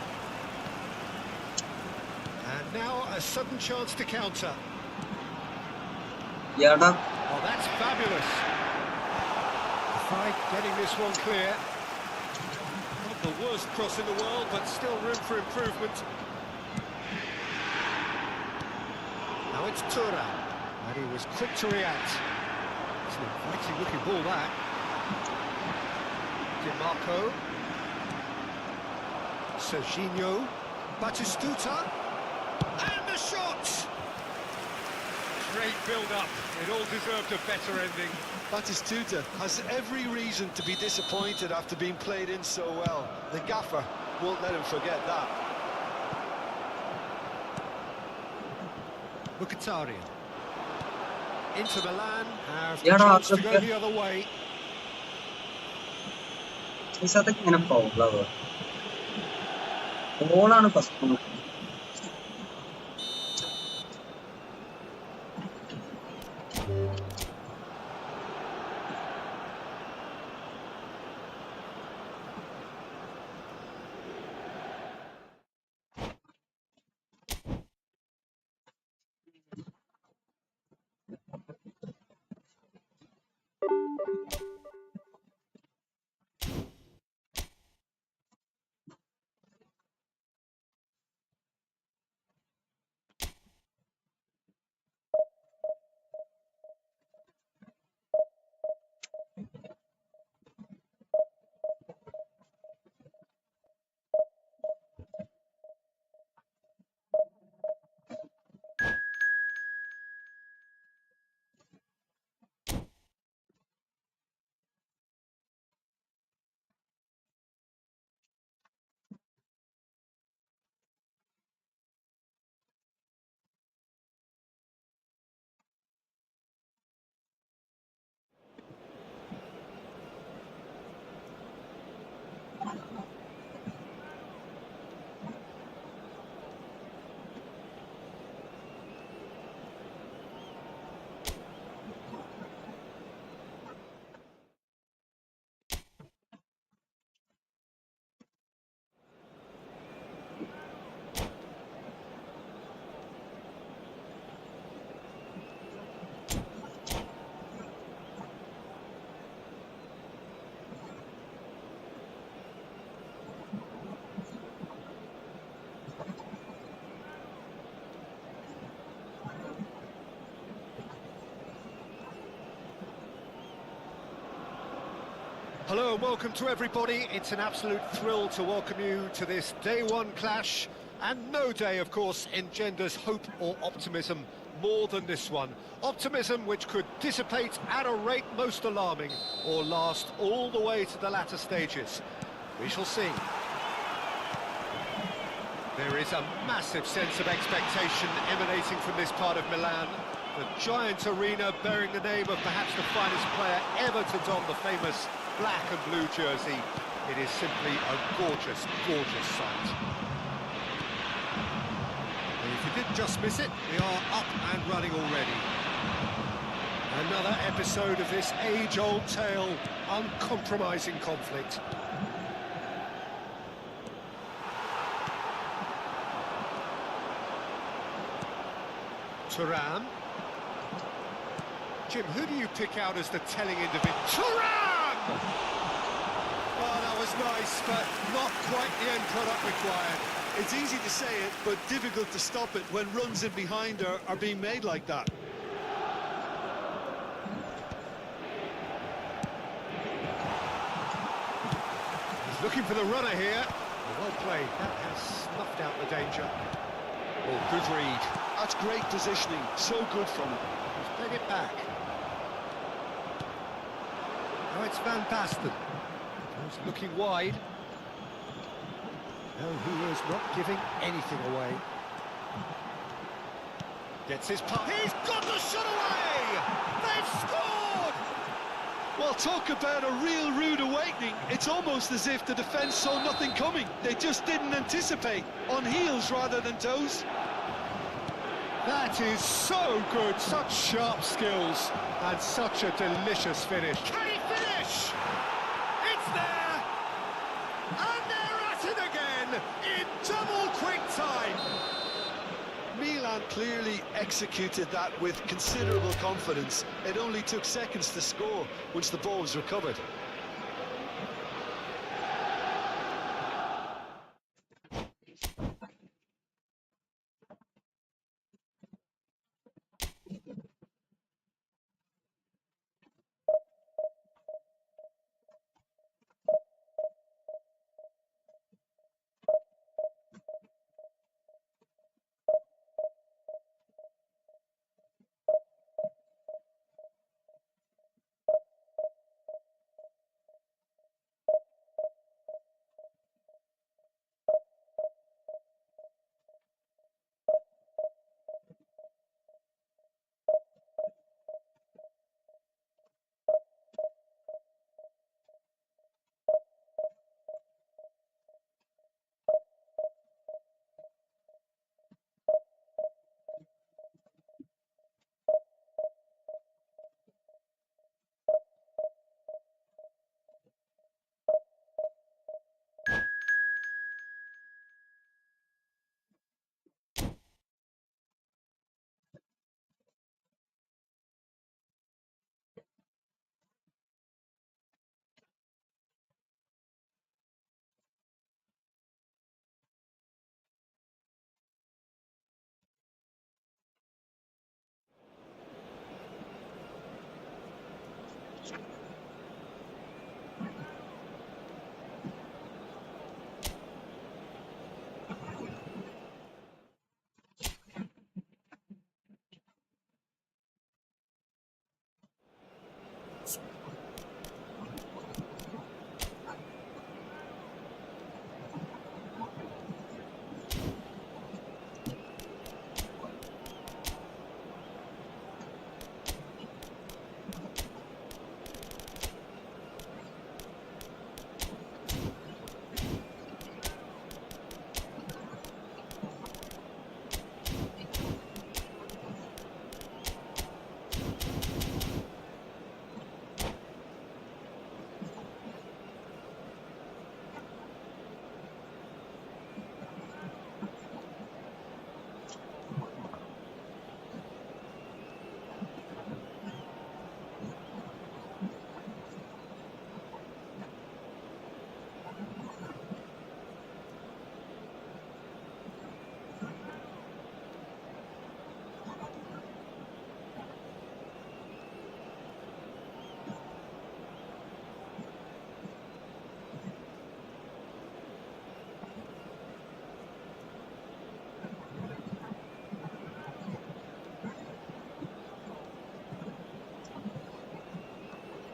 And now a sudden chance to counter. ഇയാടാ Oh, that's fabulous. The fight getting this one clear. Not the worst cross in the world, but still room for improvement. Now it's Tura, and he was quick to react. It's an inviting looking ball that. DiMarco. Serginho. Batistuta. And the shot! Great build-up. It all deserved a better ending. Batistuta has every reason to be disappointed after being played in so well. The gaffer won't let him forget that. Mkhitaryan. Inter Milan have the Yeah, no, chance to go okay. the other way. പക്ഷെ അതൊക്കെ ഇങ്ങനെ ഫൗളാവുക. ബോളാണ് first. Hello and welcome to everybody. It's an absolute thrill to welcome you to this day one clash. And no day, of course, engenders hope or optimism more than this one. Optimism which could dissipate at a rate most alarming or last all the way to the latter stages. We shall see. There is a massive sense of expectation emanating from this part of Milan. The giant arena bearing the name of perhaps the finest player ever to don the famous black and blue jersey. It is simply a gorgeous, gorgeous sight. And if you did just miss it, we are up and running already. Another episode of this age-old tale, uncompromising conflict. Thuram. Jim, who do you pick out as the telling individual? Thuram! Oh, that was nice, but not quite the end product required. It's easy to say it, but difficult to stop it when runs in behind are being made like that. He's looking for the runner here. Well played. That has snuffed out the danger. Oh, good read. That's great positioning. So good from him. He's played it back. Now it's Van Basten. He's looking wide. No, he is not giving anything away. Gets his pass. He's got the shot away! They've scored! Well, talk about a real rude awakening. It's almost as if the defence saw nothing coming. They just didn't anticipate. On heels rather than toes. That is so good, such sharp skills, and such a delicious finish. Can he finish? It's there! And they're at it again, in double quick time! Milan clearly executed that with considerable confidence. It only took seconds to score once the ball was recovered.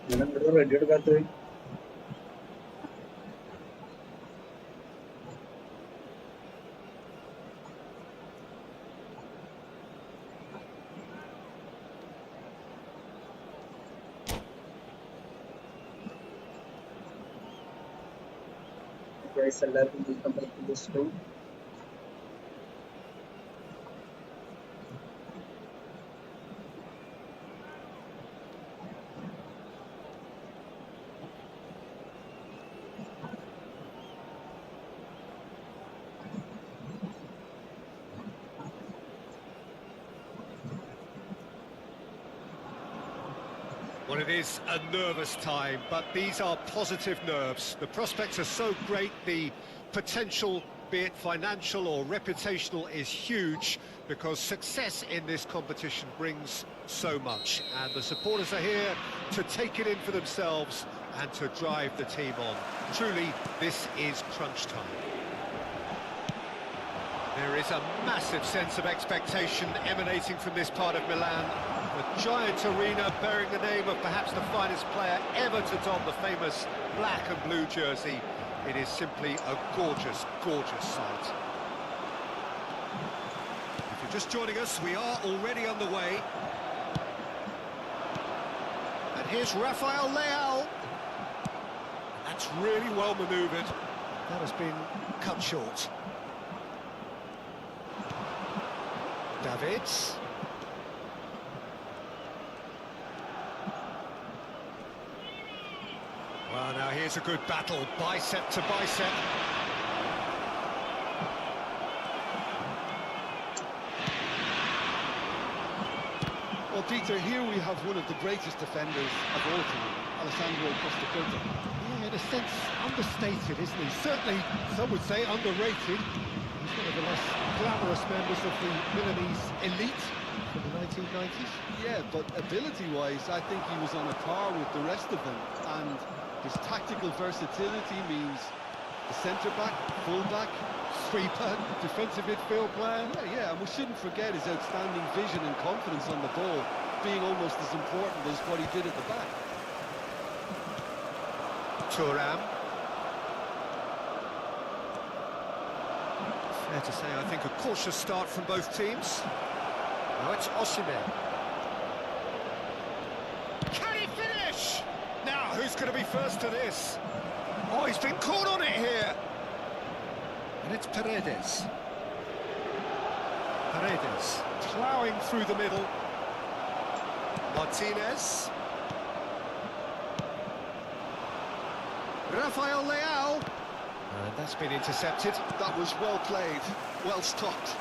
Ready എടുക്കാത്തത് എല്ലാവർക്കും ഇഷ്ടവും Well, it is a nervous time, but these are positive nerves. The prospects are so great, the potential, be it financial or reputational, is huge because success in this competition brings so much. And the supporters are here to take it in for themselves and to drive the team on. Truly, this is crunch time. There is a massive sense of expectation emanating from this part of Milan. A giant arena bearing the name of perhaps the finest player ever to don the famous black and blue jersey. It is simply a gorgeous, gorgeous sight. If you're just joining us, we are already underway. And here's Rafael Leao. That's really well manoeuvred. That has been cut short. Davids. Well, now here's a good battle, bicep to bicep. Well, Peter, here we have one of the greatest defenders of all time, Alessandro Costa. Yeah, in a sense, understated, isn't he? Certainly, some would say underrated. He's one of the less glamorous members of the Milanese elite from the 1990s. Yeah, but ability-wise, I think he was on a par with the rest of them, and his tactical versatility means the centre-back, full-back, Sweeper, defensive midfield player. yeah, and we shouldn't forget his outstanding vision and confidence on the ball, being almost as important as what he did at the back. Thuram. Fair to say, I think a cautious start from both teams. Now it's Osimhen. Can he finish? Now, who's going to be first to this? Oh, he's been caught on it here. And it's Paredes. Paredes ploughing through the middle. Martinez. Rafael Leao. And that's been intercepted. That was well played, well stopped.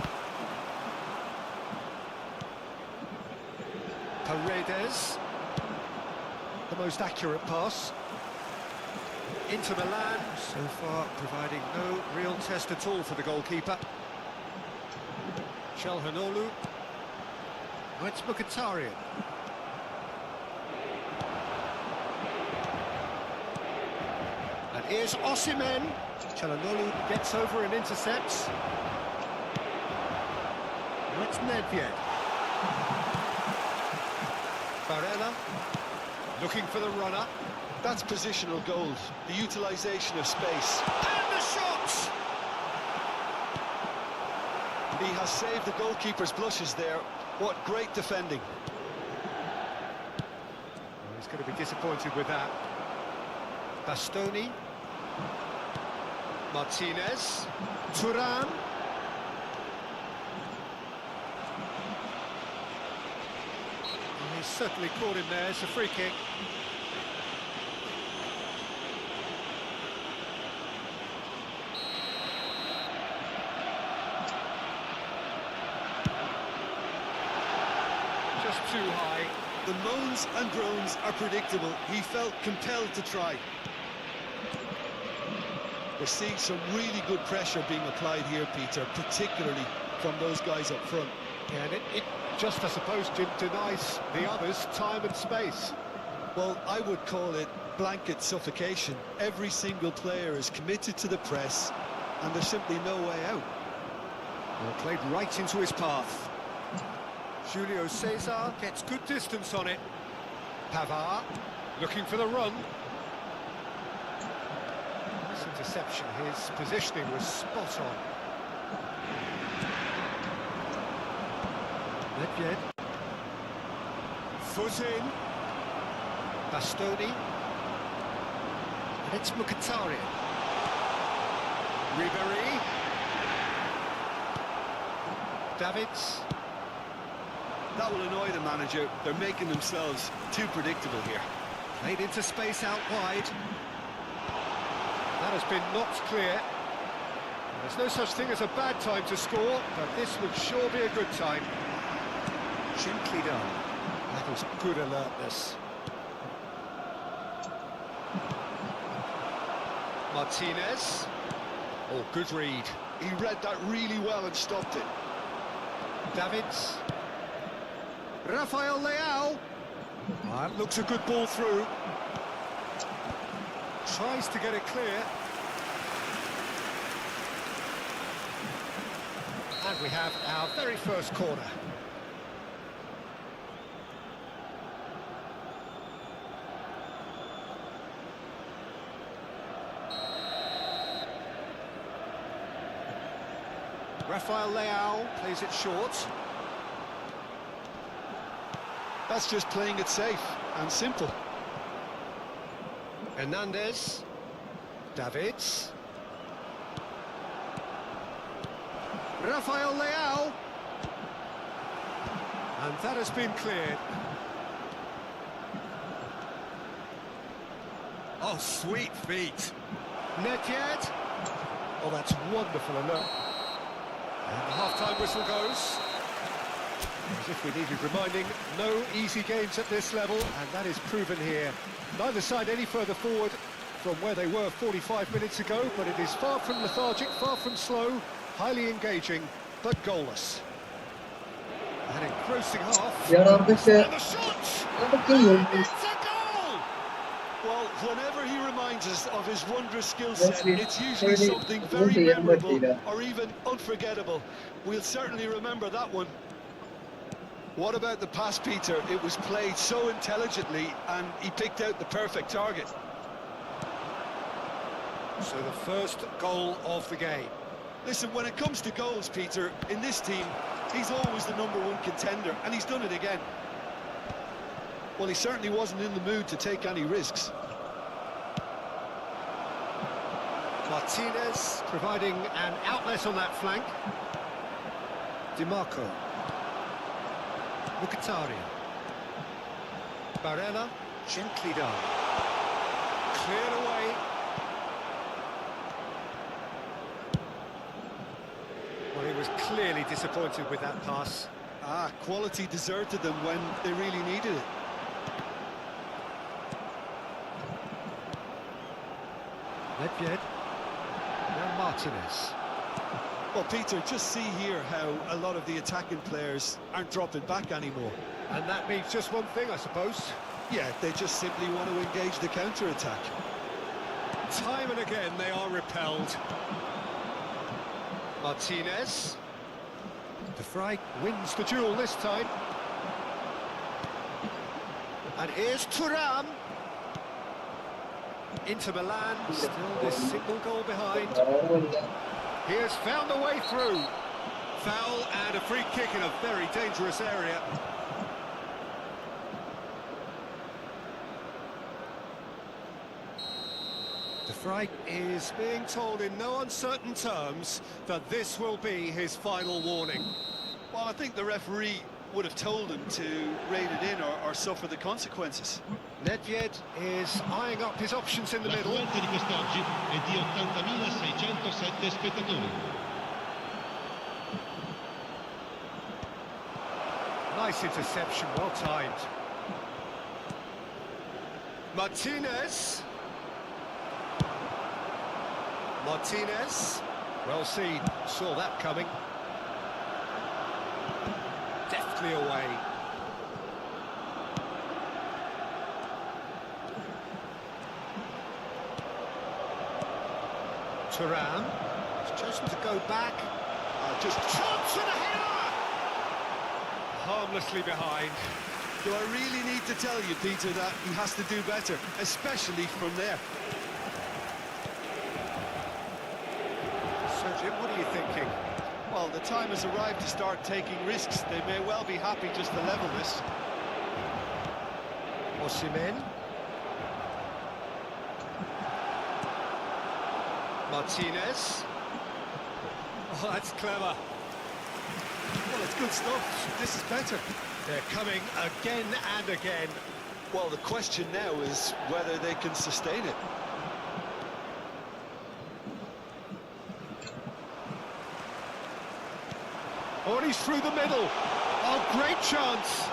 Paredes. The most accurate pass. Inter Milan, so far providing no real test at all for the goalkeeper. Çalhanoğlu. Oh, it's Mkhitaryan. And here's Osimhen. Çalhanoğlu gets over and intercepts. Oh, it's Nedved. Barella. Looking for the runner. That's positional goals, the utilisation of space. And the shot! He has saved the goalkeeper's blushes there. What great defending. Well, he's going to be disappointed with that. Bastoni. Martinez. Thuram. He's certainly caught him there. It's a free kick. Too high. The moans and groans are predictable. He felt compelled to try. We're seeing some really good pressure being applied here, Peter, particularly from those guys up front. Yeah, and it just, I suppose, denies the others time and space. Well, I would call it blanket suffocation. Every single player is committed to the press, and there's simply no way out. Well, played right into his path. Julio Cesar gets good distance on it. Pavard. Looking for the run. Nice interception. His positioning was spot on. Nedved. Foot in. Bastoni. And it's Mkhitaryan. Ribéry. Davids. That will annoy the manager. They're making themselves too predictable here. Played into space out wide. That has been knocked clear. There's no such thing as a bad time to score, but this would sure be a good time. Gently done. That was good alertness. Martinez. Oh, good read. He read that really well and stopped it. Davids. Rafael Leao. That looks a good ball through. Tries to get it clear. And we have our very first corner. Rafael Leao plays it short. That's just playing it safe and simple. Hernandez. Davids. Rafael Leao. And that has been cleared. Oh, sweet feet. Nedved. Oh, that's wonderful alert. And the half-time whistle goes. As if we needed reminding, no easy games at this level, and that is proven here. Neither side any further forward from where they were 45 minutes ago, but it is far from lethargic, far from slow, highly engaging, but goalless. An engrossing half. Yeah, And the shot! And it's a goal! Well, whenever he reminds us of his wondrous skill set, it's usually something very memorable or even unforgettable. We'll certainly remember that one. What about the pass, Peter? It was played so intelligently and he picked out the perfect target. So the first goal of the game. Listen, when it comes to goals, Peter, in this team, he's always the #1 contender, and he's done it again. Well, he certainly wasn't in the mood to take any risks. Martinez providing an outlet on that flank. DiMarco. Mkhitaryan. Barella, gently done. Cleared away. Well, he was clearly disappointed with that pass. Quality deserted them when they really needed it. Nedved. Now Martinez. Well, Peter, just see here how a lot of the attacking players aren't dropping back anymore. And that means just one thing, I suppose. Yeah, they just simply want to engage the counter-attack. Time and again they are repelled. Martinez. De Vrij wins the duel this time. And here's Thuram. Inter Milan, still this single goal behind. He has found a way through. Foul and a free kick in a very dangerous area. De Vrij is being told in no uncertain terms that this will be his final warning. Well, I think the referee would have told him to rein it in or suffer the consequences. Nedved is eyeing up his options in the middle. L'affluenza di quest'oggi è di 80.607 spettatori. Nice interception, well timed. Martinez. Martinez. Well seen, saw that coming. Deftly away. Thuram. He's chosen to go back. Just Chance and a header! Harmlessly behind. Do I really need to tell you, Peter, that he has to do better, especially from there? So, Jim, what are you thinking? Well, the time has arrived to start taking risks. They may well be happy just to level this. Osimhen. Martinez. Oh, that's clever. Well, it's good stuff. This is better. They're coming again and again. Well, the question now is whether they can sustain it. Oh, and he's through the middle. Oh, great chance.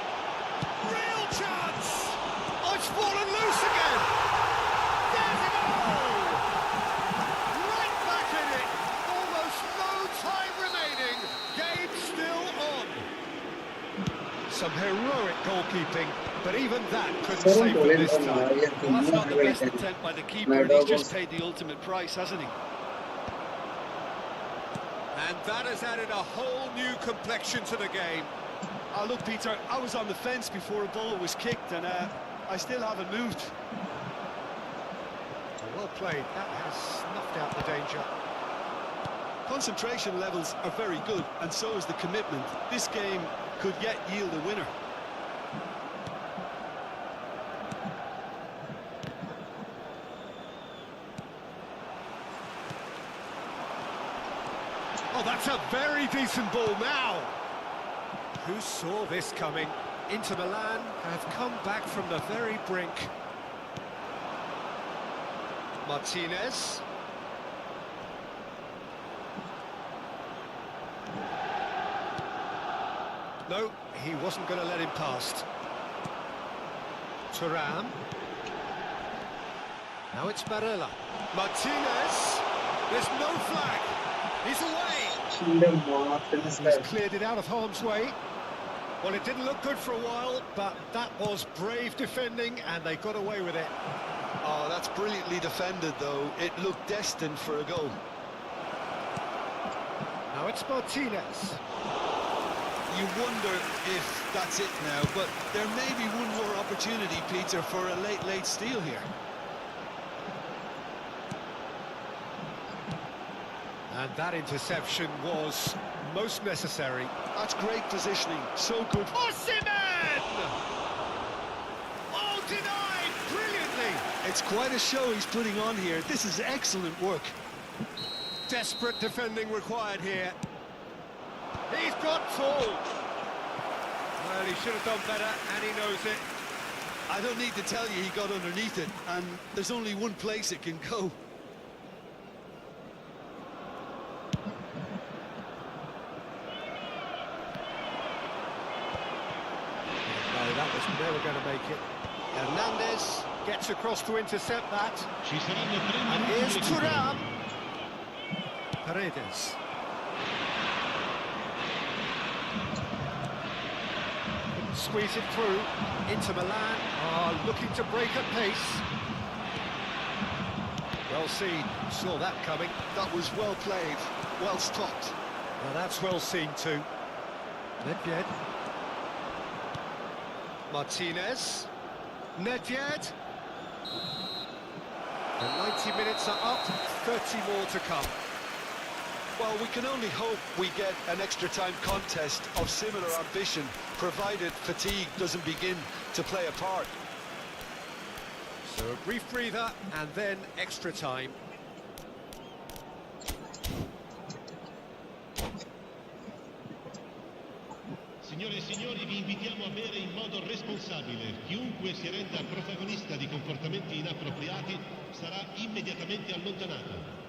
Real chance. Oh, it's fallen loose again. There's a goal. Right back in it. Almost no time remaining. Game still on. Some heroic goalkeeping, but even that couldn't save them this time. Well, that's not the best attempt by the keeper, and he's just paid the ultimate price, hasn't he? And that has added a whole new complexion to the game. Oh, look, Peter, I was on the fence before a ball was kicked, and I still haven't moved. Well played. That has snuffed out the danger. Concentration levels are very good, and so is the commitment. This game could yet yield a winner. Oh, that's a very decent ball now. Who saw this coming? Inter Milan have come back from the very brink. Martinez. No, he wasn't going to let him past. Thuram. Now it's Barella. Martinez. There's no flag. He's away. He's cleared it out of harm's way. Well, it didn't look good for a while, but that was brave defending, and they got away with it. Oh, that's brilliantly defended, though. It looked destined for a goal. Now it's Martinez. You wonder if that's it now, but there may be one more opportunity, Peter, for a late steal here. And that interception was most necessary. That's great positioning, so good. Osimhen! Oh, denied brilliantly. It's quite a show he's putting on here. This is excellent work. Desperate defending required here. He's got tall. Well, he should have done better, and he knows it. I don't need to tell you he got underneath it, and there's only one place it can go. No, that was never going to make it. Hernandez gets across to intercept that. Ci saranno 3 And minuti here's di recupero. Thuram. Paredes. Squeeze it through. Inter Milan are looking to break at pace. Well seen. Saw that coming. That was well played, well stopped. Well, that's well seen too. Nedved. Martinez. Nedved. The 90 minutes are up, 30 more to come. Well, we can only hope we get an extra-time contest of similar ambition, provided fatigue doesn't begin to play a part. So a brief breather and then extra time. Signore e signori, vi invitiamo a bere in modo responsabile. Chiunque si renda protagonista di comportamenti inappropriati sarà immediatamente allontanato.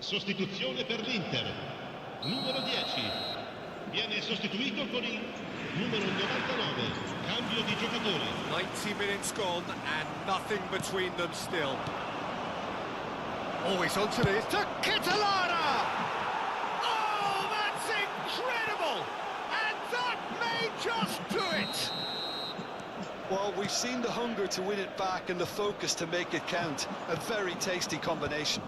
Sostituzione per l'Inter. Numero 10. Viene sostituito con il numero 99. Cambio di giocatore. 90 minutes gone and nothing between them still. Oh, he's onto this to Kitolana! Oh, that's just do it! Well, we've seen the hunger to win it back and the focus to make it count. A very tasty combination.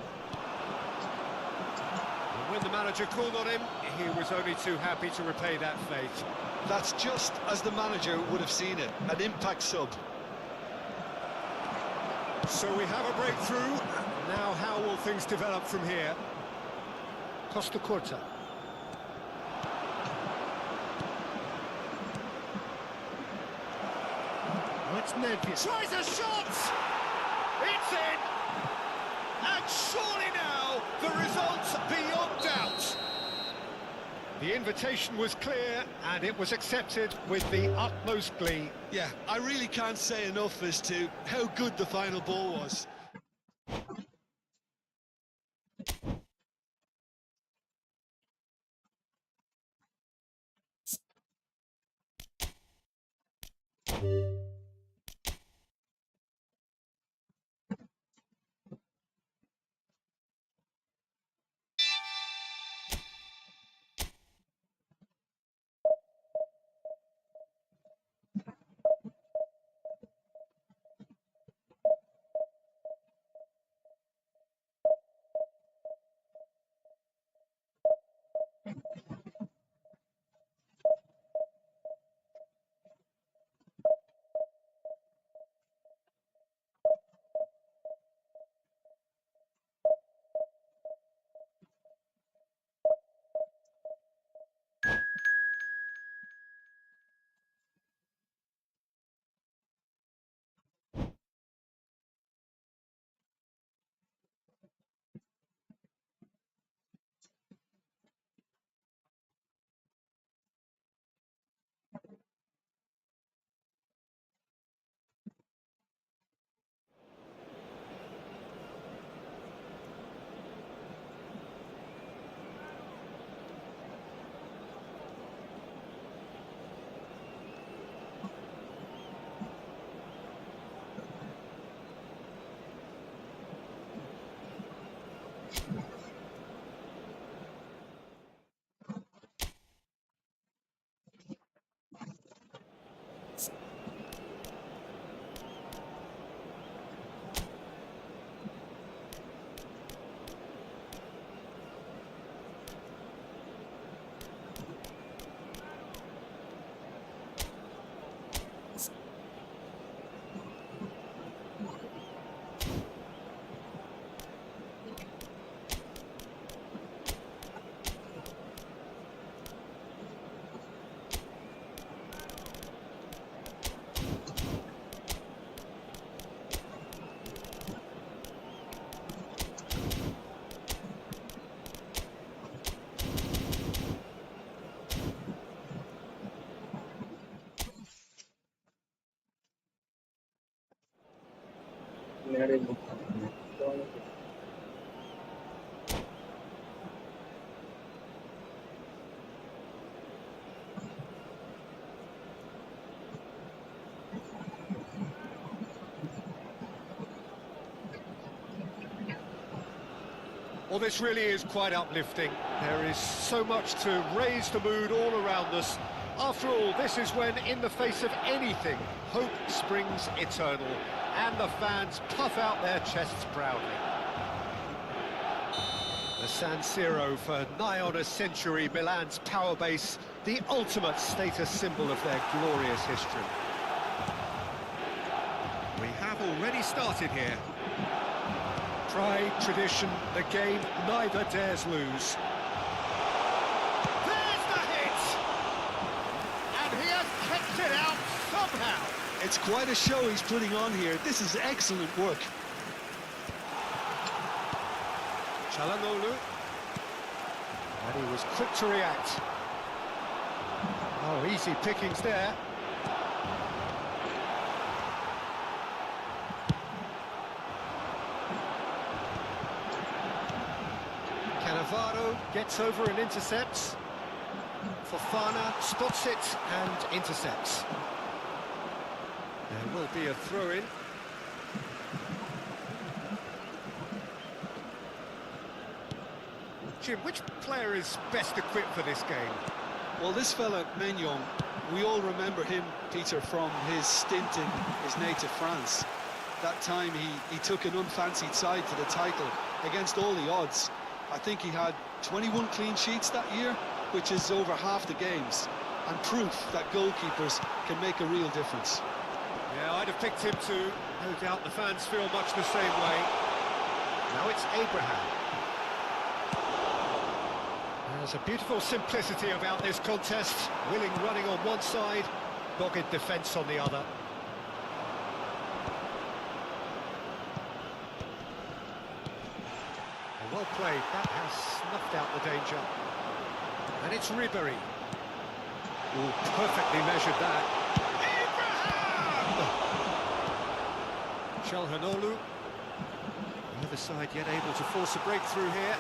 And when the manager called on him, he was only too happy to repay that faith. That's just as the manager would have seen it, an impact sub. So we have a breakthrough. Now how will things develop from here? Costa Corta. That's NVIDIA. Tries a shot! It's in! And surely now, the result's beyond doubt. The invitation was clear, and it was accepted with the utmost glee. Yeah, I really can't say enough as to how good the final ball was. Well, this really is quite uplifting. There is so much to raise the mood all around us. After all, this is when, in the face of anything, hope springs eternal, and the fans puff out their chests proudly. The San Siro for nigh on a century, Milan's power base, the ultimate status symbol of their glorious history. We have already started here. Pride, tradition, the game neither dares lose. There's the hit! And he has kept it out somehow. It's quite a show he's putting on here. This is excellent work. Çalhanoğlu. And he was quick to react. Oh, easy pickings there. Cannavaro gets over and intercepts. Fofana spots it and intercepts. There will be a throw-in. Jim, which player is best equipped for this game? Well, this fella, Maignan, We all remember him, Peter, from his stint in his native France. That time he took an unfancied side to the title against all the odds. I think he had 21 clean sheets that year, which is over half the games, and proof that goalkeepers can make a real difference. Yeah, I'd have picked him too. No doubt the fans feel much the same way. Now it's Abraham. There's a beautiful simplicity about this contest. Willing running on one side, dogged defence on the other. Well played, that has snuffed out the danger. And it's Ribery. Oh, perfectly measured that. Calhanoglu. The other side yet able to force a breakthrough here.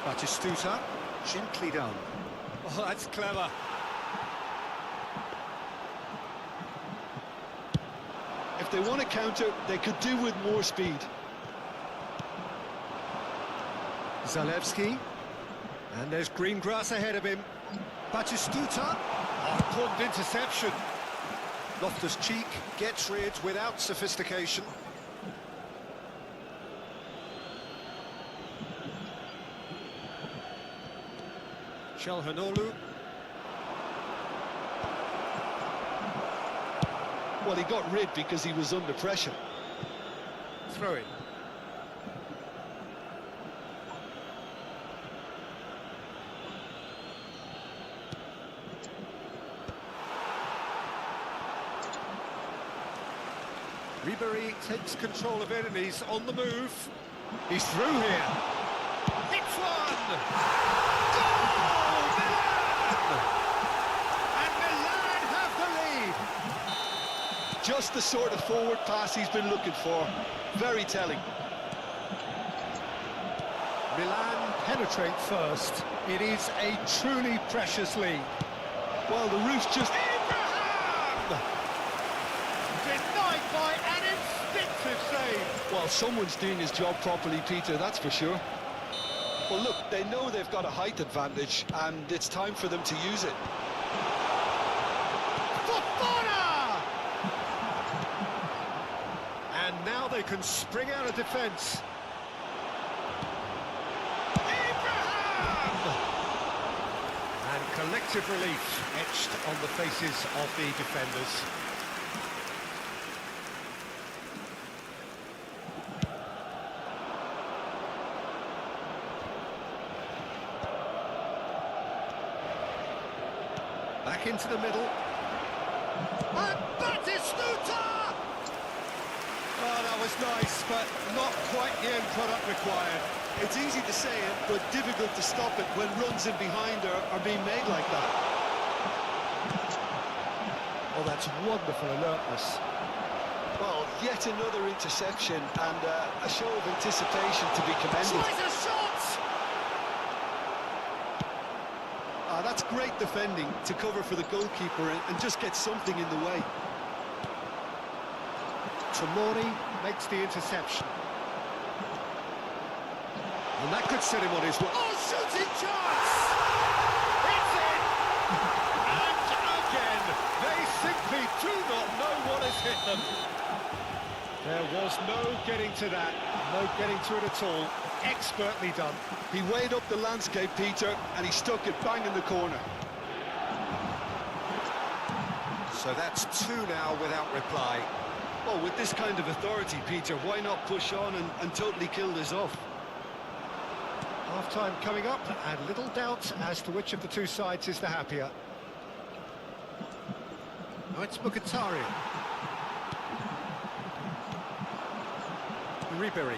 Batistuta, gently done. Oh, that's clever. If they want to counter, they could do with more speed. Zalewski. And there's green grass ahead of him. Batistuta. Oh, important interception. Loftus-Cheek gets rid without sophistication. Calhanoglu. Well, he got rid because he was under pressure. Throw in. Ribery takes control of it and he's on the move. He's through here. Hits one! Goal! Milan! And Milan have the lead! Just the sort of forward pass he's been looking for. Very telling. Milan penetrate first. It is a truly precious lead. Well, the roof's just... Abraham! Denied by an instinctive save. Well, someone's doing his job properly, Peter, that's for sure. Well, look, they know they've got a height advantage, and it's time for them to use it. Fofana! And now they can spring out of defence. Abraham! And collective relief etched on the faces of the defenders. Back into the middle. And Batistuta! Oh, that was nice, but not quite the end product required. It's easy to say it, but difficult to stop it when runs in behind are being made like that. Oh, that's wonderful alertness. Well, yet another interception and a show of anticipation to be commended. Tries a shot! That's great defending to cover for the goalkeeper and just get something in the way. Tomori makes the interception. And that could set him on his way. Oh, shooting chance! It's in! And again, they simply do not know what has hit them. There was no getting to that, no getting to it at all. Expertly done. He weighed up the landscape, Peter, and he stuck it bang in the corner. So that's two now without reply. Well, with this kind of authority, Peter, why not push on and totally kill this off? Half-time coming up, and little doubt as to which of the two sides is the happier. Now it's Mkhitaryan. Ribery.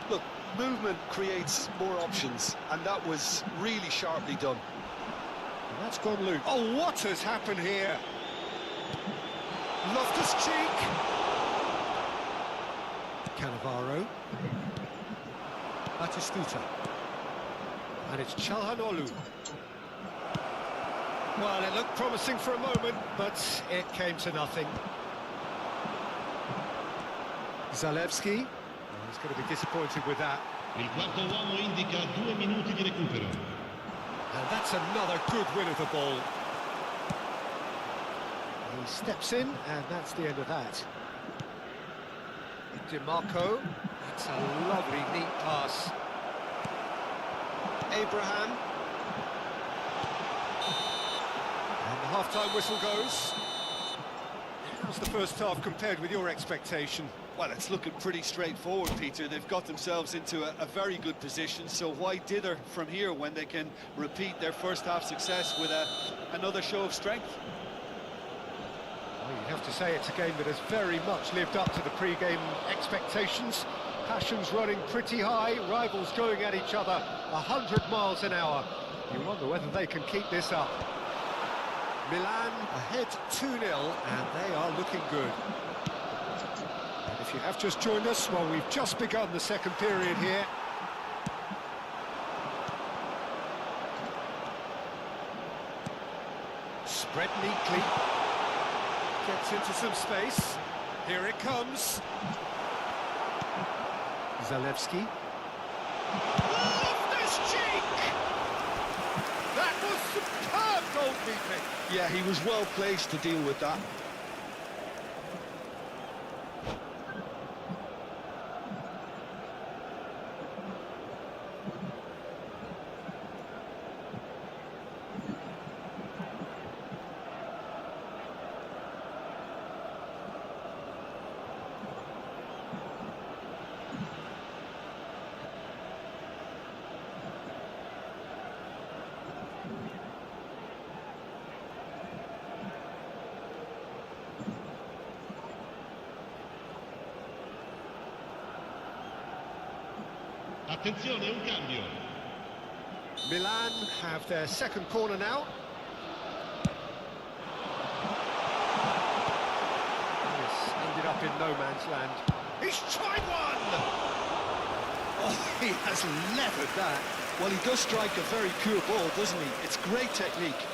Look, movement creates more options, and that was really sharply done. And that's gone loose. Oh, what has happened here? Loftus-Cheek. Cannavaro. Batistuta. And it's Calhanoglu. Well, it looked promising for a moment, but it came to nothing. Zalewski. He's going to be disappointed with that. Il quarto uomo indica 2 minuti di recupero. And that's another good win of the ball. He steps in, and that's the end of that. DeMarco, that's a lovely, neat pass. Abraham. And the half-time whistle goes. How's the first half compared with your expectation? Well, it's looking pretty straightforward, Peter. They've got themselves into a very good position, so why dither from here when they can repeat their first half success with another show of strength? Well, you'd have to say it's a game that has very much lived up to the pre-game expectations. Passions running pretty high, rivals going at each other 100 miles an hour. You wonder whether they can keep this up. Milan ahead 2-0, and they are looking good. And if you have just joined us, well, we've just begun the second period here. Spread neatly. Gets into some space. Here it comes. Zalewski. Loftus-Cheek! That was superb goalkeeping. Yeah, he was well placed to deal with that. Attenzione, un cambio. Milan have their second corner now. This ended up in no man's land. He's tried one! Oh, he has levered that. Well, he does strike a very pure ball, doesn't he? It's great technique.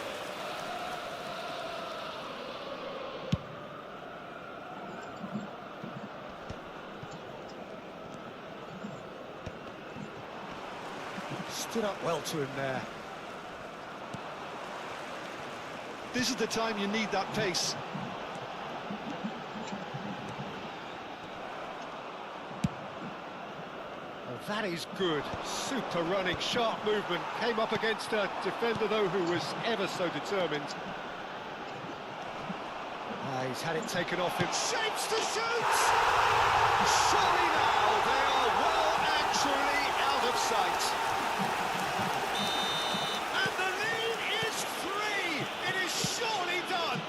Stood up well to him there. This is the time you need that pace. Oh, that is good. Super running, sharp movement. Came up against a defender, though, who was ever so determined. He's had it taken off him. Shapes to shoot! Surely now they are well and truly out of sight. And the lead is 3. It is surely done.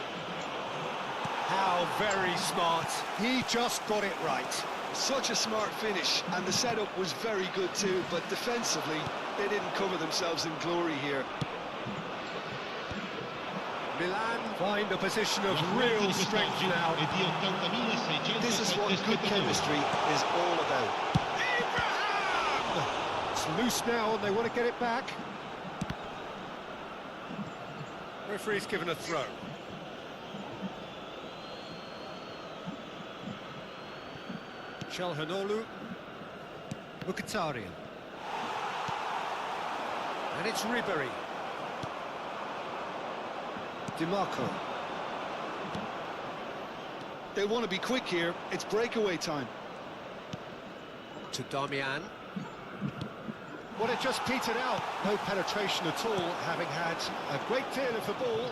How very smart. He just got it right. Such a smart finish, and the setup was very good too, but defensively, they didn't cover themselves in glory here. Milan find a position of real strength now. This is what good chemistry is all about. Abraham! It's loose now and they want to get it back. Referee's given a throw. Çalhanoğlu, Mkhitaryan. And it's Ribery. DeMarco. They want to be quick here. It's breakaway time. To Damian. Well, it just petered out. No penetration at all, having had a great deal of the ball.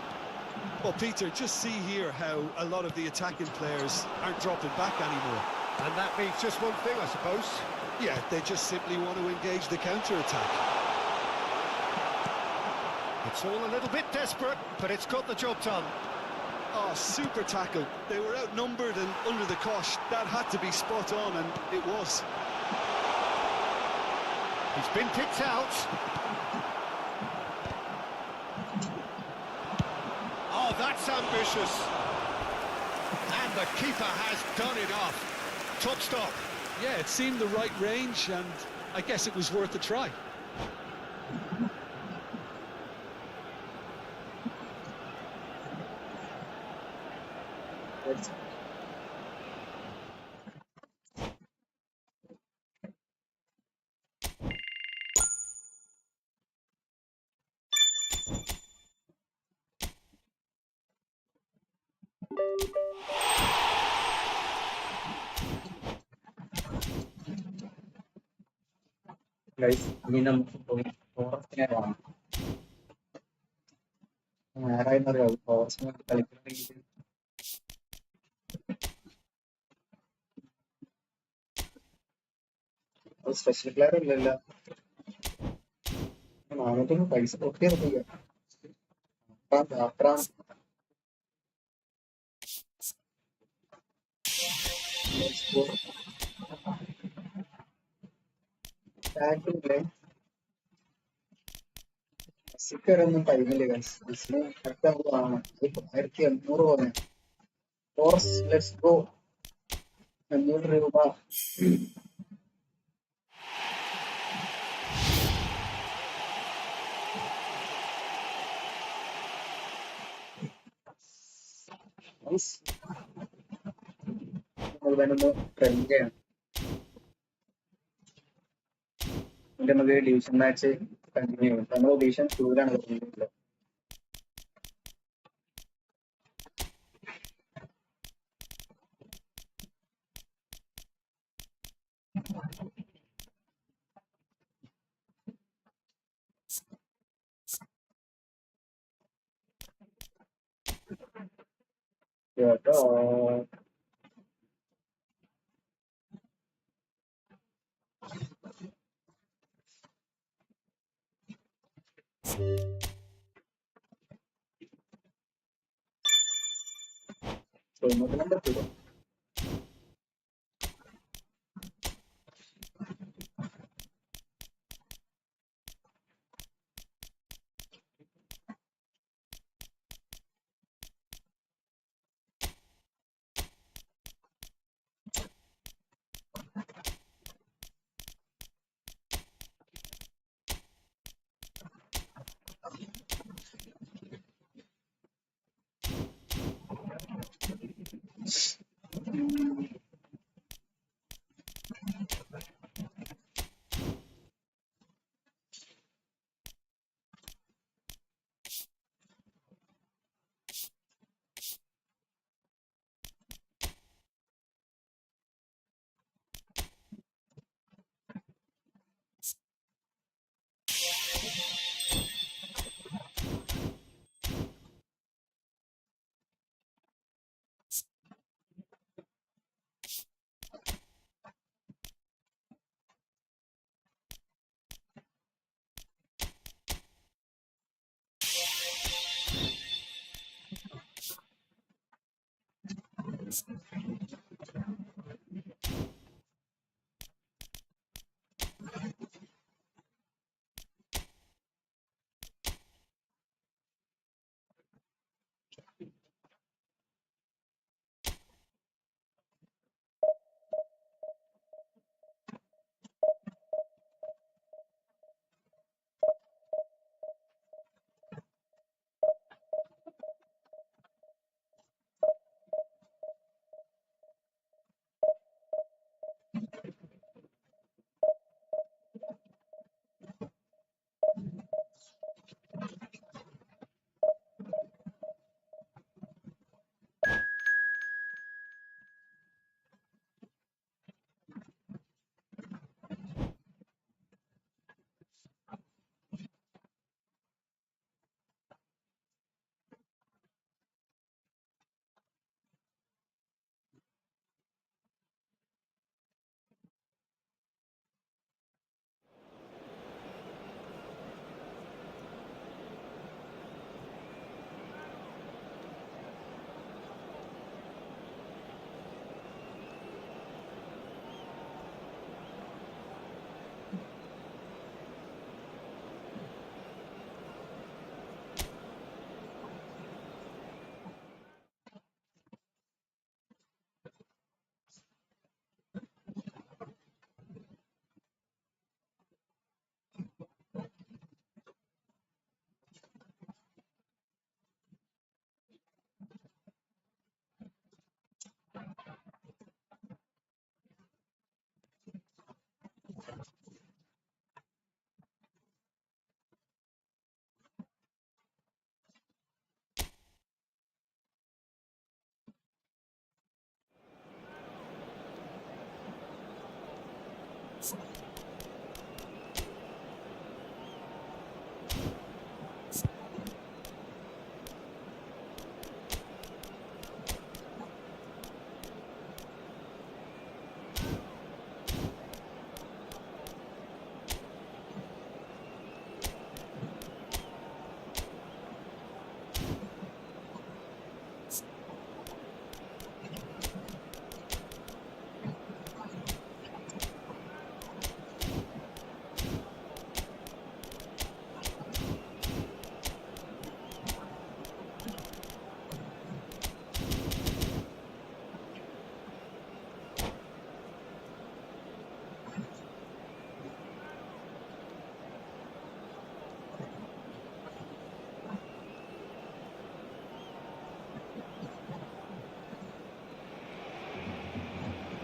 Well, Peter, just see here how a lot of the attacking players aren't dropping back anymore. And that means just one thing, I suppose. Yeah, they just simply want to engage the counter-attack. It's all a little bit desperate, but it's got the job done. Oh, super tackle. They were outnumbered and under the cosh. That had to be spot on, and it was. He's been picked out. Oh, that's ambitious. And the keeper has done it off. Top stop. Yeah, it seemed the right range, and I guess it was worth a try. Guys, ഇനി നമുക്ക് പോയി ഫോറസ്റ്റിനെ കാണാം. ആരായെന്നറിയാം ഫോറസ്റ്റിനെ കളിക്കണമെങ്കിൽ special player ഇല്ലല്ലോ. 400 പൈസ പൊട്ടിയിറക്കുക അത്രാണ്. മെസ്സിക്കൊന്നും ടൈമില്ല guys. മെസ്സിന് അടുത്ത ആണ് 1800 പോലെ. Forest let's go. 500 രൂപ. മുഴുവനൊന്ന് ട്രെൻഡ് ചെയ്യണം. എന്നിട്ട് നമുക്ക് ഡിവിഷൻ മാച്ച് കണ്ടിന്യൂ ചെയ്യും. നമ്മൾ ഡിവിഷൻ 2-ലാണ് തുടങ്ങിയിട്ടുള്ളത്. കേട്ടോ തൊണ്ണൂറ്റിരണ്ട് എത്തില്ല.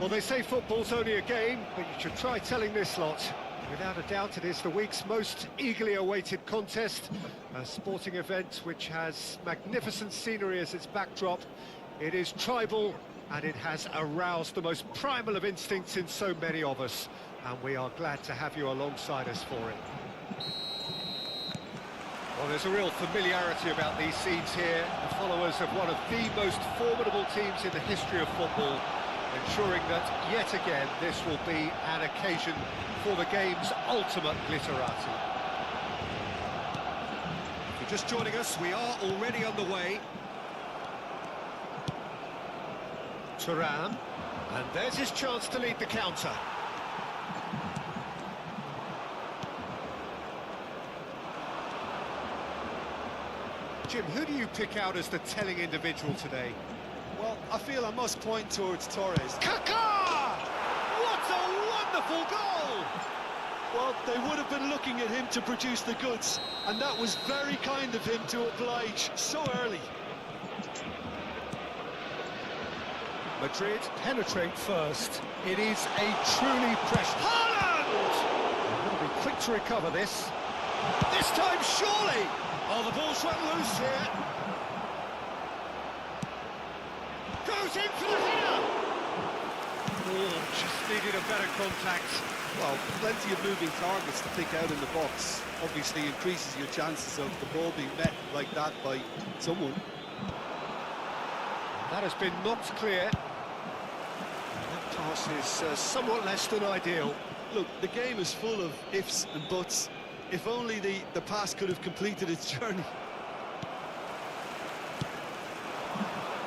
Well, they say football's only a game, but you should try telling this lot. Without a doubt, it is the week's most eagerly awaited contest, a sporting event which has magnificent scenery as its backdrop. It is tribal, and it has aroused the most primal of instincts in so many of us, and we are glad to have you alongside us for it. Well, there's a real familiarity about these scenes here, the followers of one of the most formidable teams in the history of football, ensuring that, yet again, this will be an occasion for the game's ultimate glitterati. If you're just joining us, we are already underway. Thuram, and there's his chance to lead the counter. Jim, who do you pick out as the telling individual today? Well, I feel I must point towards Torres. Kaká! What a wonderful goal! Well, they would have been looking at him to produce the goods, and that was very kind of him to oblige so early. Madrid penetrate first. It is a truly precious... Haaland! Will be quick to recover this. This time, surely! Oh, the ball's run loose here. Goes in for the header! Oh, just needed a better contact. Well, plenty of moving targets to pick out in the box. Obviously increases your chances of the ball being met like that by someone. That has been knocked clear. That pass is somewhat less than ideal. Look, the game is full of ifs and buts. If only the pass could have completed its journey.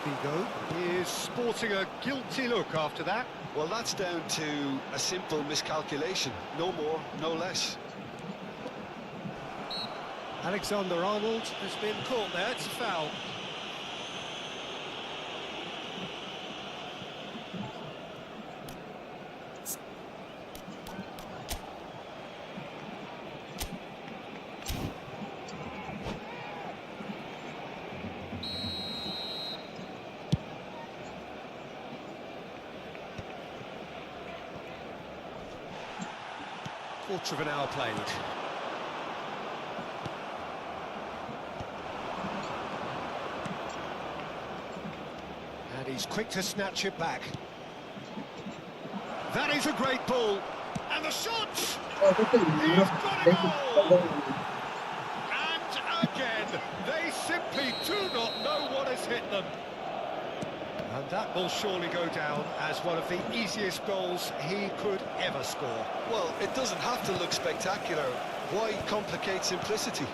Vigo is sporting a guilty look after that. Well, that's down to a simple miscalculation. No more, no less. Alexander-Arnold has been caught there. It's a foul. Quarter of an hour played. And he's quick to snatch it back. That is a great ball. And the shot! He's got it all! And again, they simply do not know what has hit them. And that will surely go down as one of the easiest goals he could ever score. Well, it doesn't have to look spectacular. Why complicate simplicity?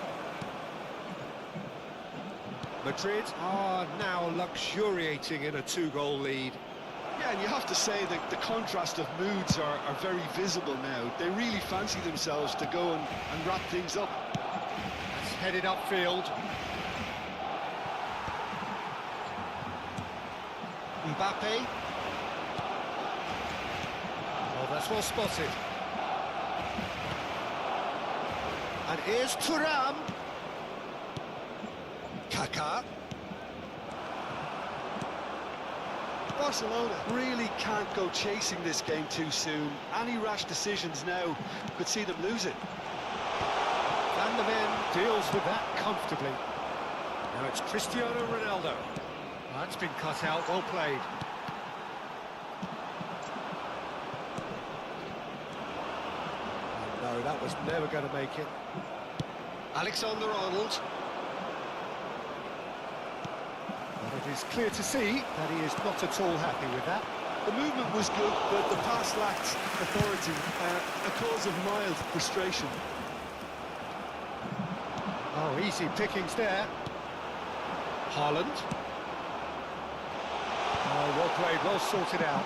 Madrid are now luxuriating in a two-goal lead. Yeah, and you have to say that the contrast of moods are very visible now. They really fancy themselves to go and wrap things up. It's headed upfield. Mbappe. Oh, that's well spotted. And here's Thuram. Kaká. Barcelona really can't go chasing this game too soon. Any rash decisions now could see them lose it. Van der Ven deals with that comfortably. Now it's Cristiano Ronaldo. That's been cut out, well played. Oh, no, that was never going to make it. Alexander-Arnold. But it is clear to see that he is not at all happy with that. The movement was good, but the pass lacked authority, a cause of mild frustration. Oh, easy pickings there. Haaland. Oh, well played, well sorted out.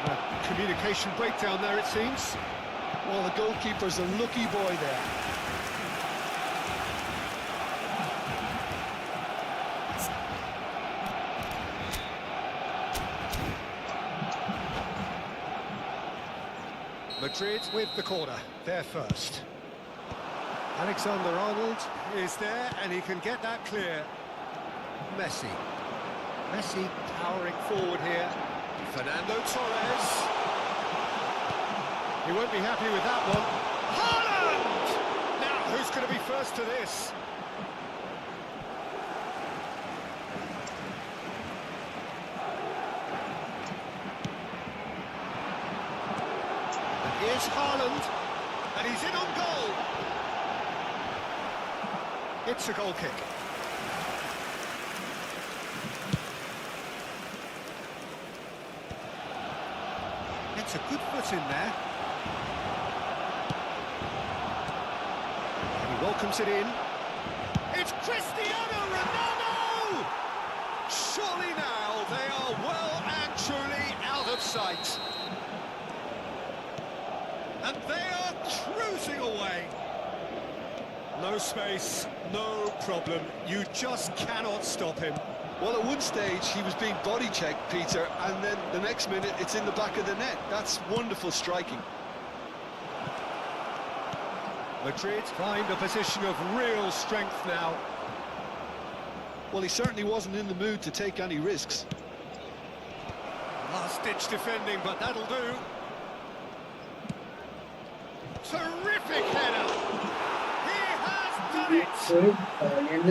A communication breakdown there, it seems. Well, the goalkeeper's a lucky boy there. Madrid with the corner, they're first. Alexander-Arnold is there, and he can get that clear. Messi powering forward here. Fernando Torres. He won't be happy with that one. Haaland! Now, who's going to be first to this? And here's Haaland, and he's in on goal. It's a goal kick. It's a good foot in there. And he welcomes it in. It's Cristiano Ronaldo! Surely now they are well and truly out of sight. And they are cruising away. No space, no problem. You just cannot stop him. Well, at one stage, he was being body-checked, Peter, and then the next minute, it's in the back of the net. That's wonderful striking. Madrid find a position of real strength now. Well, he certainly wasn't in the mood to take any risks. Last-ditch defending, but that'll do. Terrific header! He has done it!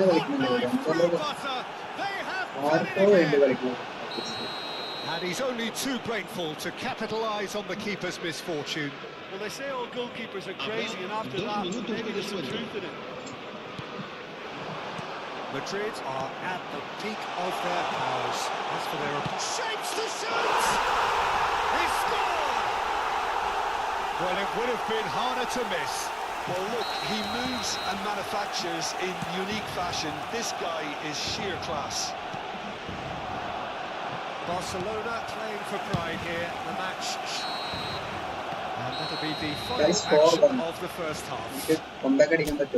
Hot knife through butter! And he's only too grateful to capitalise on the keeper's misfortune. Well, they say all goalkeepers are crazy, and after that, maybe there's some truth in it. Madrid are at the peak of their powers. As for their shapes to shoot! He scored! Well, it would have been harder to miss. Well, look, he moves and manufactures in unique fashion. This guy is sheer class. Barcelona playing for pride here, the match. And that'll be the final action of the first half. Come back again, but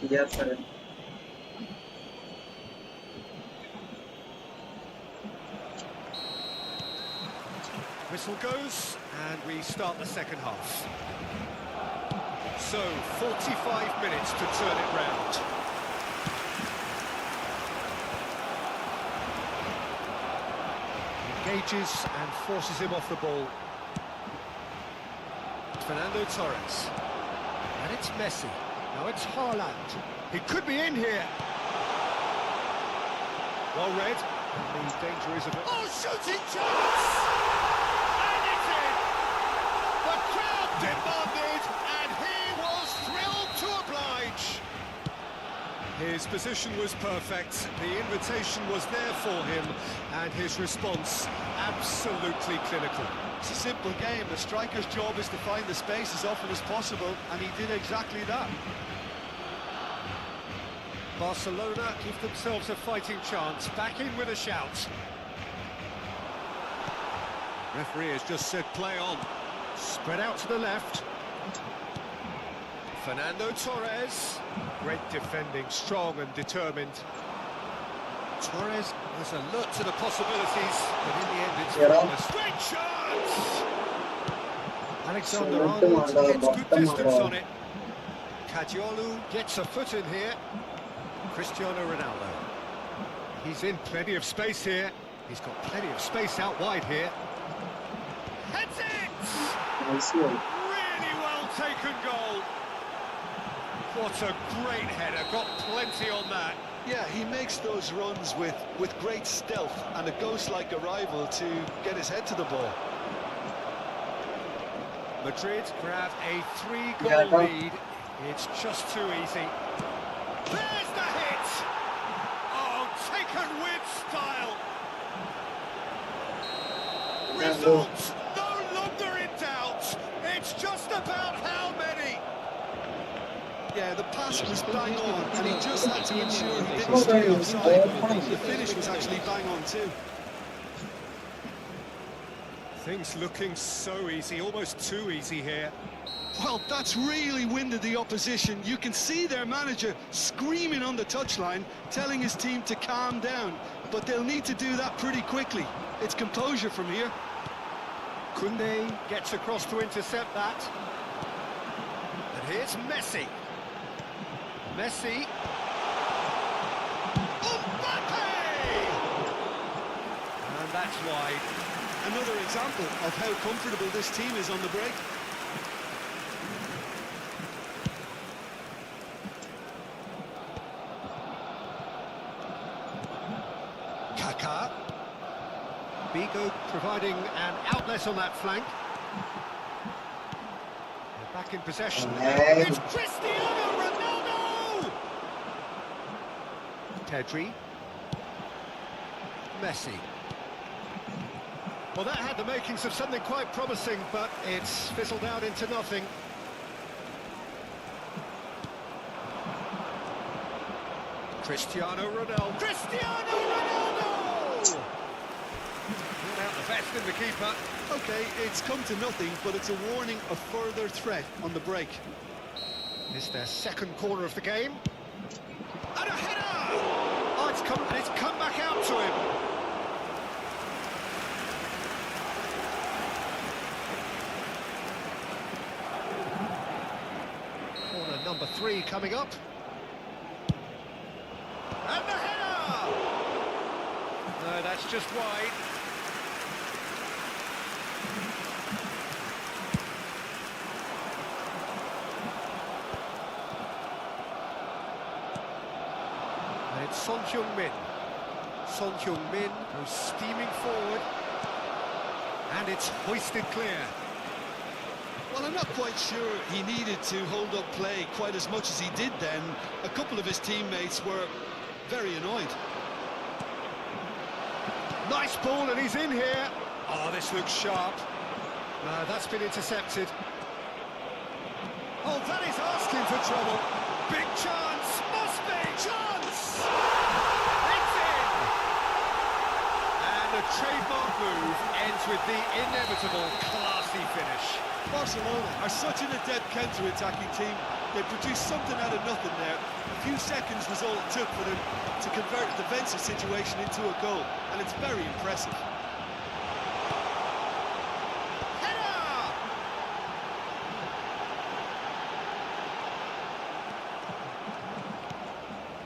yes, sir. Whistle goes, and we start the second half. So, 45 minutes to turn it round. Engages and forces him off the ball. Fernando Torres. And it's Messi. Now it's Haaland. He could be in here. Well read. And the danger is a bit... Oh, shooting chance! And it's in! The crowd demanded, and he was thrilled to oblige. His position was perfect, the invitation was there for him, and his response absolutely clinical. It's a simple game. The striker's job is to find the space as often as possible, and he did exactly that. Barcelona give themselves a fighting chance, back in with a shout. Referee has just said play on. Spread out to the left. Fernando Torres. Great defending, strong and determined. Torres was alert to the possibilities, but in the end it's flawless. Great chance! Alexander-Arnold gets good distance on it. Cadiolu gets a foot in here. Cristiano Ronaldo. He's in plenty of space here. He's got plenty of space out wide here. Heads it! Really well taken goal. What a great header, got plenty on that. Yeah, he makes those runs with great stealth and a ghost-like arrival to get his head to the ball. Madrid grab a 3-goal lead. It's just too easy. There's the hit! Oh, taken with style. Result no longer in doubt. It's just about how many. Yeah, the pass was bang on, and he just had to ensure he didn't stay offside. The finish was actually bang on too. Things looking so easy, almost too easy here. Well, that's really winded the opposition. You can see their manager screaming on the touchline, telling his team to calm down. But they'll need to do that pretty quickly. It's composure from here. Koundé gets across to intercept that. Here's Messi. Messi. Mbappe! And that's wide. Another example of how comfortable this team is on the break. Kaká. Bigo providing an outlet on that flank. They're back in possession. It's Cristiano Ronaldo! Pedri. Messi. Well, that had the makings of something quite promising, but it's fizzled out into nothing. Cristiano Ronaldo. Cristiano Ronaldo! Pulled out the best in the keeper. Okay, it's come to nothing, but it's a warning of further threat on the break. It's their second corner of the game. And a header! Oh, it's come back out to him. Corner number 3 coming up. And the header! No, that's just wide. And it's Son Heung-min. Son Heung-min goes steaming forward. And it's hoisted clear. Well, I'm not quite sure he needed to hold up play quite as much as he did then. A couple of his teammates were very annoyed. Nice ball, and he's in here. Oh, this looks sharp. No, that's been intercepted. Oh, that is asking for trouble. Big chance, must be chance. It's in. And the trademark move ends with the inevitable classy finish. Barcelona are such an adept counter-attacking team. They produced something out of nothing there. A few seconds was all it took for them to convert a defensive situation into a goal, and it's very impressive. Header!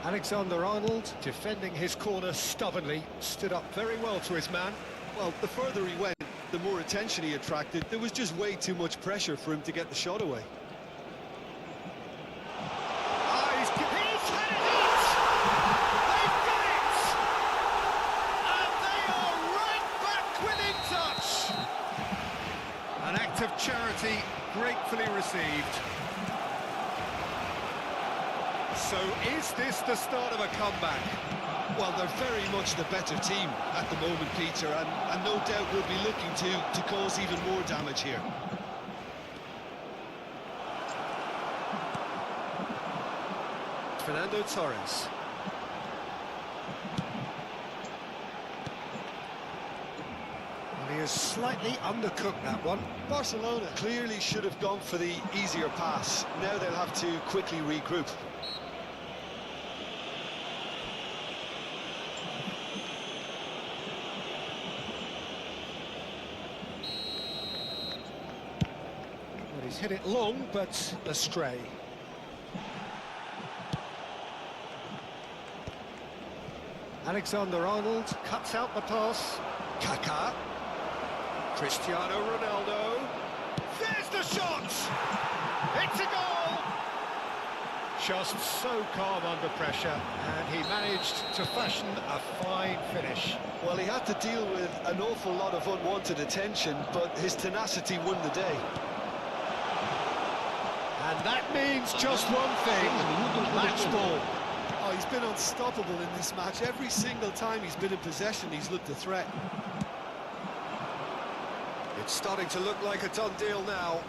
Alexander-Arnold, defending his corner stubbornly, stood up very well to his man. Well, the further he went, the more attention he attracted. There was just way too much pressure for him to get the shot away. He's had it! They've got it! And they are right back within touch! An act of charity gratefully received. So is this the start of a comeback? Well, they're very much the better team at the moment, Peter, and no doubt will be looking to cause even more damage here. Fernando Torres. Well, he has slightly undercooked that one. Barcelona clearly should have gone for the easier pass. Now they'll have to quickly regroup. Well, he's hit it long, but astray. Alexander-Arnold cuts out the pass. Kaká. Cristiano Ronaldo. There's the shot! It's a goal! Just so calm under pressure, and he managed to fashion a fine finish. Well, he had to deal with an awful lot of unwanted attention, but his tenacity won the day. And that means just one thing, match ball. Oh, he's been unstoppable in this match. Every single time he's been in possession, he's looked a threat. It's starting to look like a done deal now.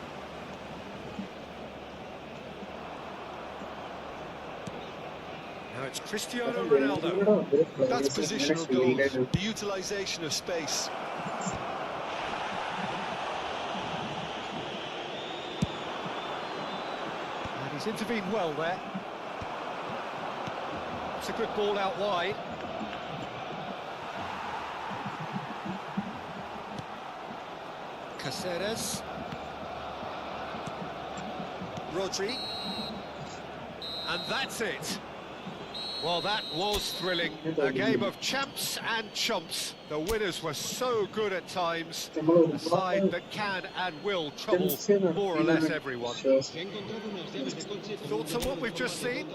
Now it's Cristiano Ronaldo. That's positional goals, the utilisation of space. And he's intervened well there. It's a good ball out wide. Caceres. Rodri. And that's it. Well, that was thrilling. A game of champs and chumps. The winners were so good at times. A side that can and will trouble more or less everyone. Thoughts on what we've just seen?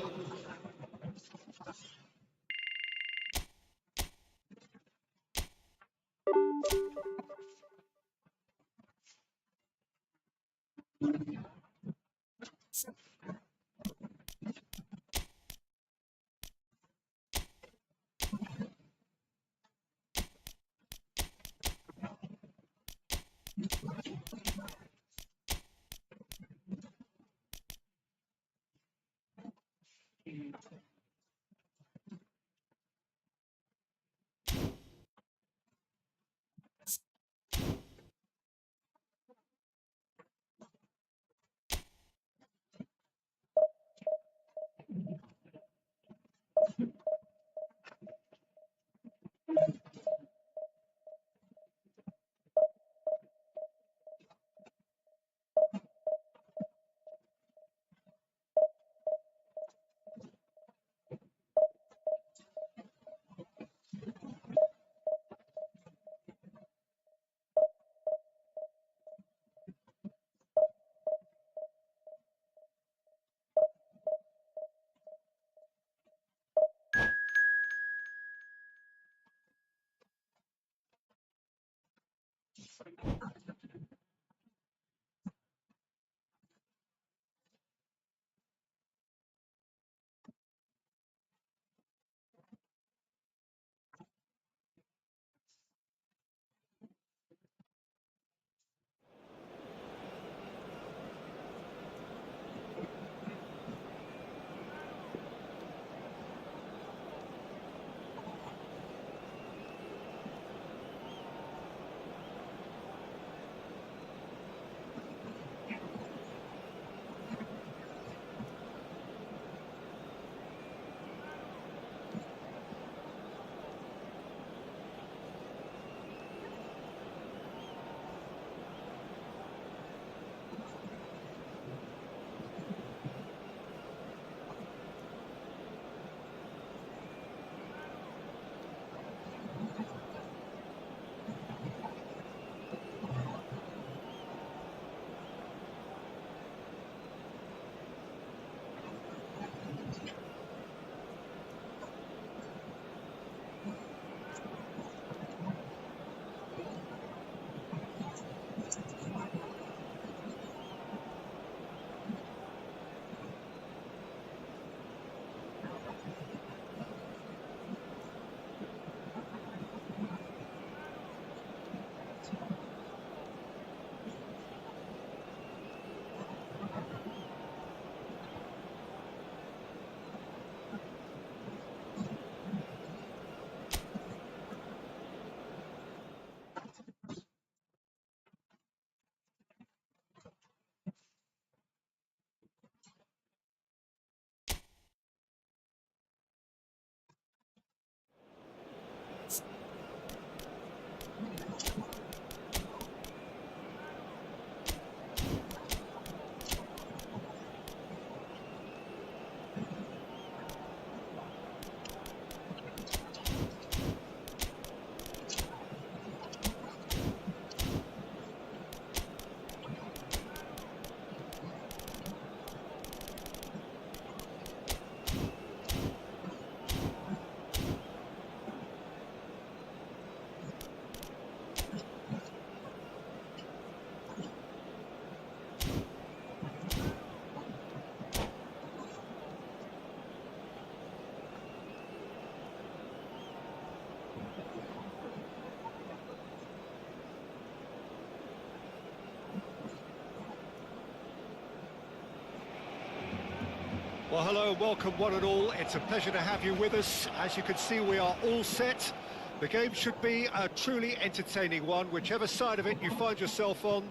Well, hello and welcome one and all. It's a pleasure to have you with us. As you can see, we are all set. The game should be a truly entertaining one, whichever side of it you find yourself on.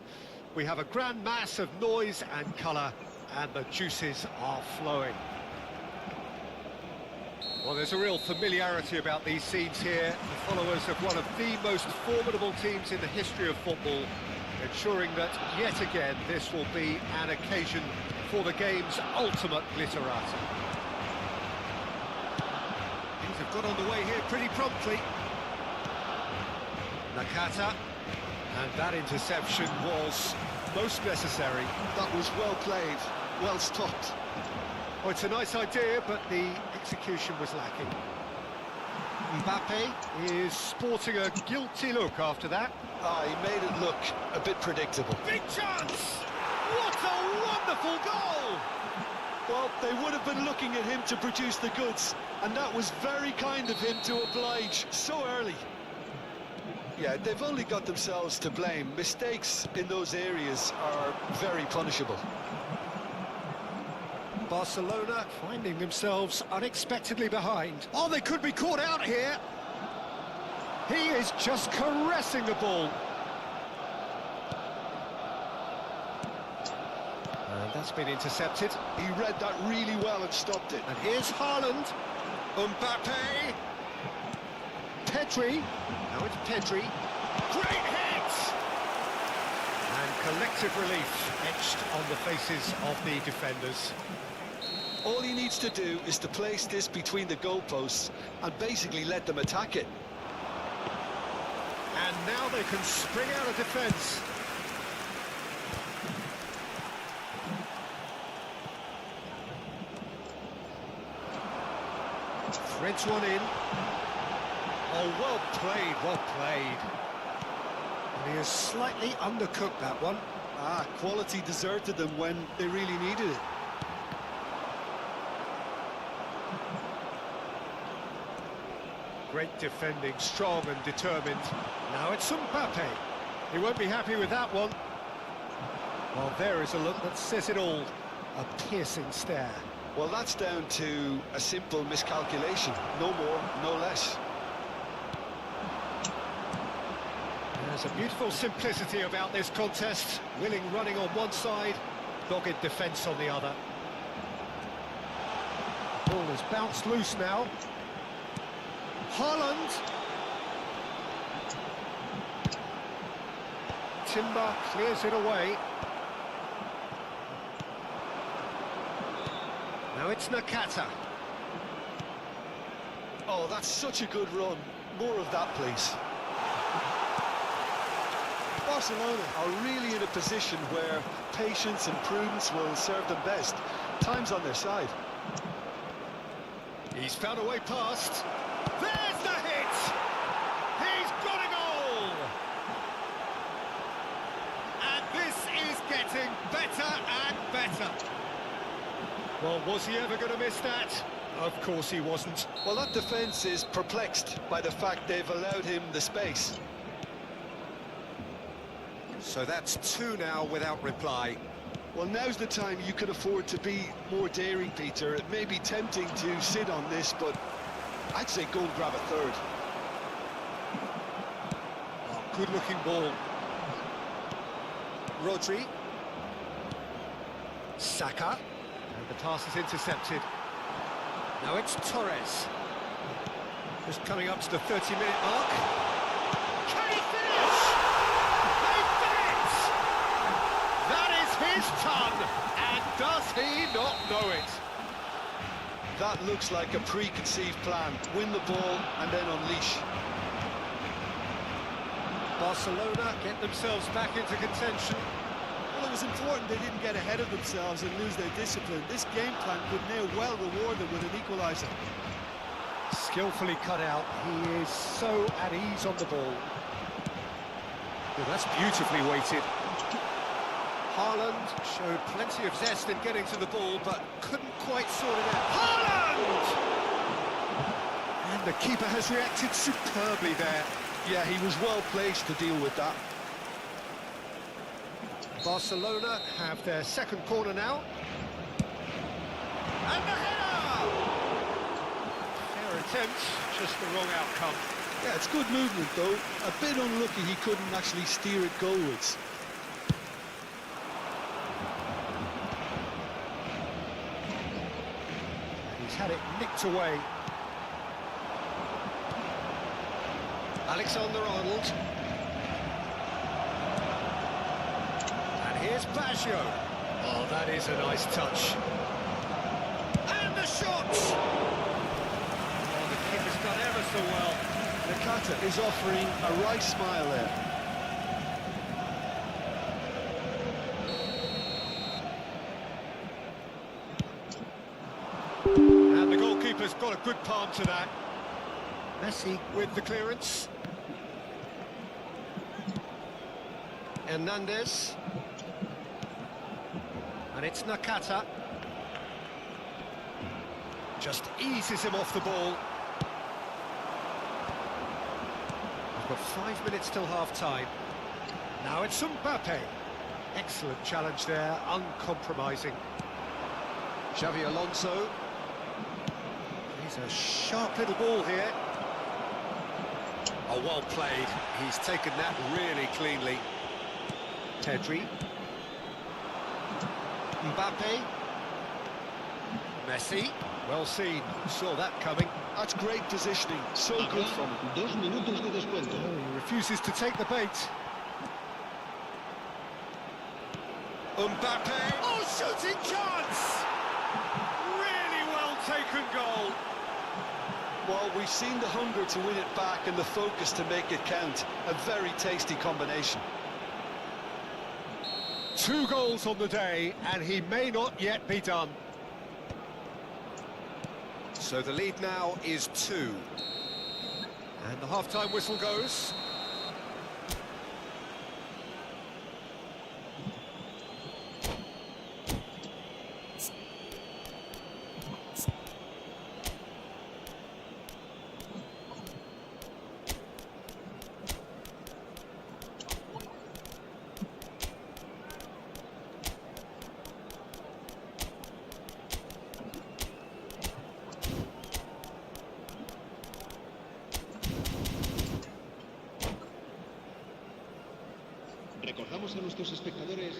We have a grand mass of noise and colour, and the juices are flowing. Well, there's a real familiarity about these scenes here. The followers of one of the most formidable teams in the history of football, ensuring that, yet again, this will be an occasion for the game's ultimate glitterati. Things have got underway here pretty promptly. Nakata, and that interception was most necessary. That was well played, well stopped. Oh, it's a nice idea, but the execution was lacking. Mbappe is sporting a guilty look after that. He made it look a bit predictable. Big chance! What a wonderful goal! Well, they would have been looking at him to produce the goods, and that was very kind of him to oblige so early. Yeah, they've only got themselves to blame. Mistakes in those areas are very punishable. Barcelona finding themselves unexpectedly behind. Oh, they could be caught out here. He is just caressing the ball. And that's been intercepted. He read that really well and stopped it. And here's Haaland. Mbappe. Pedri. Now it's Pedri. Great hit! And collective relief etched on the faces of the defenders. All he needs to do is to place this between the goalposts and basically let them attack it. And now they can spring out of defence. Threads one in. Oh, well played, well played. And he has slightly undercooked that one. Quality deserted them when they really needed it. Great defending, strong and determined. Now it's Mbappe. He won't be happy with that one. Well, there is a look that says it all. A piercing stare. Well, that's down to a simple miscalculation. No more, no less. There's a beautiful simplicity about this contest. Willing running on one side, dogged defence on the other. Ball has bounced loose now. Haaland. Timber clears it away. Now it's Nakata. Oh, that's such a good run. More of that, please. Barcelona are really in a position where patience and prudence will serve them best. Time's on their side. He's found a way past. There's the hit! He's got a goal! And this is getting better and better. Well, was he ever going to miss that? Of course he wasn't. Well, that defence is perplexed by the fact they've allowed him the space. So that's two now without reply. Well, now's the time you can afford to be more daring, Peter. It may be tempting to sit on this, but I'd say go and grab a third. Oh, good-looking ball. Rodri. Saka. And the pass is intercepted. Now it's Torres. Just coming up to the 30-minute mark. Can he finish? They did it! That is his ton, and does he not know it? That looks like a preconceived plan. Win the ball and then unleash. Barcelona get themselves back into contention. Well, it was important they didn't get ahead of themselves and lose their discipline. This game plan could now well reward them with an equaliser. Skillfully cut out. He is so at ease on the ball. Well, that's beautifully weighted. Haaland showed plenty of zest in getting to the ball, but couldn't quite sort it out. Haaland! And the keeper has reacted superbly there. Yeah, he was well placed to deal with that. Barcelona have their second corner now. And the header! Fair attempt, just the wrong outcome. Yeah, it's good movement, though. A bit unlucky he couldn't actually steer it goalwards. He's had it nicked away. Alexander-Arnold. And here's Baggio. Oh, that is a nice touch. And the shot! Oh, the keeper's done ever so well. Octa is offering a right smile there. And the goalkeeper's got a good palm to that. Messi with the clearance. Hernandez. And it's Nakata. Just eases him off the ball. We've got 5 minutes till half-time. Now it's Mbappe. Excellent challenge there, uncompromising. Xavi Alonso. He's a sharp little ball here. Oh, well played. He's taken that really cleanly. Pedri. Mbappe. Messi. Well seen. Saw that coming. That's great positioning. So good from him. 2 minutos de descuento. Oh, he refuses to take the bait. Mbappe. Oh, shooting chance! Really well taken goal. Well, we've seen the hunger to win it back and the focus to make it count. A very tasty combination. 2 goals on the day, and he may not yet be done. So the lead now is 2. And the half-time whistle goes. Recordamos a nuestros espectadores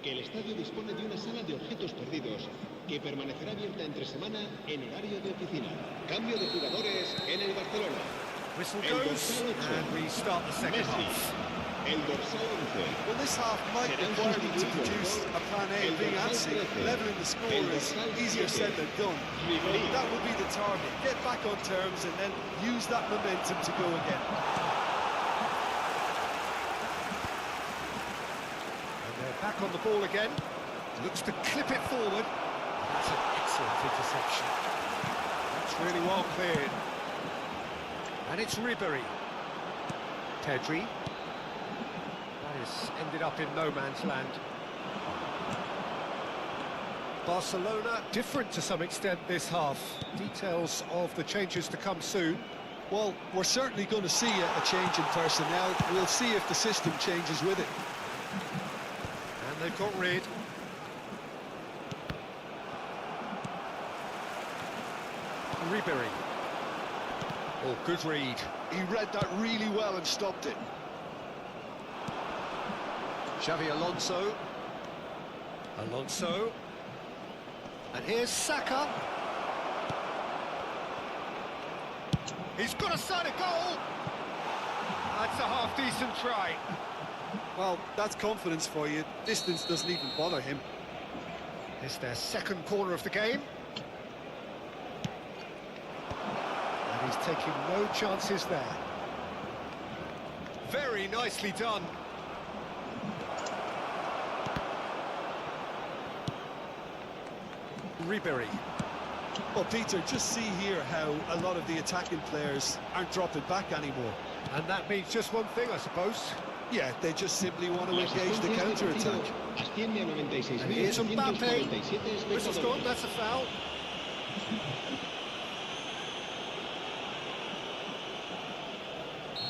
que el estadio dispone de una sala de objetos perdidos que permanecerá abierta entre semana en horario de oficina. Cambio de jugadores en el Barcelona. Whistle El goes, dorsal 8, and we start the second Messi. half. El dorsal 11. Well, this half might require them to produce a plan A, B and C. Leveling the score is easier said than done. But that will be the target. Get back on terms and then use that momentum to go again. Back on the ball again, looks to clip it forward. That's an excellent interception. That's really well cleared. And it's Ribery. Pedri. That has ended up in no man's land. Barcelona different to some extent this half. Details of the changes to come soon. Well, we're certainly going to see a change in personnel. We'll see if the system changes with it. They've got rid. Ribery. Oh, good read. He read that really well and stopped it. Xavi Alonso. Alonso. And here's Saka. He's got a side of goal. That's a half-decent try. Well, that's confidence for you. Distance doesn't even bother him. It's their second corner of the game. And he's taking no chances there. Very nicely done. Ribery. Well, Peter, just see here how a lot of the attacking players aren't dropping back anymore. And that means just one thing, I suppose. Yeah, they just simply want to engage the counter-attack. And here's Mbappe. Whistle's gone, that's a foul.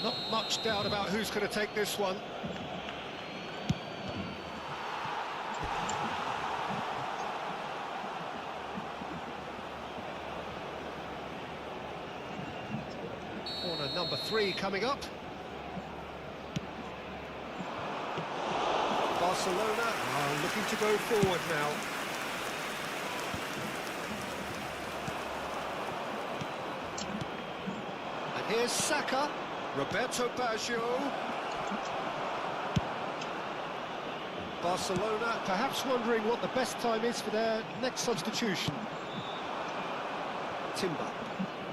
Not much doubt about who's going to take this one. Corner number 3 coming up. Barcelona are looking to go forward now. And here's Saka, Roberto Baggio. Barcelona perhaps wondering what the best time is for their next substitution. Timber.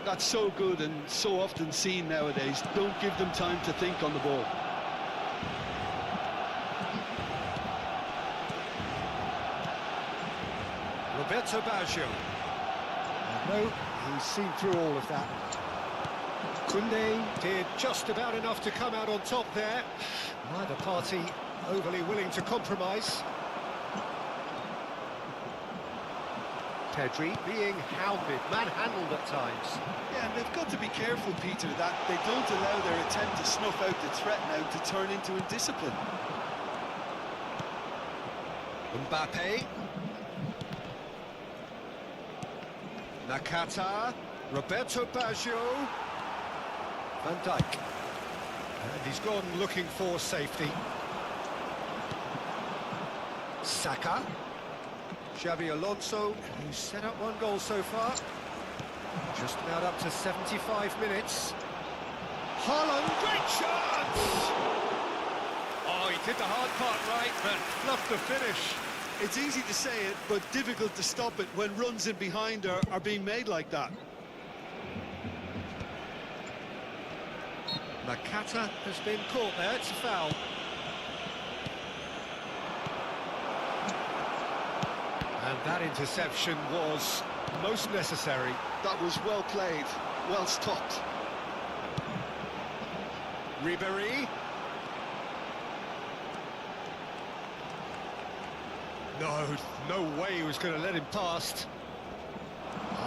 That's so good and so often seen nowadays. Don't give them time to think on the ball. Roberto Baggio. No, he's seen through all of that. Koundé did just about enough to come out on top there. Neither party overly willing to compromise. Pedri being hounded, manhandled at times. Yeah, and they've got to be careful, Peter, that they don't allow their attempt to snuff out the threat now to turn into indiscipline. Mbappe. Nakata. Roberto Baggio. Van Dijk. And he's gone looking for safety. Saka. Xabi Alonso, who's set up one goal so far. Just about up to 75 minutes. Haaland, great chance! Oh, he did the hard part right, but fluffed the finish. It's easy to say it, but difficult to stop it when runs in behind are being made like that. Nakata has been caught there, it's a foul. And that interception was most necessary. That was well played, well stopped. Ribéry. No way he was going to let him past.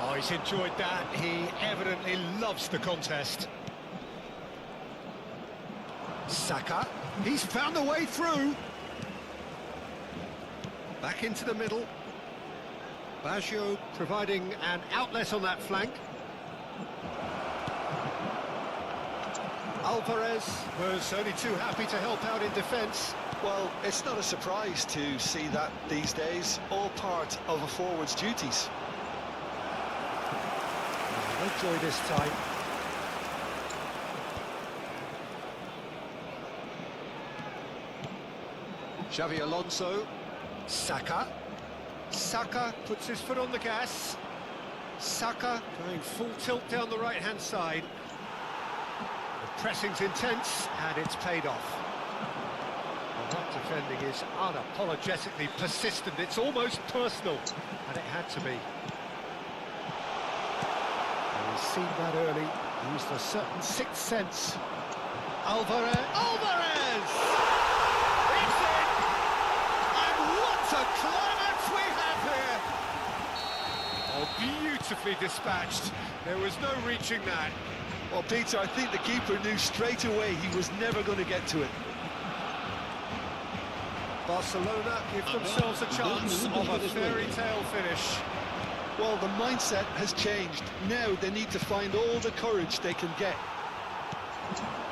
Oh, he's enjoyed that. He evidently loves the contest. Saka. He's found a way through. Back into the middle. Baggio providing an outlet on that flank. Alvarez was only too happy to help out in defence. Well, it's not a surprise to see that these days, all part of a forward's duties. No joy this time. Xabi Alonso. Saka. Saka puts his foot on the gas. Saka going full tilt down the right-hand side. The pressing's intense, and it's paid off. Well, that defending is unapologetically persistent. It's almost personal, and it had to be. And he's seen that early. Used a certain sixth sense. Alvarez! Alvarez! It's in! And what a climax we have here! Oh, beautifully dispatched. There was no reaching that. Well, Peter, I think the keeper knew straight away he was never going to get to it. Barcelona give themselves a chance of a fairy tale finish. Well, the mindset has changed. Now they need to find all the courage they can get.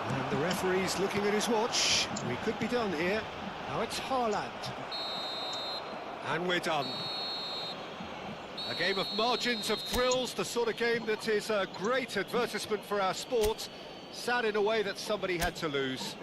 And the referee's looking at his watch. We could be done here. Now it's Haaland. And we're done. A game of margins, of thrills, the sort of game that is a great advertisement for our sport. Sad in a way that somebody had to lose.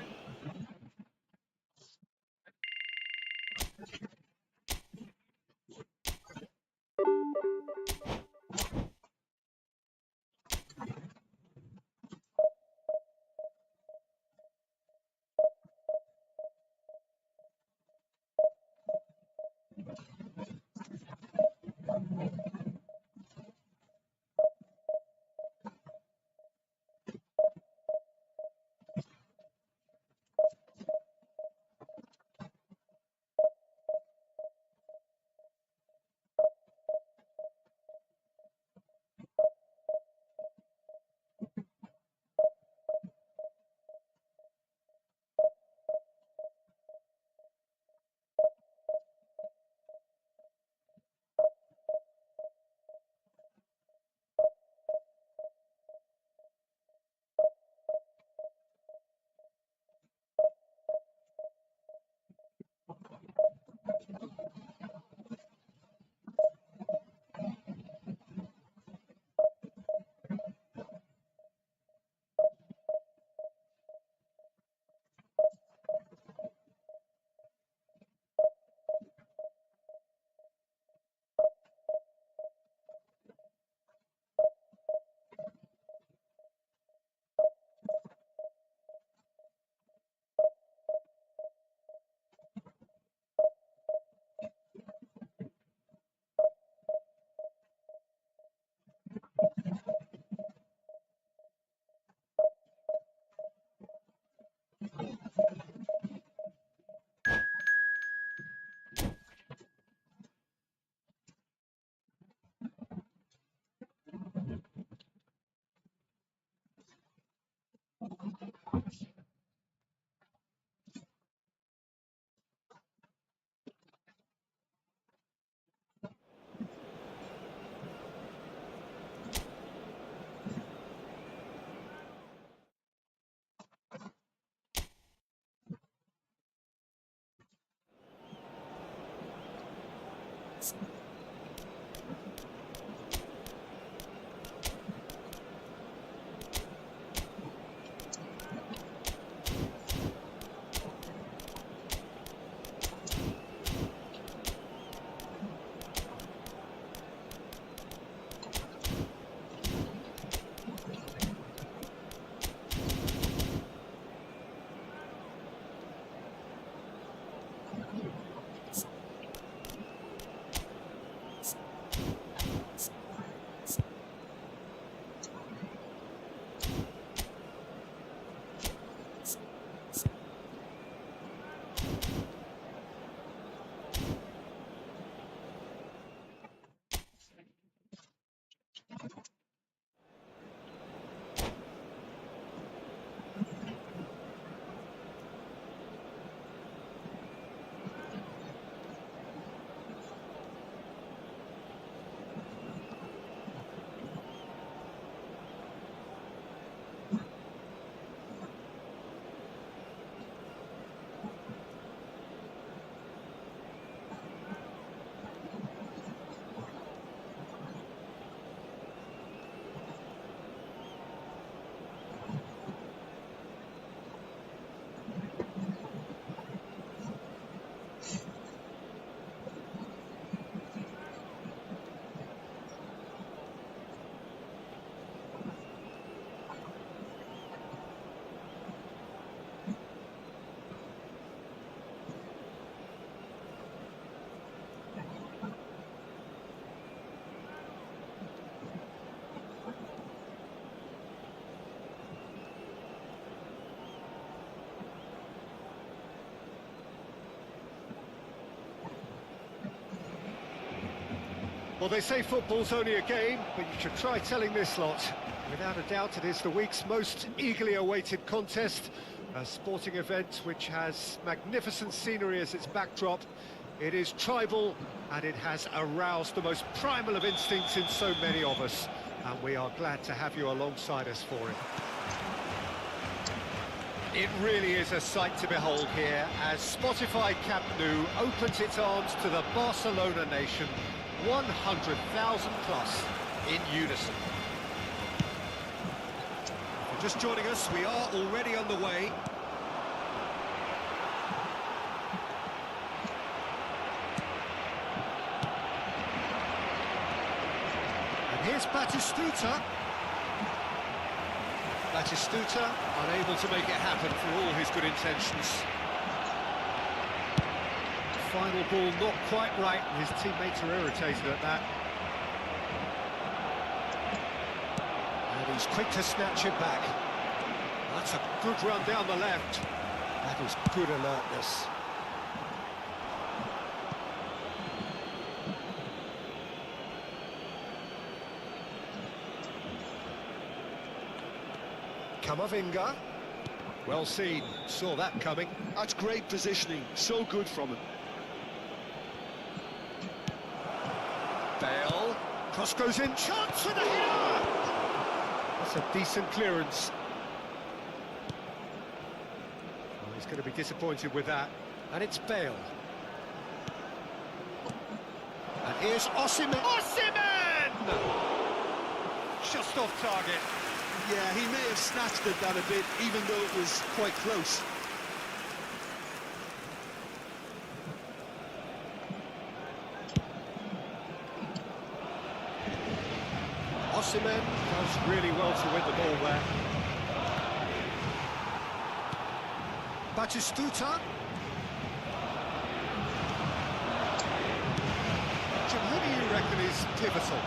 Well, they say football's only a game, but you should try telling this lot. Without a doubt, it is the week's most eagerly awaited contest, a sporting event which has magnificent scenery as its backdrop. It is tribal, and it has aroused the most primal of instincts in so many of us, and we are glad to have you alongside us for it. It really is a sight to behold here, as Spotify Camp Nou opens its arms to the Barcelona nation, 100,000 plus in unison. If you're just joining us, we are already on the way. And here's Batistuta. Batistuta unable to make it happen for all his good intentions. Final ball not quite right, and his teammates are irritated at that. And he's quick to snatch it back. That's a good run down the left. That is good alertness. Camavinga. Well seen, saw that coming. That's great positioning, so good from him. Bale, cross goes in, chance for the header! That's a decent clearance. Well, he's going to be disappointed with that. And it's Bale. And here's Osimhen. Osimhen! Just off target. Yeah, he may have snatched at that a bit, even though it was quite close. Osimhen does really well to win the ball there. Batistuta. Jim, who do you reckon is pivotal?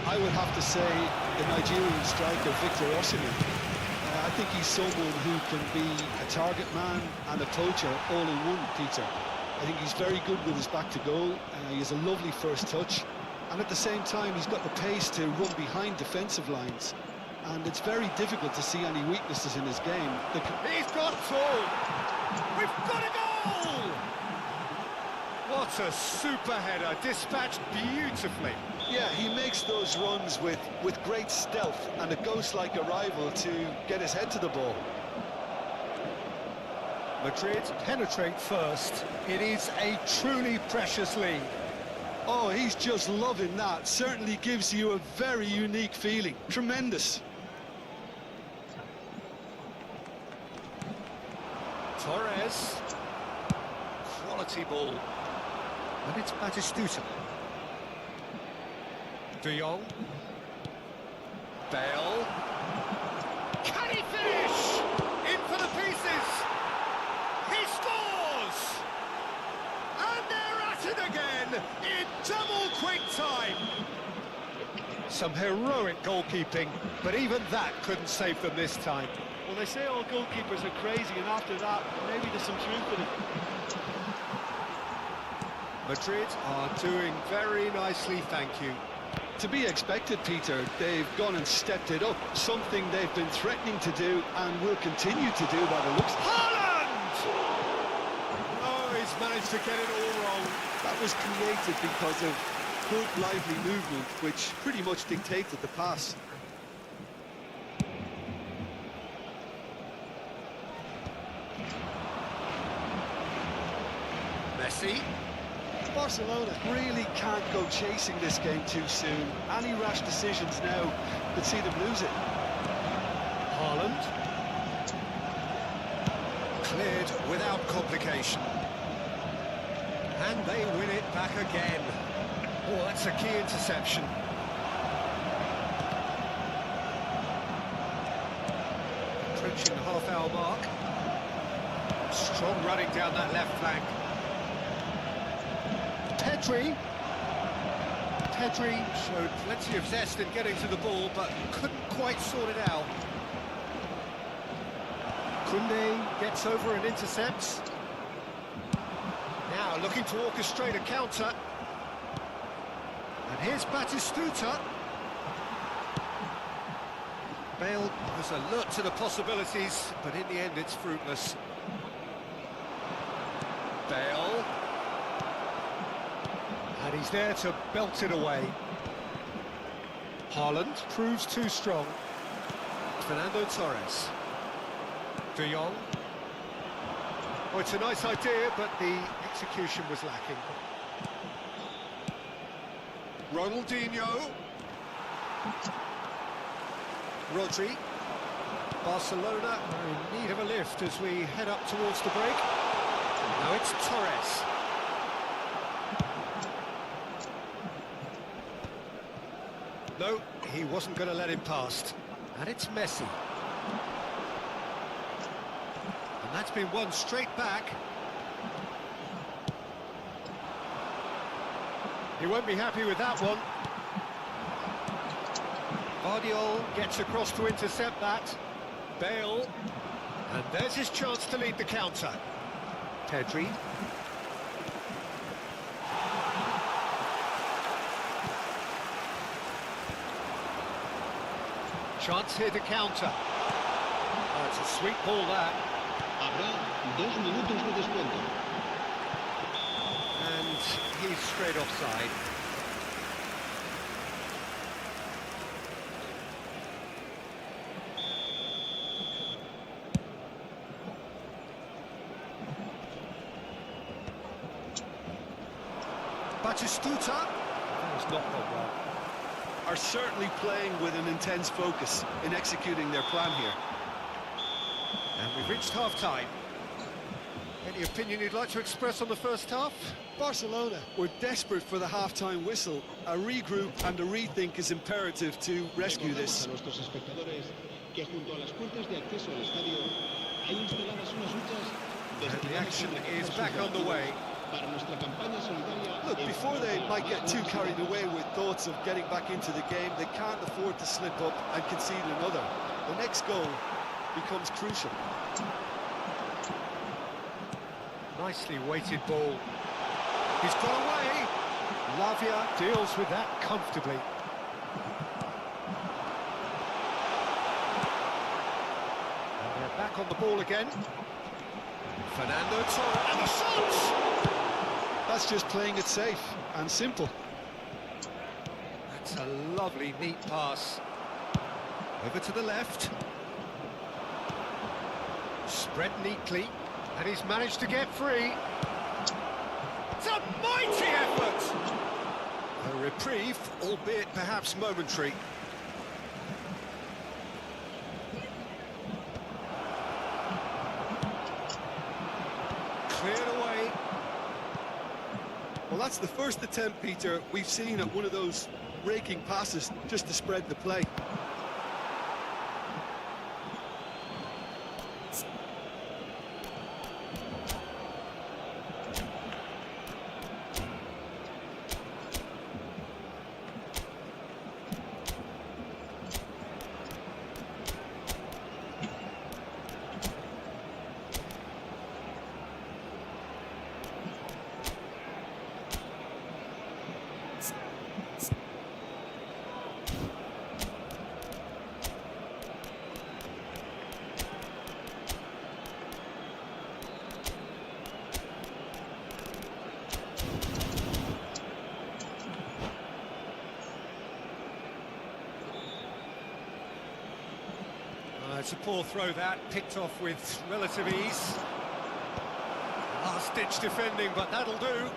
I would have to say the Nigerian striker Victor Osimhen. I think he's someone who can be a target man and a poacher all in one, Peter. I think he's very good with his back to goal. He has a lovely first touch, and at the same time he's got the pace to run behind defensive lines, and it's very difficult to see any weaknesses in his game. He's got two! We've got a goal! What a super header, dispatched beautifully. Yeah, he makes those runs with great stealth and a ghost-like arrival to get his head to the ball. Madrid penetrate first. It is a truly precious lead. Oh, he's just loving that. Certainly gives you a very unique feeling. Tremendous. Torres. Quality ball. And it's Batistuta. De Jong. Bale. Can he finish? In for the pieces. He scores! And they're at it again in double quick time. Some heroic goalkeeping, but even that couldn't save them this time. Well, they say all goalkeepers are crazy, and after that, maybe there's some truth in it. Madrid are doing very nicely, thank you. To be expected, Peter. They've gone and stepped it up, something they've been threatening to do and will continue to do by the looks. Haaland! Oh, he's managed to get it all wrong. That was created because of good, lively movement, which pretty much dictated the pass. Messi. Barcelona really can't go chasing this game too soon. Any rash decisions now could see them lose it. Haaland. Cleared without complication. And they win it back again. Oh, that's a key interception. Approaching the half-hour mark. Strong running down that left flank. Pedri showed plenty of zest in getting to the ball, but couldn't quite sort it out. Koundé gets over and intercepts. Now looking to orchestrate a counter. And here's Batistuta. Bale was alert to the possibilities, but in the end it's fruitless. Bale. And he's there to belt it away. Haaland proves too strong. Fernando Torres. De Jong. Oh, it's a nice idea, but the execution was lacking. Ronaldinho. Rodri. Barcelona are in need of a lift as we head up towards the break. Now it's Torres. No, he wasn't going to let him past. And it's Messi. And that's been won straight back. He won't be happy with that one. Guardiola gets across to intercept that. Bale. And there's his chance to lead the counter. Pedri. Chance here to counter. Oh, it's a sweet ball that. Habrá 2 minutos de descuento. And he's straight offside. Batistuta. That was not gone well. Are certainly playing with an intense focus in executing their plan here. And we've reached half-time. Any opinion you'd like to express on the first half? Barcelona were desperate for the half-time whistle. A regroup and a rethink is imperative to rescue this. A nuestros espectadores que junto a las puertas de acceso al estadio hay instaladas unas luchas And the action is back on the way. para nuestra campaña solidaria. Look, before they might get too carried away with thoughts of getting back into the game, they can't afford to slip up and concede another. The next goal becomes crucial. Nicely weighted ball. He's got away. Lavia deals with that comfortably. And they're back on the ball again. Fernando Torres. And the shot! That's just playing it safe and simple. That's a lovely, neat pass. Over to the left. Spread neatly. And he's managed to get free. It's a mighty effort! reprieve, albeit perhaps momentary. Cleared away. Well, that's the first attempt, Peter, we've seen at one of those raking passes just to spread the play. It's a poor throw that, picked off with relative ease. Last-ditch defending, but that'll do.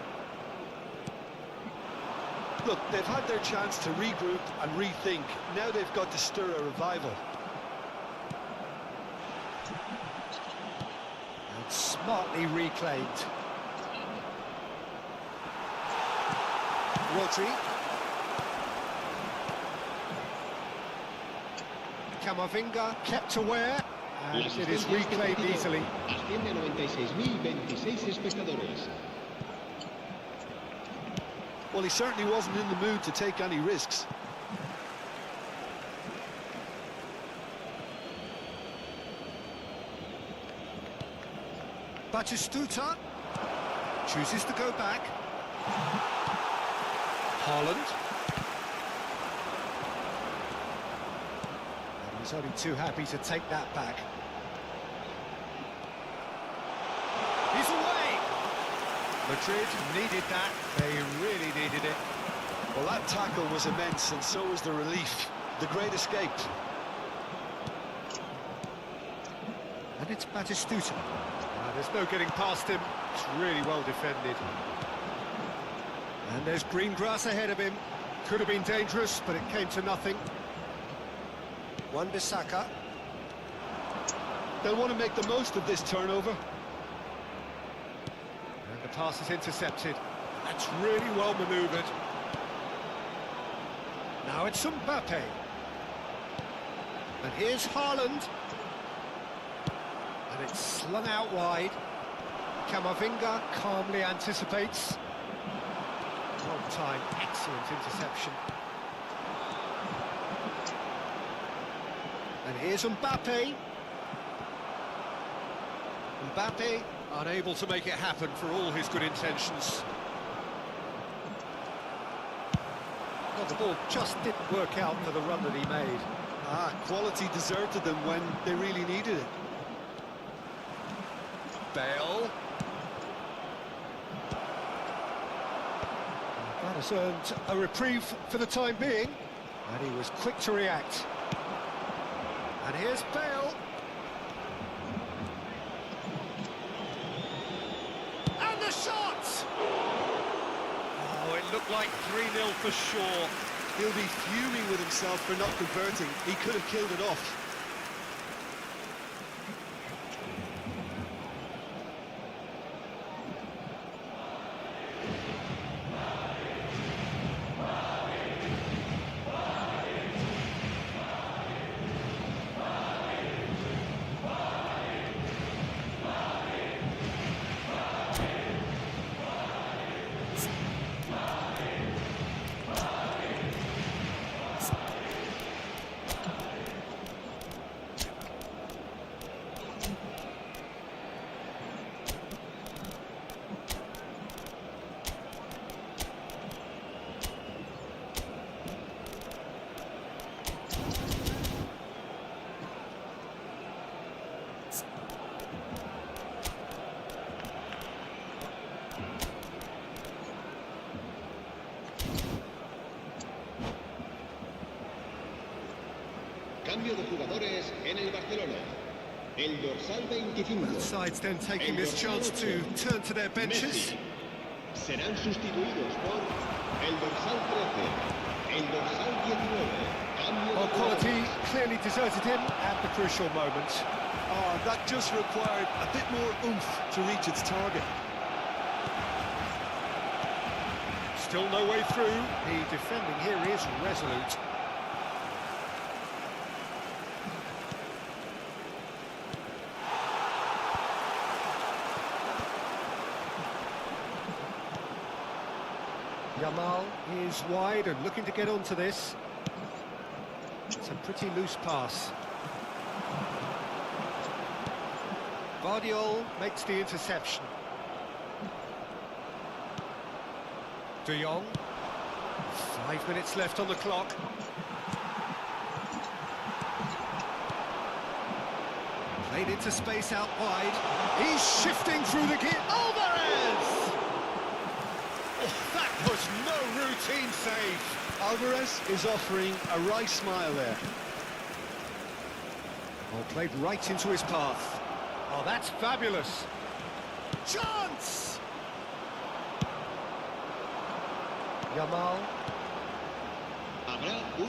Look, they've had their chance to regroup and rethink. Now they've got to stir a revival. And smartly reclaimed. Rodri. Camavinga kept aware, and it is reclaimed easily. Asciende a 96.026 espectadores. Well, he certainly wasn't in the mood to take any risks. Batistuta chooses to go back. Haaland. He's only too happy to take that back. He's away! Madrid needed that. They really needed it. Well, that tackle was immense, and so was the relief. The great escape. And it's Batistuta. There's no getting past him. It's really well defended. And there's green grass ahead of him. Could have been dangerous, but it came to nothing. Wan-Bissaka. They'll want to make the most of this turnover. And the pass is intercepted. That's really well manoeuvred. Now it's Mbappe. And here's Haaland. And it's slung out wide. Camavinga calmly anticipates. Well timed, excellent interception. And here's Mbappe. Mbappe unable to make it happen for all his good intentions. Well, the ball just didn't work out for the run that he made. Quality deserted them when they really needed it. Bale. That has earned a reprieve for the time being. And he was quick to react. And here's Bale. And the shot! Oh, it looked like 3-0 for sure. He'll be fuming with himself for not converting. He could have killed it off. Cambio de jugadores en el Barcelona. El dorsal 25. Both sides then taking this chance to turn to their benches. Messi. serán sustituidos por el dorsal 13, el dorsal 19. Well, quality clearly deserted him at the crucial moment. Oh, that just required a bit more oomph to reach its target. Still no way through. The defending here is resolute. Yamal is wide and looking to get onto this. It's a pretty loose pass. Guardiola makes the interception. De Jong. 5 minutes left on the clock. Played into space out wide. He's shifting through the gear. Alvarez! Oh, that was no routine save. Alvarez is offering a wry smile there. Oh, played right into his path. Oh, that's fabulous. Chance! Yamal.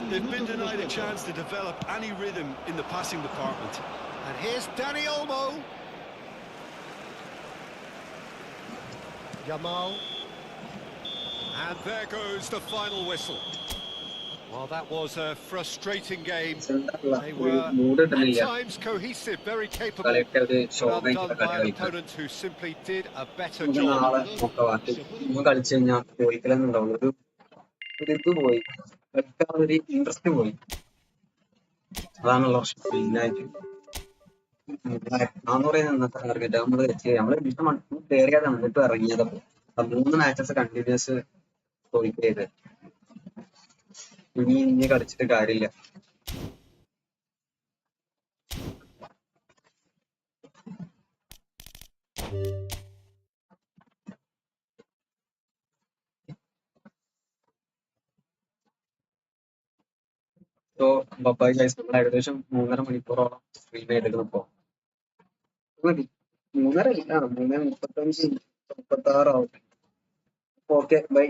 They've been denied a chance to develop any rhythm in the passing department. And here's Dani Olmo. Yamal. And there goes the final whistle. Well, that was a frustrating game. They were at times cohesive, very capable, but done by an opponent who simply did a better job. Interest പോയി അതാണല്ലോ മെയിനായിട്ട് 400 ഇന്നത്തെ target നമ്മള് കയറിയതാണ് എന്നിട്ട് ഇറങ്ങിയതപ്പോ 3 matches continuous തോൽക്കരുത് ഇനി കളിച്ചിട്ട് കാര്യമില്ല. സോ ബബായ് ഗൈസ് നമ്മൾ ഏകദേശം 3.5 മണിക്കൂറോളം സ്ട്രീം ചെയ്തിരുന്നപ്പോ മതി 3.5 ഇല്ല 3:35 36 ആവും. Okay bye.